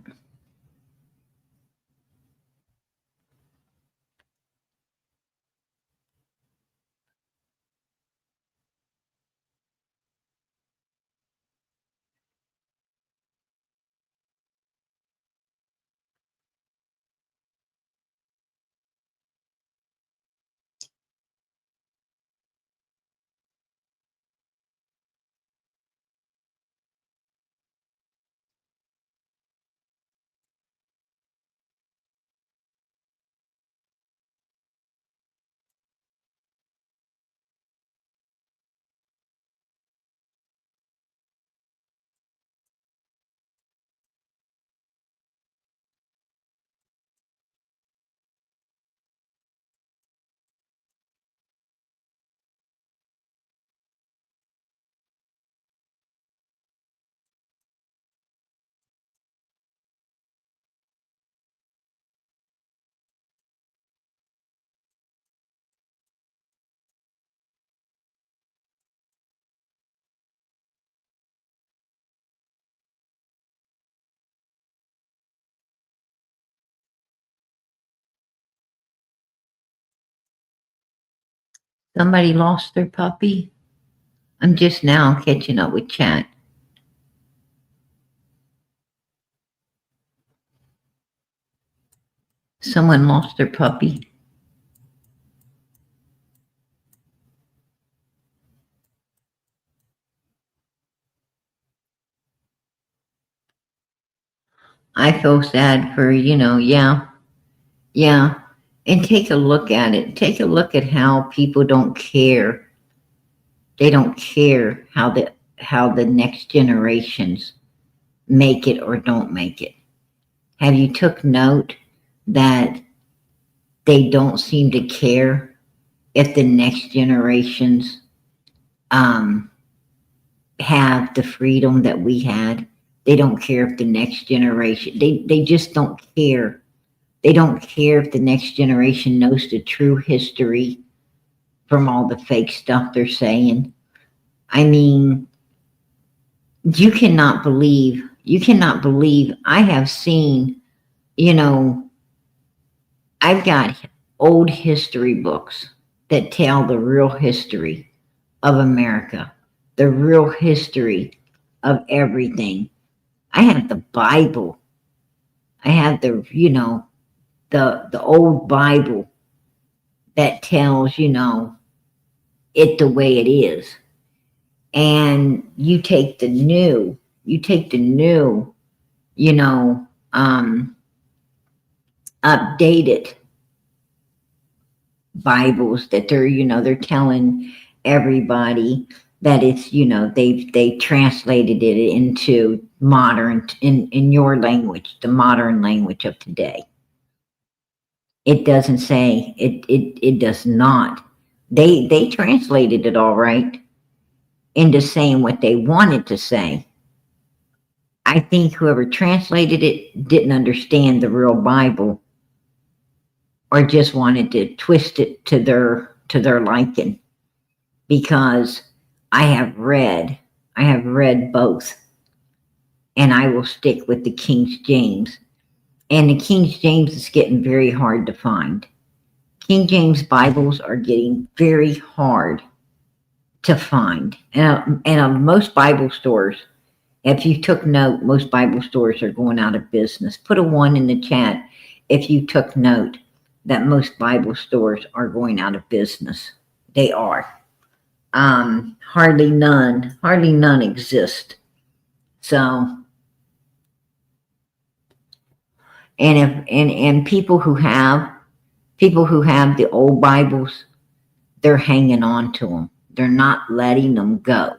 Somebody lost their puppy. I'm just now catching up with chat. Someone lost their puppy. I feel sad for, yeah. And take a look at it. Take a look at how people don't care. They don't care how the next generations make it or don't make it. Have you took note that they don't seem to care if the next generations have the freedom that we had? They don't care if the next generation, they just don't care. They don't care if the next generation knows the true history from all the fake stuff they're saying. I mean, you cannot believe I have seen, I've got old history books that tell the real history of America, the real history of everything. I have the Bible. I have the old Bible that tells, it the way it is. And you take the new, updated Bibles that they're telling everybody that it's, they translated it into modern, in your language, the modern language of today. It doesn't say, it does not They translated it all right into saying what they wanted to say. I think whoever translated it didn't understand the real Bible, or just wanted to twist it to their liking. Because I have read both, and I will stick with the King James. And the King James is getting very hard to find. King James Bibles are getting very hard to find. And most Bible stores, if you took note, most Bible stores are going out of business. Put a 1 in the chat if you took note that most Bible stores are going out of business. They are. Hardly none exist. So, and people who have the old Bibles, they're hanging on to them. They're not letting them go.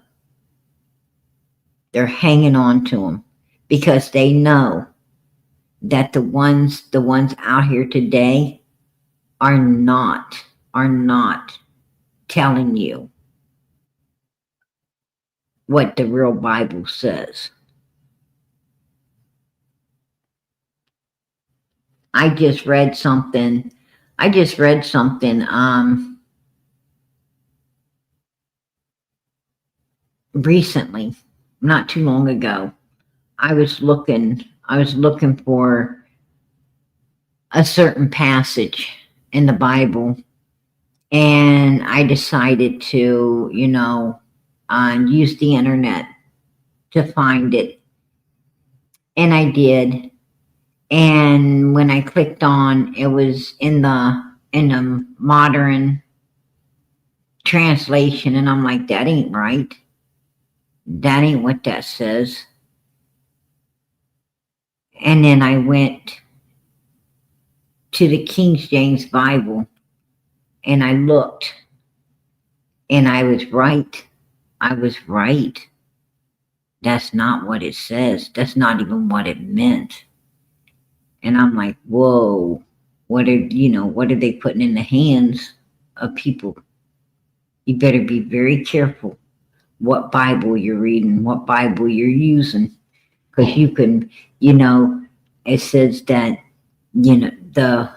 They're hanging on to them because they know that the ones out here today are not telling you what the real Bible says. I just read something recently, not too long ago. I was looking for a certain passage in the Bible, and I decided to, use the internet to find it. And I did. And when I clicked on, it was in the modern translation, and I'm like, that ain't right. That ain't what that says. And then I went to the King James Bible, and I looked, and I was right. I was right. That's not what it says. That's not even what it meant. And I'm like, whoa, what are they putting in the hands of people? You better be very careful what Bible you're reading, what Bible you're using. Because you can, it says that, the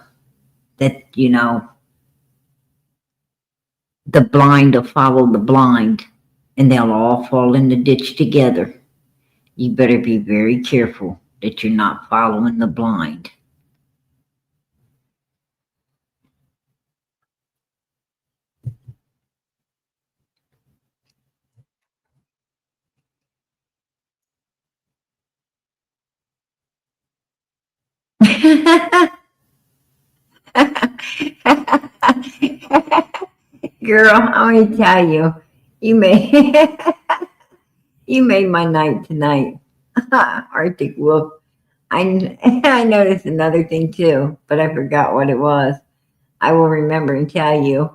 blind will follow the blind, and they'll all fall in the ditch together. You better be very careful that you're not following the blind. Girl, I'm gonna tell you, you made you made my night tonight. Arctic Wolf. I noticed another thing too, but I forgot what it was. I will remember and tell you.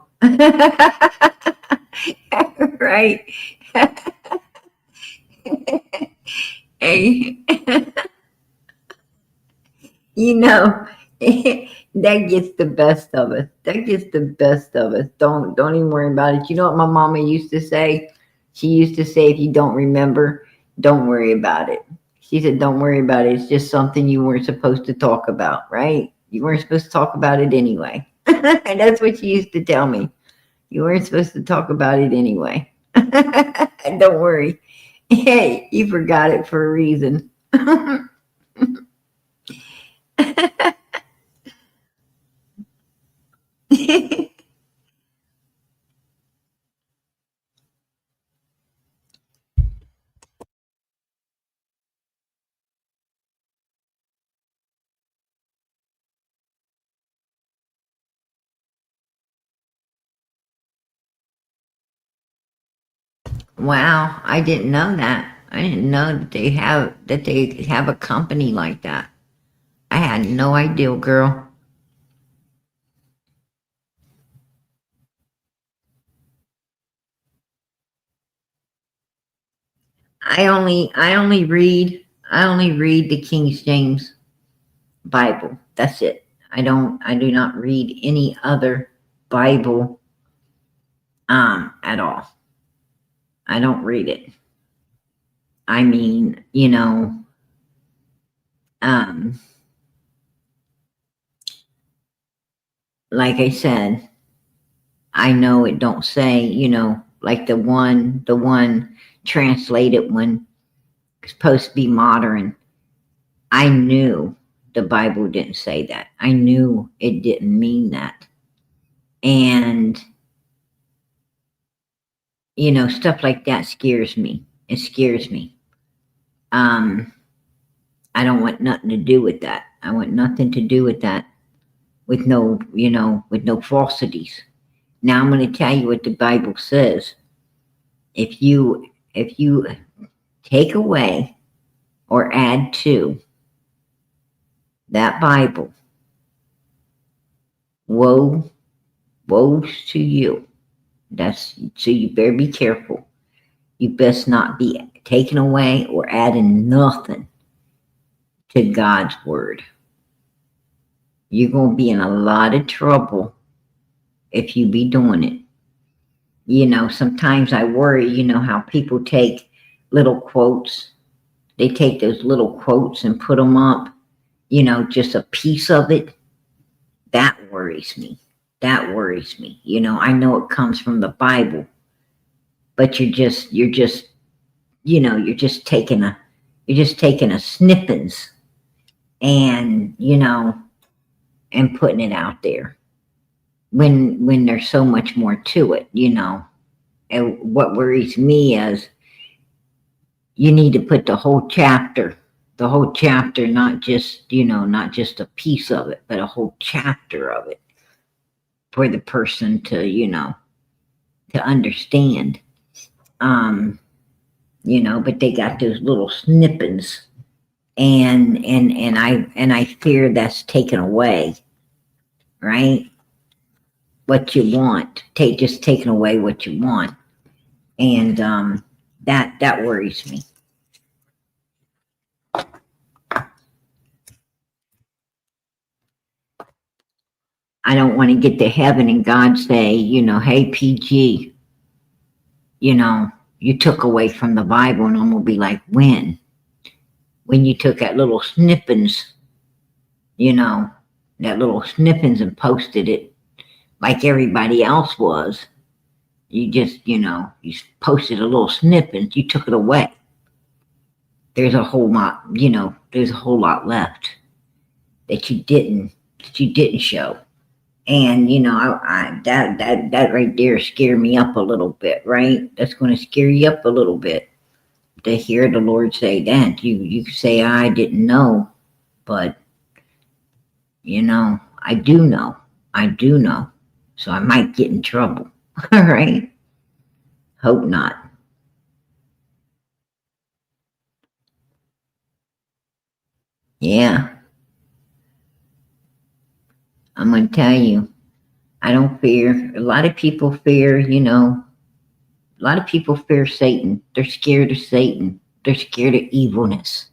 Right? Hey, that gets the best of us. That gets the best of us. Don't even worry about it. You know what my mama used to say? She used to say, if you don't remember, don't worry about it. She said, don't worry about it. It's just something you weren't supposed to talk about, right? You weren't supposed to talk about it anyway. And that's what she used to tell me. You weren't supposed to talk about it anyway. Don't worry. Hey, you forgot it for a reason. Wow, I didn't know that. I didn't know that they have a company like that. I had no idea, girl. I only read the King James Bible. That's it. I do not read any other Bible at all. I don't read it. I mean, you know, like I said, I know it don't say, you know, like the one translated one is supposed to be modern. I knew the Bible didn't say that. I knew it didn't mean that. And, you know, stuff like that scares me. It scares me. I don't want nothing to do with that. I want nothing to do with that, with no, you know, with no falsities. Now I'm going to tell you what the Bible says. If you take away or add to that Bible, woes to you. That's so you better be careful. You best not be taking away or adding nothing to God's word. You're going to be in a lot of trouble if you be doing it. You know, sometimes I worry, you know, how people take little quotes. They take those little quotes and put them up, you know, just a piece of it. That worries me. That worries me. You know, I know it comes from the Bible, but you're just, you know, you're just taking a snippings and, you know, and putting it out there when there's so much more to it, you know. And what worries me is you need to put the whole chapter, not just, you know, not just a piece of it, but a whole chapter of it for the person to, you know, to understand. You know, but they got those little snippings and I fear that's taken away, right? What you want, just taking away what you want. And that worries me. I don't want to get to heaven and God say, you know, hey, PG, you know, you took away from the Bible, and I'm going to be like, when you took that little snippings, you know, that little snippings and posted it like everybody else was. You just, you know, you posted a little snippet, you took it away. There's a whole lot, you know, there's a whole lot left that you didn't show. And, you know, that right there scared me up a little bit, right? That's going to scare you up a little bit to hear the Lord say that. You say, I didn't know, but, you know, I do know. So I might get in trouble. All right. Hope not. Yeah. I'm going to tell you, I don't fear. A lot of people fear, you know, a lot of people fear Satan. They're scared of Satan. They're scared of evilness.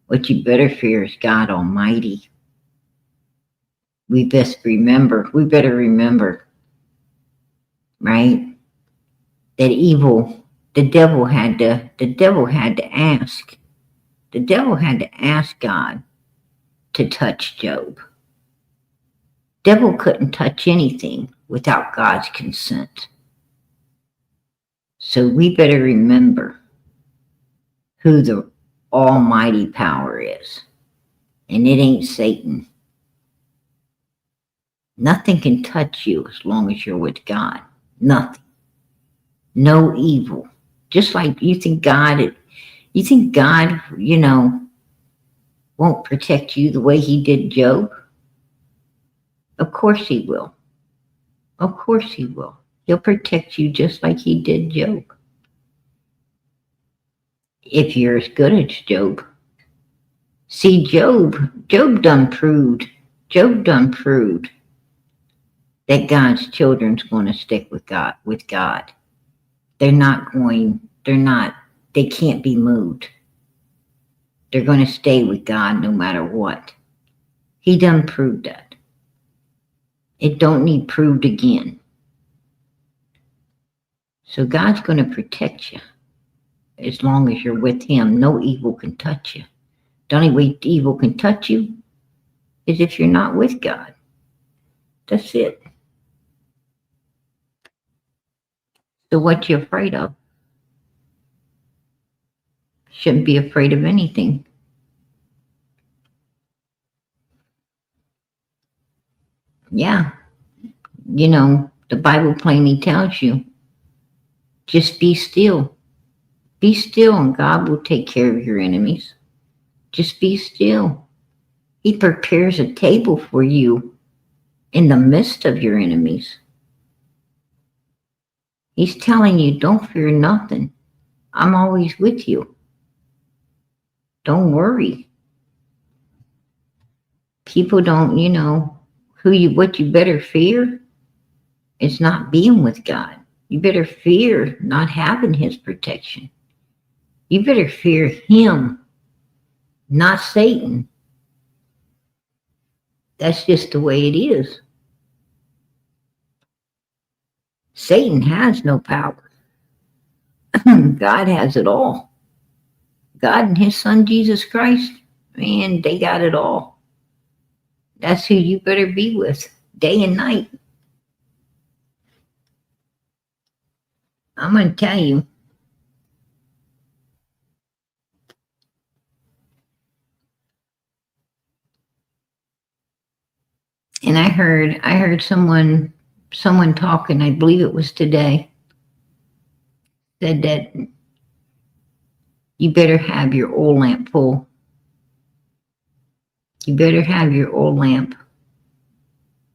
What you better fear is God Almighty. We better remember, right? That evil, the devil had to ask. The devil had to ask God to touch Job. Devil couldn't touch anything without God's consent. So we better remember who the almighty power is. And it ain't Satan. Nothing can touch you as long as you're with God. Nothing. No evil. Just like you think God, you know, won't protect you the way he did Job? Of course he will. Of course he will. He'll protect you just like he did Job. If you're as good as Job. See, Job done proved that God's children's going to stick with God. They can't be moved. They're going to stay with God no matter what. He done proved that. It don't need proved again. So God's going to protect you as long as you're with him. No evil can touch you. The only way evil can touch you is if you're not with God. That's it. So what you afraid of? Shouldn't be afraid of anything. Yeah. You know, the Bible plainly tells you, just be still. Be still and God will take care of your enemies. Just be still. He prepares a table for you in the midst of your enemies. He's telling you, don't fear nothing. I'm always with you. Don't worry. People don't, what you better fear is not being with God. You better fear not having his protection. You better fear him, not Satan. That's just the way it is. Satan has no power. God has it all. God and his son, Jesus Christ, man, they got it all. That's who you better be with day and night. I'm going to tell you. And I heard someone talking, I believe it was today, said that you better have your oil lamp full. You better have your oil lamp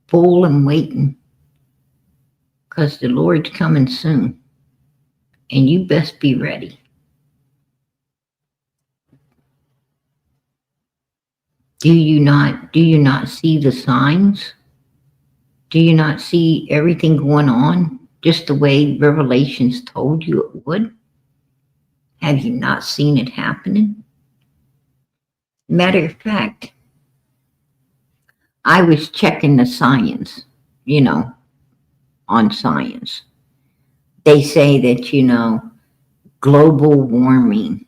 full and waiting, because the Lord's coming soon, and you best be ready. Do you not see the signs? Do you not see everything going on just the way Revelations told you it would? Have you not seen it happening? Matter of fact, I was checking the science, on science. They say that, global warming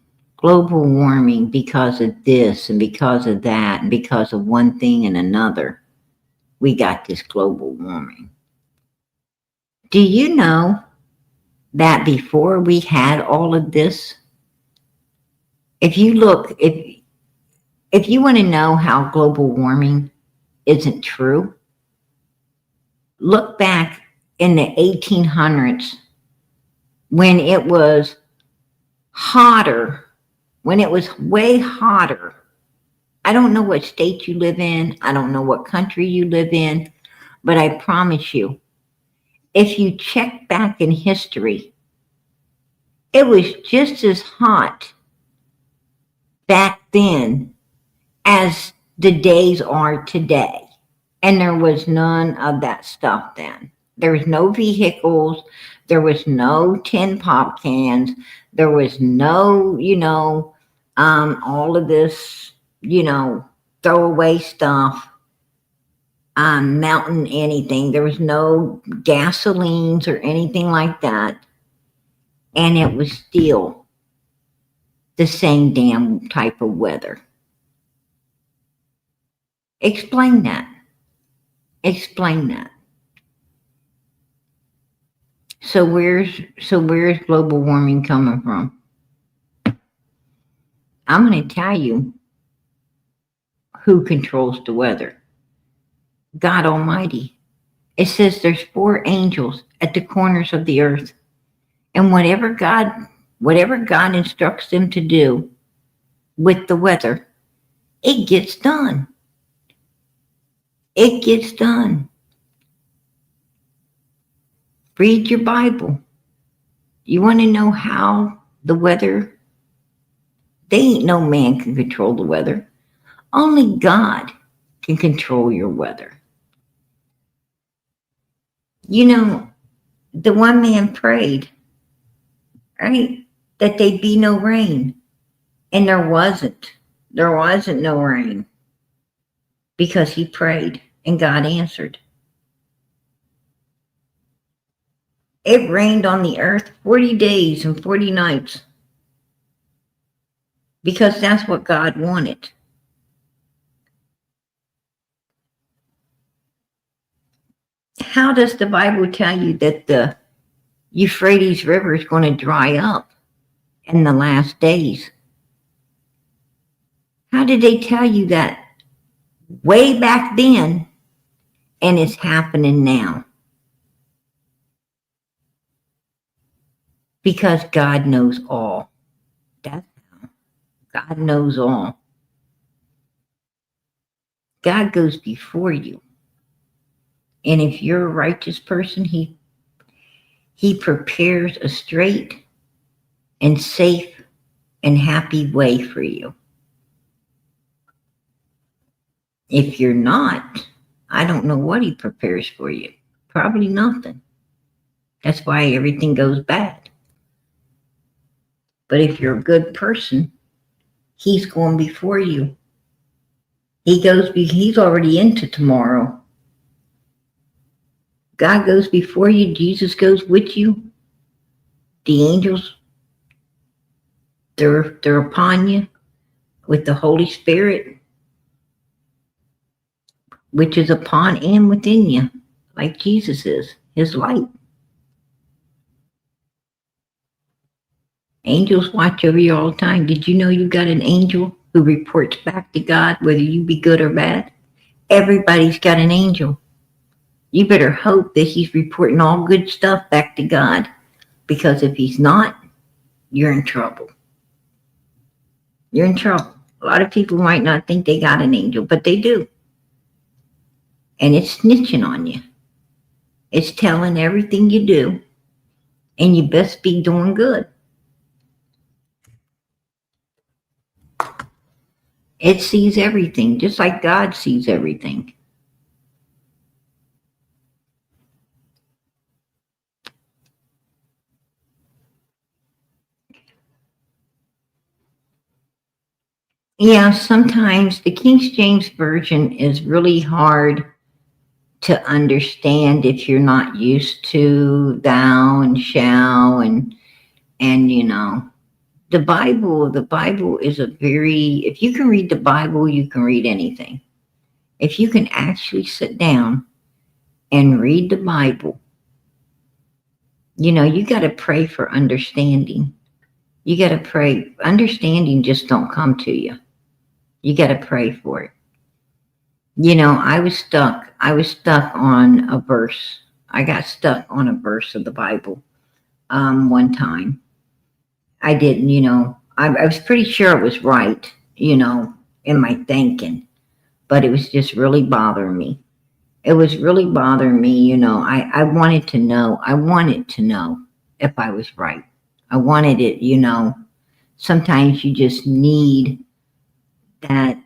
because of this and because of that and because of one thing and another, we got this global warming. Do you know that before we had all of this, if you look, if you want to know how global warming isn't true, look back in the 1800s when it was hotter, when it was way hotter. I don't know what state you live in. I don't know what country you live in, but I promise you, if you check back in history, it was just as hot back then as the days are today. And there was none of that stuff then. There was no vehicles. There was no tin pop cans. There was no, all of this, throwaway stuff, melting anything. There was no gasolines or anything like that. And it was still the same damn type of weather. Explain that. Explain that. So where's global warming coming from? I'm going to tell you who controls the weather. God Almighty. It says there's 4 angels at the corners of the earth. And whatever God instructs them to do with the weather, it gets done. It gets done. Read your Bible. You want to know how the weather? They ain't no man can control the weather. Only God can control your weather. The one man prayed, right, that there be no rain. And there wasn't. There wasn't no rain. Because he prayed and God answered. It rained on the earth 40 days and 40 nights because that's what God wanted. How does the Bible tell you that the Euphrates River is going to dry up in the last days? How did they tell you that way back then and it's happening now? Because God knows all. That's how. God knows all. God goes before you. And if you're a righteous person, he prepares a straight and safe and happy way for you. If you're not, I don't know what he prepares for you. Probably nothing. That's why everything goes bad. But if you're a good person, he's going before you. He's already into tomorrow. God goes before you. Jesus goes with you. The angels, they're upon you with the Holy Spirit, which is upon and within you, like Jesus is, his light. Angels watch over you all the time. Did you know you got an angel who reports back to God, whether you be good or bad? Everybody's got an angel. You better hope that he's reporting all good stuff back to God, because if he's not, you're in trouble. You're in trouble. A lot of people might not think they got an angel, but they do. And it's snitching on you. It's telling everything you do, and you best be doing good. It sees everything, just like God sees everything. Yeah, sometimes the King James Version is really hard to understand if you're not used to thou and shall and you know. The Bible is if you can read the Bible, you can read anything. If you can actually sit down and read the Bible, you got to pray for understanding. You got to pray. Understanding just don't come to you. You got to pray for it. I was stuck on a verse. I got stuck on a verse of the Bible one time. I didn't, I was pretty sure it was right, in my thinking, but it was just really bothering me. It was really bothering me, I wanted to know. I wanted to know if I was right. I wanted it, sometimes you just need that,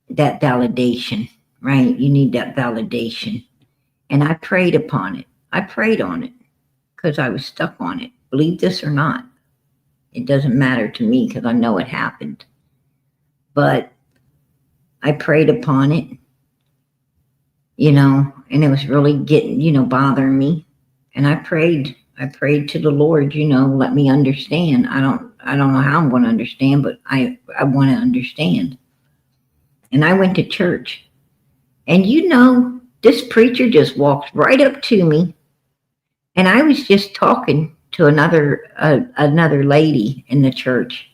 that validation, right? You need that validation. And I prayed upon it. I prayed on it because I was stuck on it. Believe this or not, it doesn't matter to me because I know it happened. But I prayed upon it, and it was really getting, bothering me. And I prayed to the Lord, let me understand. I don't know how I'm going to understand, but I want to understand. And I went to church. And this preacher just walked right up to me. And I was just talking to another lady in the church,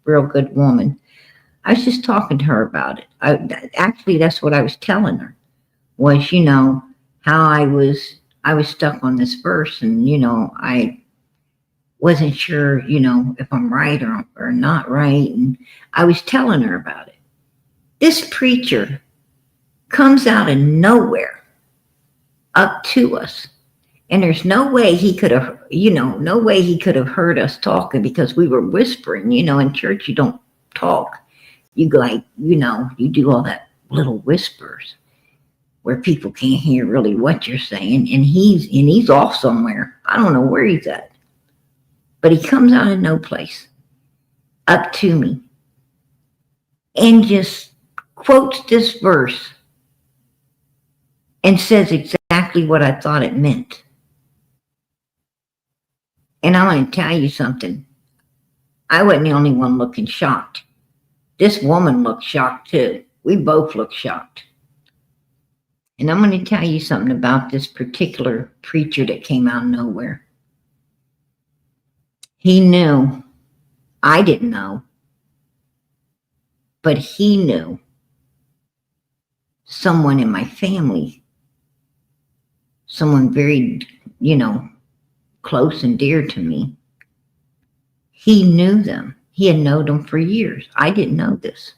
real good woman. I was just talking to her about it. Actually, that's what I was telling her, was, how I was stuck on this verse, and, I wasn't sure, if I'm right or not right. And I was telling her about it. This preacher comes out of nowhere up to us. And there's no way he could have, heard us talking, because we were whispering. In church, you don't talk. You you do all that little whispers where people can't hear really what you're saying. And he's off somewhere. I don't know where he's at. But he comes out of no place up to me and just quotes this verse and says exactly exactly what I thought it meant. And I want to tell you something. I wasn't the only one looking shocked. This woman looked shocked too. We both looked shocked. And I'm going to tell you something about this particular preacher that came out of nowhere. He knew. I didn't know. But he knew someone in my family, someone very, close and dear to me. He knew them. He had known them for years. I didn't know this,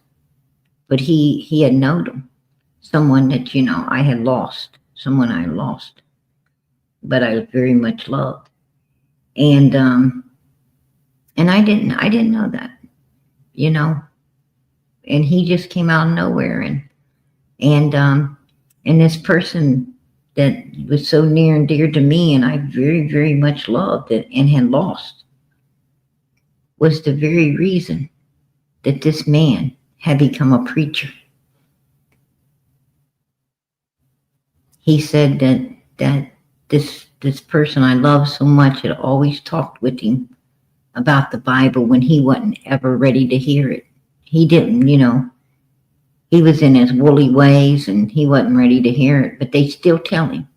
but he had known them. Someone that, I had lost, someone I lost, but I very much loved. And I didn't know that, and he just came out of nowhere. And this person that was so near and dear to me and I very, very much loved it and had lost was the very reason that this man had become a preacher. He said that this person I love so much had always talked with him about the Bible when he wasn't ever ready to hear it. He didn't, he was in his woolly ways and he wasn't ready to hear it, but they still tell him,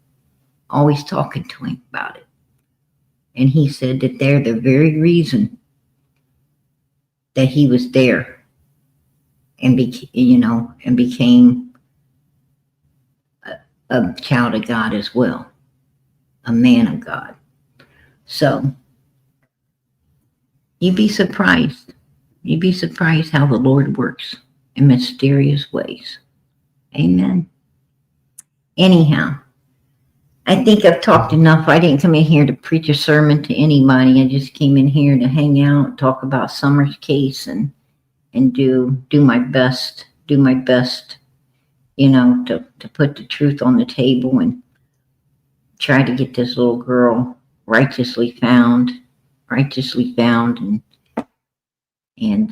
always talking to him about it. And he said that they're the very reason that he was there and became a child of God as well, a man of God. So you'd be surprised. You'd be surprised how the Lord works in mysterious ways. Amen. Anyhow, I think I've talked enough. I didn't come in here to preach a sermon to anybody. I just came in here to hang out, talk about Summer's case, and do my best, to put the truth on the table and try to get this little girl righteously found and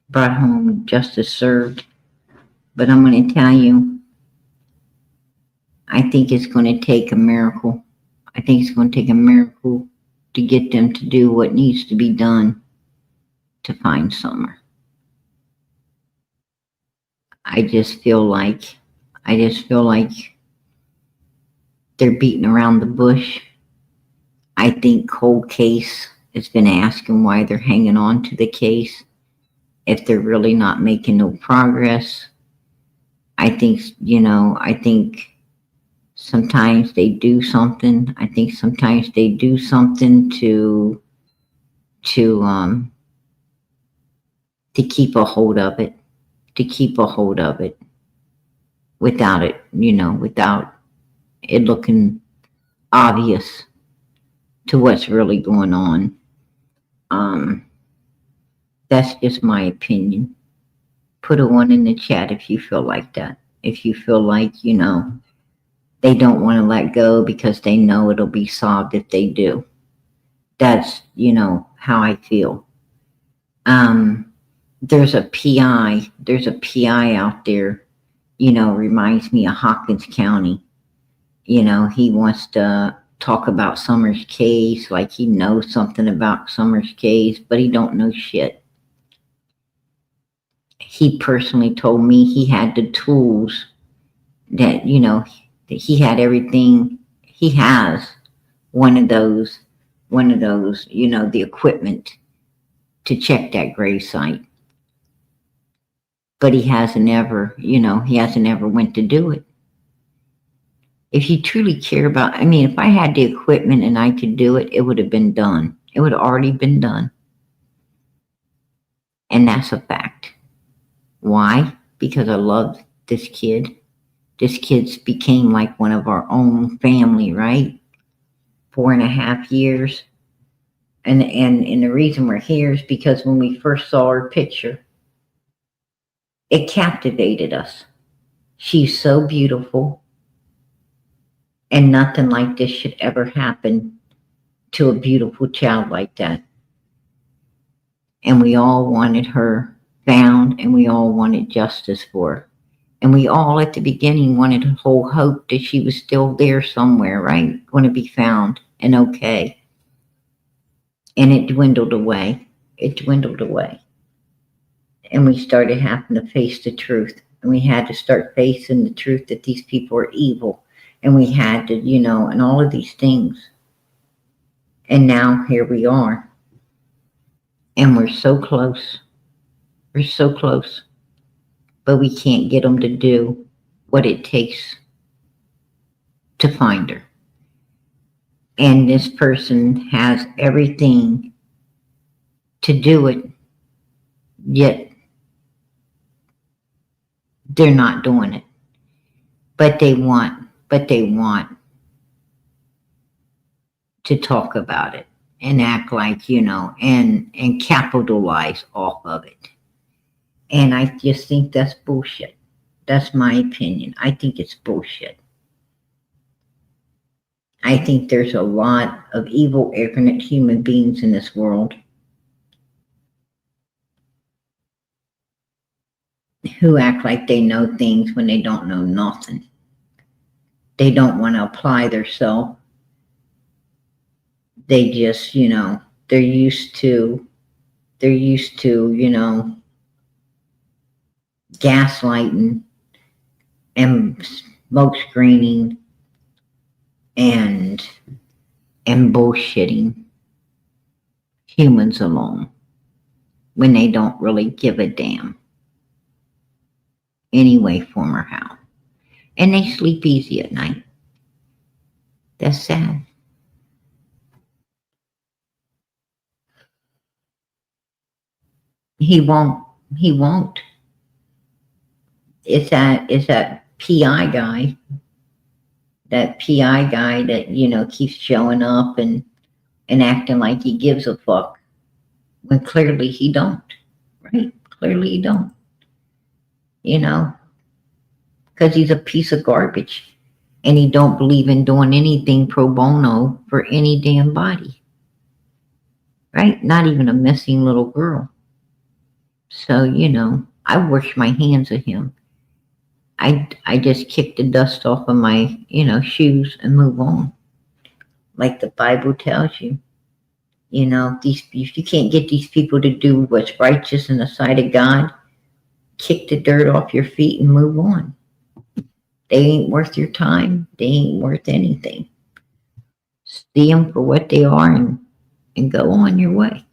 brought home, justice served. But I'm going to tell you, I think it's going to take a miracle. I think it's going to take a miracle to get them to do what needs to be done to find Summer. I just feel like they're beating around the bush. I think cold case has been asking why they're hanging on to the case if they're really not making no progress. I think sometimes they do something. I think sometimes they do something to keep a hold of it, without it looking obvious to what's really going on. That's just my opinion. Put a 1 in the chat if you feel like that. If you feel like, they don't want to let go because they know it'll be solved if they do. That's, how I feel. There's a PI out there, reminds me of Hawkins County. He wants to talk about Summer's case like he knows something about Summer's case, but he don't know shit. He personally told me he had the tools that, that he had everything. He has one of those, the equipment to check that grave site. But he hasn't ever went to do it. If you truly care about, if I had the equipment and I could do it, it would have been done. It would have already been done. And that's a fact. Why? Because I loved this kid. This kid's became like one of our own family, right? 4.5 years. And the reason we're here is because when we first saw her picture, it captivated us. She's so beautiful. And nothing like this should ever happen to a beautiful child like that. And we all wanted her found and we all wanted justice for her. And we all at the beginning wanted to hold hope that she was still there somewhere, right? Going to be found and okay. And it dwindled away. It dwindled away. And we started having to face the truth. And we had to start facing the truth that these people are evil. And we had to, you know, and all of these things. And now here we are. And we're so close. We're so close. But we can't get them to do what it takes to find her. And this person has everything to do it, yet they're not doing it. But they want to talk about it and act like, you know, and capitalize off of it. And I just think that's bullshit. That's my opinion. I think it's bullshit. I think there's a lot of evil, ignorant human beings in this world who act like they know things when they don't know nothing. They don't want to apply themselves. They just, you know, they're used to, you know, gaslighting and smoke screening and bullshitting humans alone when they don't really give a damn any way, form, or how. And they sleep easy at night. That's sad. He won't. It's that PI guy. That PI guy that, you know, keeps showing up and acting like he gives a fuck when clearly he don't, right? Clearly he don't, you know, because he's a piece of garbage and he don't believe in doing anything pro bono for any damn body, right? Not even a missing little girl. So, you know, I wash my hands of him. I just kick the dust off of my, you know, shoes and move on. Like the Bible tells you, you know, if you can't get these people to do what's righteous in the sight of God, kick the dirt off your feet and move on. They ain't worth your time. They ain't worth anything. See them for what they are and go on your way.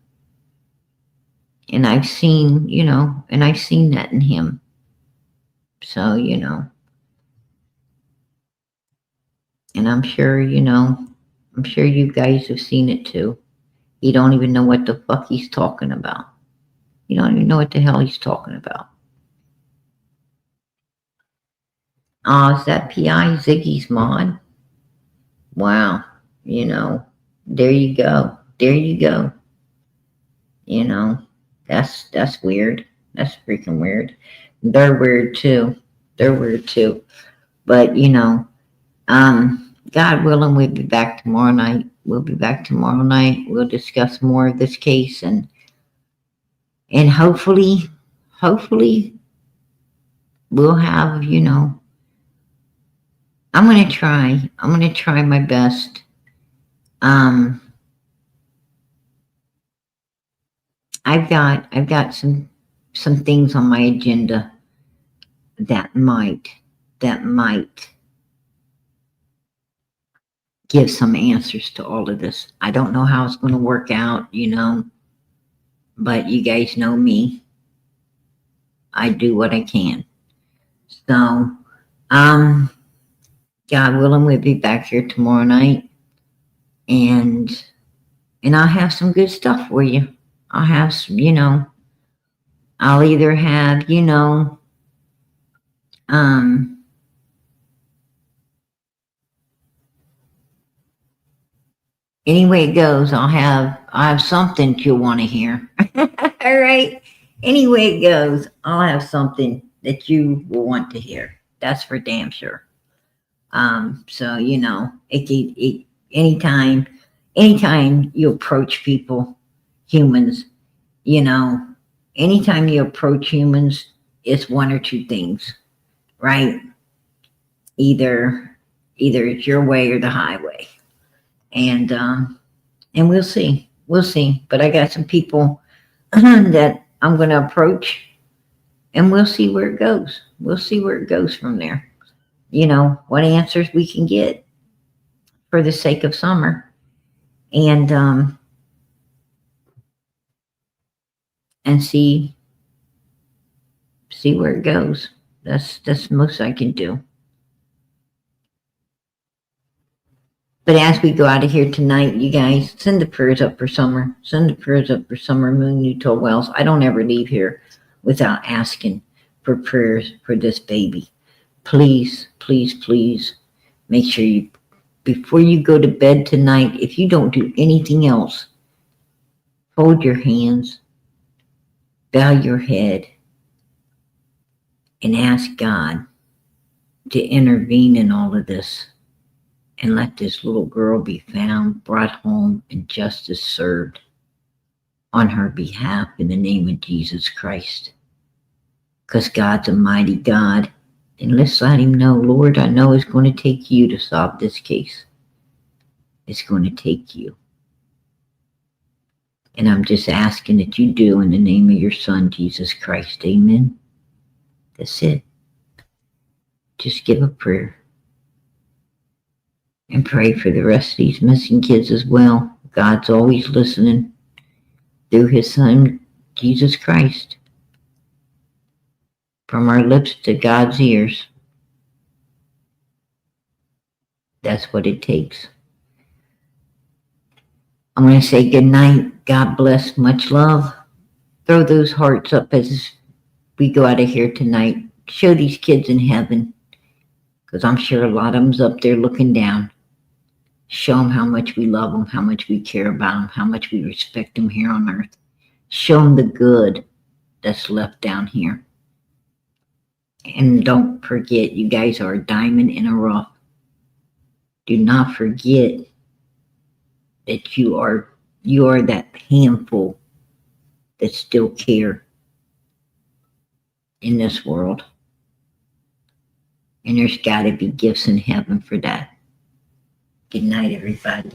And I've seen, you know, I've seen that in him. So, you know, and I'm sure, you know, I'm sure you guys have seen it too. You don't even know what the fuck he's talking about. You don't even know what the hell he's talking about. Is that PI Ziggy's mod? Wow. You know, there you go. There you go. You know, that's weird. That's freaking weird. They're weird too. They're weird too. But, you know, God willing, we'll be back tomorrow night. We'll be back tomorrow night. We'll discuss more of this case and hopefully we'll have, you know, I'm going to try my best. I've got some things on my agenda that might give some answers to all of this. I don't know how it's going to work out, you know, but you guys know me. I do what I can. So, God willing, we'll be back here tomorrow night, and I'll have some good stuff for you. I'll have some, you know, I'll either have, you know, any way it goes, I'll have something you'll want to hear. All right. Any way it goes, I'll have something that you will want to hear. That's for damn sure. So, you know, anytime you approach people, humans, you know, anytime you approach humans, it's one or two things. right? Either it's your way or the highway. And we'll see. We'll see. But I got some people that I'm going to approach, and we'll see where it goes. We'll see where it goes from there. You know, what answers we can get for the sake of summer. And see where it goes. That's the most I can do. But as we go out of here tonight, you guys, send the prayers up for summer. Send the prayers up for Summer Moon Newtoll Wells. I don't ever leave here without asking for prayers for this baby. Please, please, please make sure you, before you go to bed tonight, if you don't do anything else, fold your hands, bow your head, and ask God to intervene in all of this. And let this little girl be found, brought home, and justice served on her behalf in the name of Jesus Christ. Because God's a mighty God. And let's let him know, Lord, I know it's going to take you to solve this case. It's going to take you. And I'm just asking that you do in the name of your Son, Jesus Christ. Amen. That's it. Just give a prayer. And pray for the rest of these missing kids as well. God's always listening through his Son, Jesus Christ. From our lips to God's ears. That's what it takes. I'm going to say good night. God bless. Much love. Throw those hearts up as we go out of here tonight. Show these kids in heaven. Because I'm sure a lot of them's up there looking down. Show them how much we love them, how much we care about them, how much we respect them here on earth. Show them the good that's left down here. And don't forget, you guys are a diamond in a rough. Do not forget that you are that handful that still care in this world. And there's got to be gifts in heaven for that. Good night, everybody.